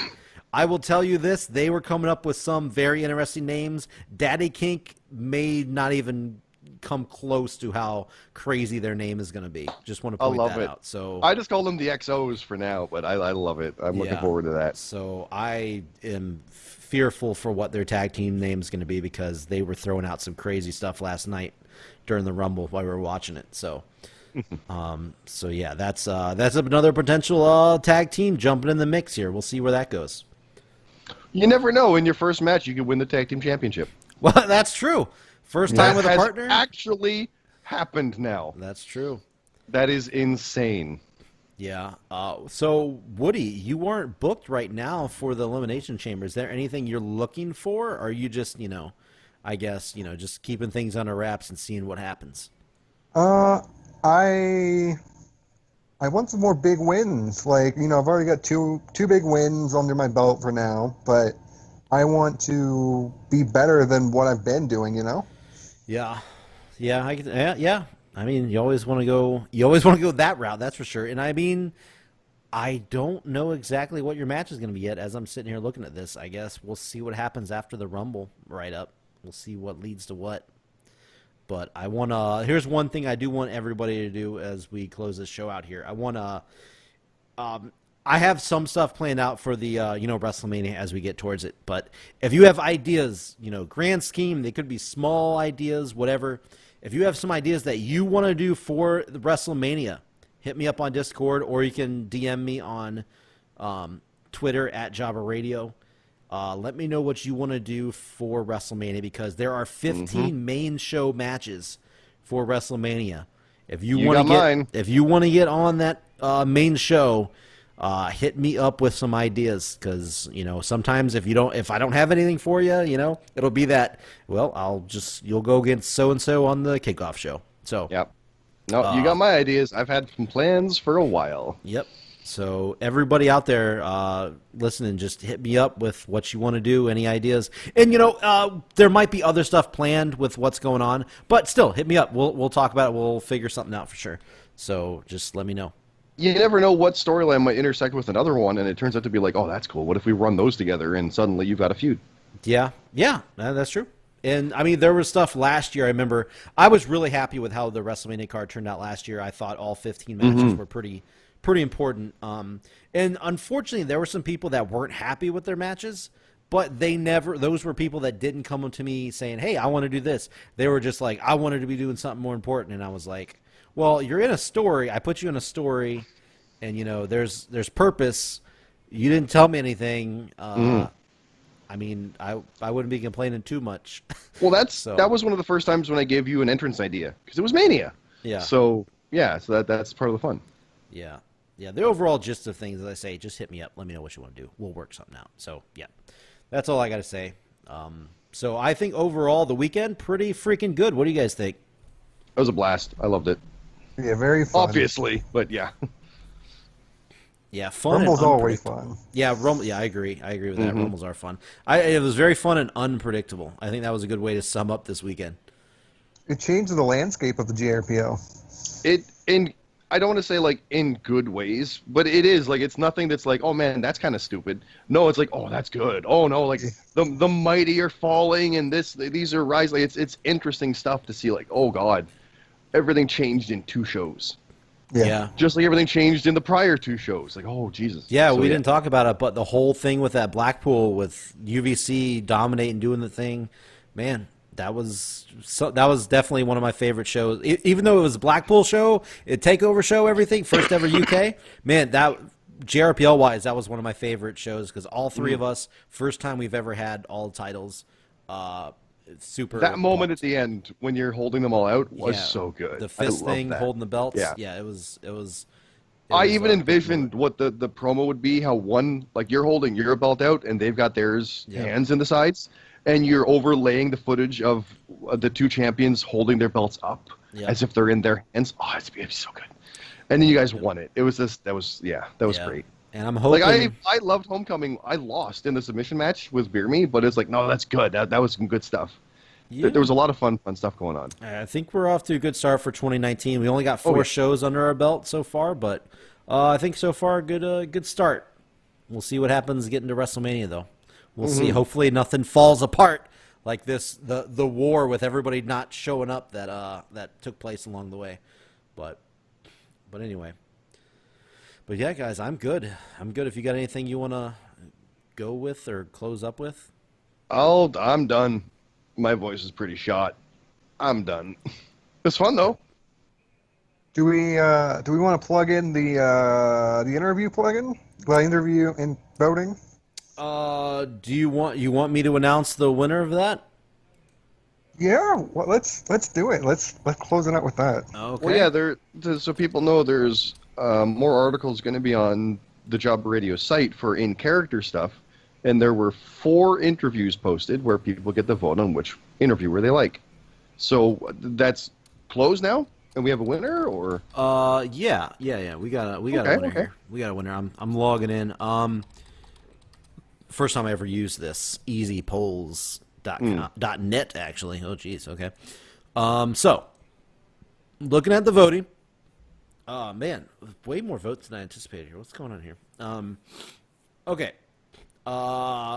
I will tell you this: they were coming up with some very interesting names. Daddy Kink may not even come close to how crazy their name is going to be. Just want to point that out. So I just call them the XOs for now, but I love it. I'm looking forward to that. So I am fearful for what their tag team name is going to be because they were throwing out some crazy stuff last night during the Rumble while we were watching it. So, that's another potential tag team jumping in the mix here. We'll see where that goes. You never know. In your first match, you could win the tag team championship. Well, that's true. First time with a partner? Actually happened now. That's true. That is insane. Yeah. So, Woody, you aren't booked right now for the Elimination Chamber. Is there anything you're looking for? Or are you just, just keeping things under wraps and seeing what happens? I want some more big wins. I've already got two big wins under my belt for now, but I want to be better than what I've been doing, Yeah. Yeah. I mean, you always want to go that route, that's for sure. And I mean, I don't know exactly what your match is going to be yet as I'm sitting here looking at this. I guess we'll see what happens after the Rumble right up. We'll see what leads to what. But here's one thing I do want everybody to do as we close this show out here. I want to I have some stuff planned out for the WrestleMania as we get towards it. But if you have ideas, grand scheme, they could be small ideas, whatever. If you have some ideas that you want to do for the WrestleMania, hit me up on Discord, or you can DM me on Twitter at Jabba Radio. Let me know what you want to do for WrestleMania, because there are 15 main show matches for WrestleMania. If you want to get on that main show, hit me up with some ideas, because sometimes if I don't have anything for you, it'll be that, well, you'll go against so and so on the kickoff show. So yep. No, you got my ideas. I've had some plans for a while. Yep. So everybody out there listening, just hit me up with what you want to do, any ideas. And there might be other stuff planned with what's going on, but still, hit me up. We'll talk about it. We'll figure something out for sure. So just let me know. You never know what storyline might intersect with another one, and it turns out to be like, oh, that's cool. What if we run those together, and suddenly you've got a feud? Yeah, that's true. And, there was stuff last year. I remember I was really happy with how the WrestleMania card turned out last year. I thought all 15 matches were pretty important. And unfortunately, there were some people that weren't happy with their matches, but those were people that didn't come to me saying, hey, I want to do this. They were just like, I wanted to be doing something more important. And I was like, well, you're in a story. I put you in a story, and, there's purpose. You didn't tell me anything. I wouldn't be complaining too much. Well, that was one of the first times when I gave you an entrance idea, because it was Mania. Yeah. So that's part of the fun. Yeah. Yeah, the overall gist of things, as I say, just hit me up. Let me know what you want to do. We'll work something out. So, yeah, that's all I got to say. So I think overall the weekend, pretty freaking good. What do you guys think? It was a blast. I loved it. Yeah, very fun. Obviously, but yeah. Yeah, fun. Rumble's always fun. Yeah, Rumble. Yeah, I agree. I agree with that. Rumbles are fun. It was very fun and unpredictable. I think that was a good way to sum up this weekend. It changed the landscape of the JRPL. I don't want to say like in good ways, but it is like, it's nothing that's like, oh man, that's kind of stupid. No, it's like, oh, that's good. Oh no, like the mighty are falling and these are rising. Like, it's interesting stuff to see. Like, oh god, everything changed in 2 shows. Yeah. Just like everything changed in the prior 2 shows. Like, oh Jesus. Yeah, we didn't talk about it, but the whole thing with that Blackpool with UVC dominating, doing the thing, man. That was definitely one of my favorite shows. Even though it was a Blackpool show, a takeover show, everything, first ever UK. Man, that JRPL wise, that was one of my favorite shows, because all 3 of us, first time we've ever had all titles. Super. That moment at the end when you're holding them all out was so good. The fist thing, holding the belts. Yeah, it was. I even envisioned what the promo would be. How one, like, you're holding your belt out and they've got theirs hands in the sides. And you're overlaying the footage of the 2 champions holding their belts up as if they're in their hands. Oh, it'd be so good. And then you guys won it. It was that was great. And I'm hoping. Like, I loved Homecoming. I lost in the submission match with Beer Me, but it's like, no, that's good. That was some good stuff. Yeah. There was a lot of fun stuff going on. I think we're off to a good start for 2019. We only got 4 shows under our belt so far, but I think so far good start. We'll see what happens getting to WrestleMania, though. We'll see. Hopefully nothing falls apart like this, the war with everybody not showing up that took place along the way. But anyway. But yeah, guys, I'm good. If you got anything you want to go with or close up with? I'm done. My voice is pretty shot. I'm done. It's fun though. Do we want to plug in the interview plugin? The interview and voting? Do you want me to announce the winner of that? Yeah, well, let's do it. Let's close it out with that. Okay. Well, yeah, so people know there's more articles going to be on the Job Radio site for in-character stuff, and there were 4 interviews posted where people get to vote on which interviewer they like. So that's closed now, and we have a winner, or? Yeah. We got a winner here. We got a winner. I'm logging in. First time I ever used this, easypolls.net, actually. Oh, geez, okay. So, looking at the voting, man, way more votes than I anticipated here. What's going on here? Okay.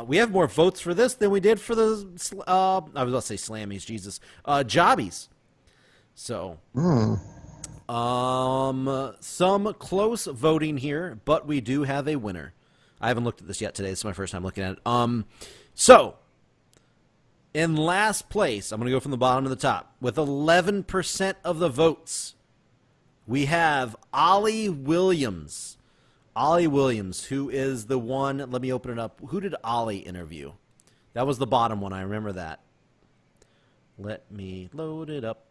We have more votes for this than we did for the, I was about to say Slammies, Jesus. Jobbies. So, Some close voting here, but we do have a winner. I haven't looked at this yet today. This is my first time looking at it. So, in last place, I'm going to go from the bottom to the top. With 11% of the votes, we have Ollie Williams. Ollie Williams, who is the one, let me open it up. Who did Ollie interview? That was the bottom one. I remember that. Let me load it up.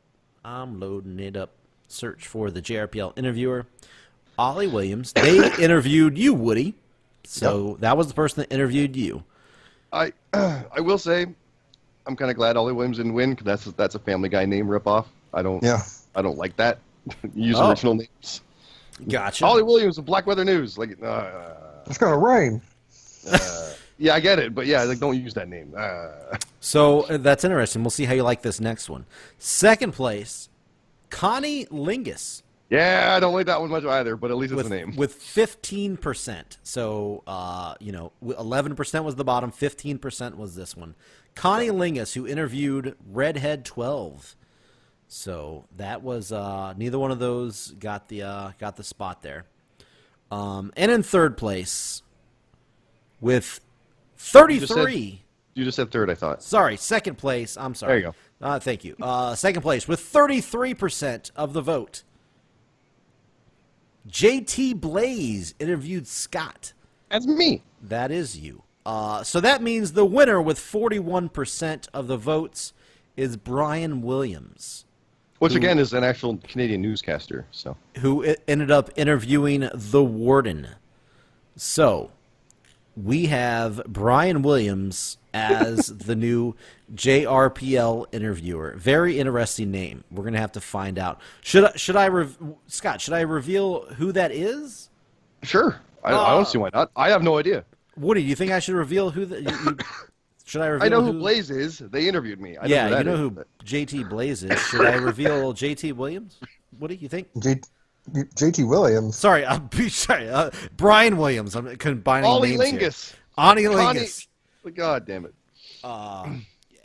I'm loading it up. Search for the JRPL interviewer. Ollie Williams. They interviewed you, Woody. So that was the person that interviewed you. I will say, I'm kind of glad Ollie Williams didn't win because that's a Family Guy name ripoff. I don't like that. Use original names. Gotcha. Ollie Williams of Blackweather News. Like, It's gonna rain. yeah, I get it, but yeah, like don't use that name. So that's interesting. We'll see how you like this next one. Second place, Connie Lingus. Yeah, I don't like that one much either, but at least it's a name. With 15%. So, 11% was the bottom, 15% was this one. Connie Lingus, who interviewed Redhead 12. So that was neither one of those got the spot there. And in third place with 33. You just said third, I thought. Sorry, second place. I'm sorry. There you go. Thank you. Second place with 33% of the vote. JT Blaze interviewed Scott. That's me. That is you. So that means the winner with 41% of the votes is Brian Williams. Which, again, is an actual Canadian newscaster. So who ended up interviewing the Warden. So we have Brian Williams as the new JRPL interviewer. Very interesting name. We're gonna have to find out. Scott? Should I reveal who that is? Sure. I don't see why not. I have no idea. Woody, do you think I should reveal who? Should I reveal? I know who Blaze is. They interviewed me. You know who JT Blaze is. Should I reveal JT Williams? What do you think? JT Williams. Sorry, sorry. Brian Williams. I'm combining Ollie names Lingus. here. Ollie Lingus. God damn it.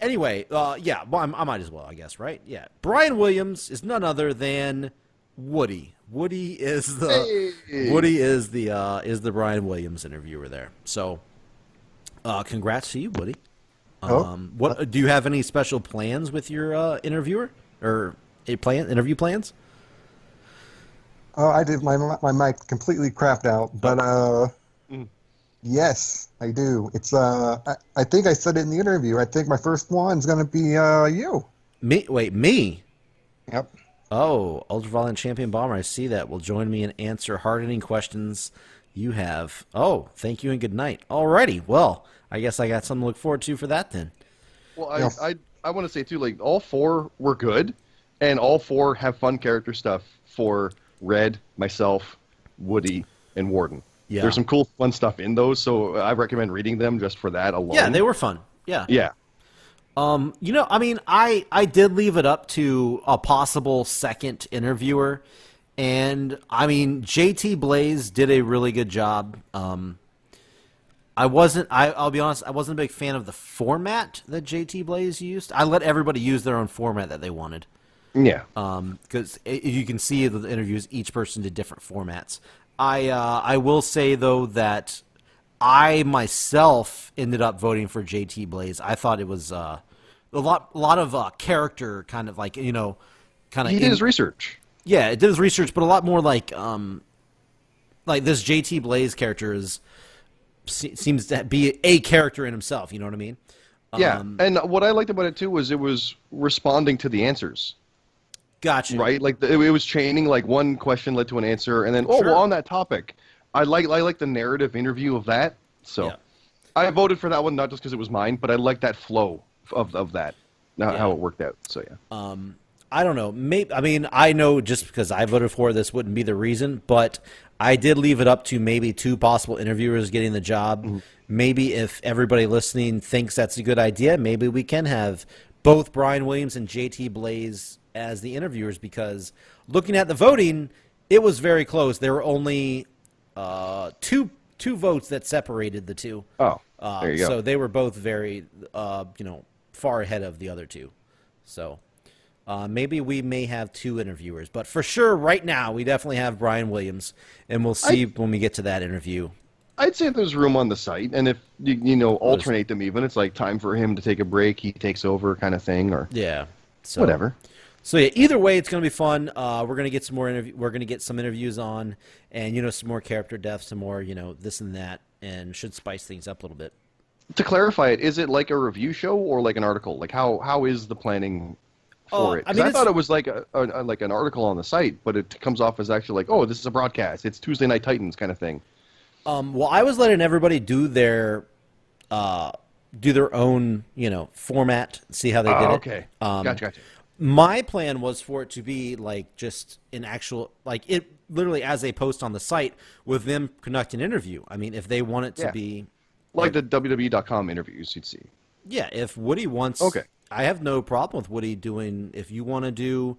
Anyway, well, I might as well, I guess, right? Yeah. Brian Williams is none other than Woody. Woody is the Brian Williams interviewer there. So, congrats to you, Woody. What do you have any special plans with your interviewer or interview plans? I did. My mic completely crapped out, but yes, I do. It's I think I said it in the interview. I think my first one's gonna be you. Me? Wait, me? Yep. Oh, Ultraviolet Champion Bomber, I see that. Will join me and answer hard-hitting questions you have. Oh, thank you and good night. Alrighty, well, I guess I got something to look forward to for that then. Well, I want to say, too, like, all four were good, and all four have fun character stuff for Red, myself, Woody, and Warden. Yeah. There's some cool, fun stuff in those, so I recommend reading them just for that alone. Yeah, they were fun. Yeah. Yeah. I did leave it up to a possible second interviewer, and JT Blaze did a really good job. I'll be honest, I wasn't a big fan of the format that JT Blaze used. I let everybody use their own format that they wanted. Yeah. Because you can see the interviews, each person did different formats. I will say though that I myself ended up voting for JT Blaze. I thought it was a lot of character, kind of like he did his research. Yeah, it did his research, but a lot more like this JT Blaze character seems to be a character in himself. You know what I mean? Yeah, and what I liked about it too was it was responding to the answers. Gotcha. Right, like it was chaining. Like one question led to an answer, and then on that topic, I like the narrative interview of that. So, yeah. I voted for that one not just because it was mine, but I like that flow of that, how it worked out. So yeah. I don't know. I know just because I voted for it, this wouldn't be the reason, but I did leave it up to maybe two possible interviewers getting the job. Mm-hmm. Maybe if everybody listening thinks that's a good idea, maybe we can have both Brian Williams and JT Blaze as the interviewers, because looking at the voting, it was very close. There were only two votes that separated the two. Oh, there you go. So they were both very, far ahead of the other two. So, Maybe we may have 2 interviewers, but for sure, right now, we definitely have Brian Williams, and we'll see when we get to that interview. I'd say there's room on the site, and if you alternate them even, it's like time for him to take a break, he takes over kind of thing, or so, whatever. So yeah, either way, it's going to be fun. We're going to get some more We're going to get some interviews on, and some more character deaths, some more this and that, and should spice things up a little bit. To clarify it, is it like a review show or like an article? Like how is the planning for it? I thought it was like like an article on the site, but it comes off as actually like, oh, this is a broadcast. It's Tuesday Night Titans kind of thing. Well, I was letting everybody do their own format, see how they did it. Okay, gotcha. My plan was for it to be like just an actual, like it literally as a post on the site with them conducting an interview. I mean, if they want it to be like the WWE.com interviews you'd see. Yeah, if Woody wants, I have no problem with Woody doing. If you want to do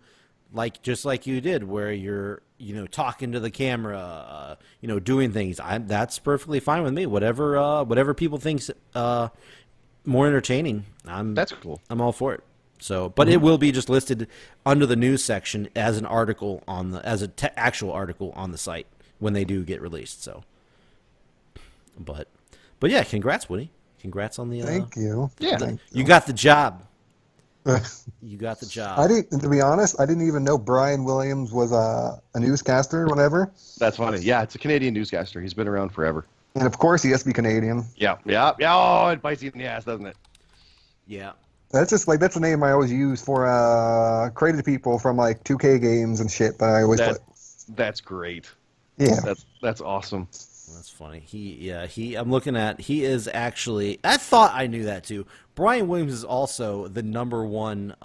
just like you did, where you're talking to the camera, doing things, that's perfectly fine with me. Whatever people think's more entertaining, that's cool. I'm all for it. So, but it will be just listed under the news section as an article actual article on the site when they do get released. So, but yeah, congrats, Woody. Congrats on the. Thank you. Yeah, you got the job. You got the job. To be honest, I didn't even know Brian Williams was a newscaster or whatever. That's funny. Yeah, it's a Canadian newscaster. He's been around forever. And of course, he has to be Canadian. Yeah. Oh, it bites you in the ass, doesn't it? Yeah. That's just that's the name I always use for creative people from like 2K games and shit. But I always that's great. Yeah, that's awesome. That's funny. I'm looking at. He is actually. I thought I knew that too. Brian Williams is also the number one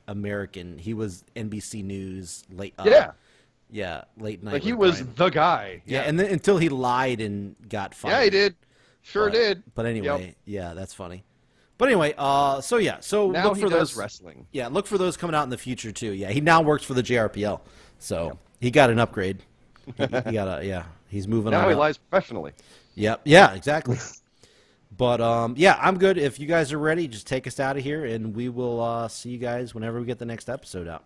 American. He was NBC News late. Late night. Like he was the guy. Yeah, and then until he lied and got fired. Yeah, he did. Sure did. But anyway, that's funny. But anyway, so now look for those wrestling. Yeah, look for those coming out in the future too. Yeah, he now works for the JRPL, so he got an upgrade. He got he's moving on. Now he lies professionally. Yep. Yeah, exactly. But I'm good. If you guys are ready, just take us out of here, and we will see you guys whenever we get the next episode out.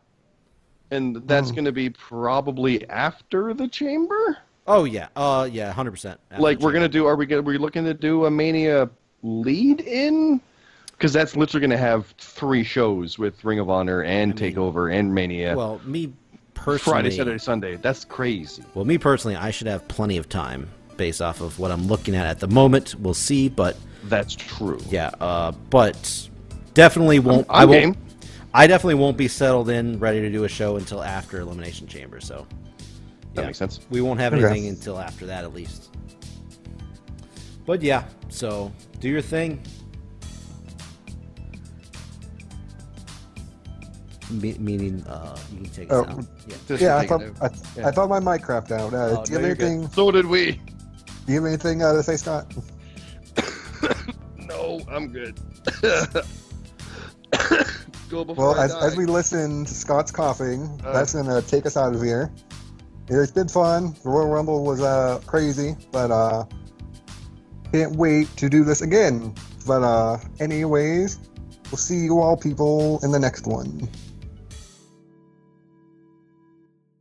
And that's going to be probably after the Chamber. Oh yeah, 100%. Like we're gonna do. Are we looking to do a Mania lead in? Because that's literally going to have 3 shows with Ring of Honor and Takeover and Mania. Well, me personally, Friday, Saturday, Sunday. That's crazy. Well, me personally, I should have plenty of time based off of what I'm looking at the moment. We'll see, but that's true. Yeah, but definitely won't. I definitely won't be settled in, ready to do a show until after Elimination Chamber. So that makes sense. We won't have anything until after that, at least. But yeah, so do your thing. Meaning, you can take us out. I thought my mic crapped out. Do you have anything? So did we. Do you have anything to say, Scott? No, I'm good. As we listen to Scott's coughing, that's gonna take us out of here. It's been fun. The Royal Rumble was crazy, but can't wait to do this again. But anyways, we'll see you all people in the next one.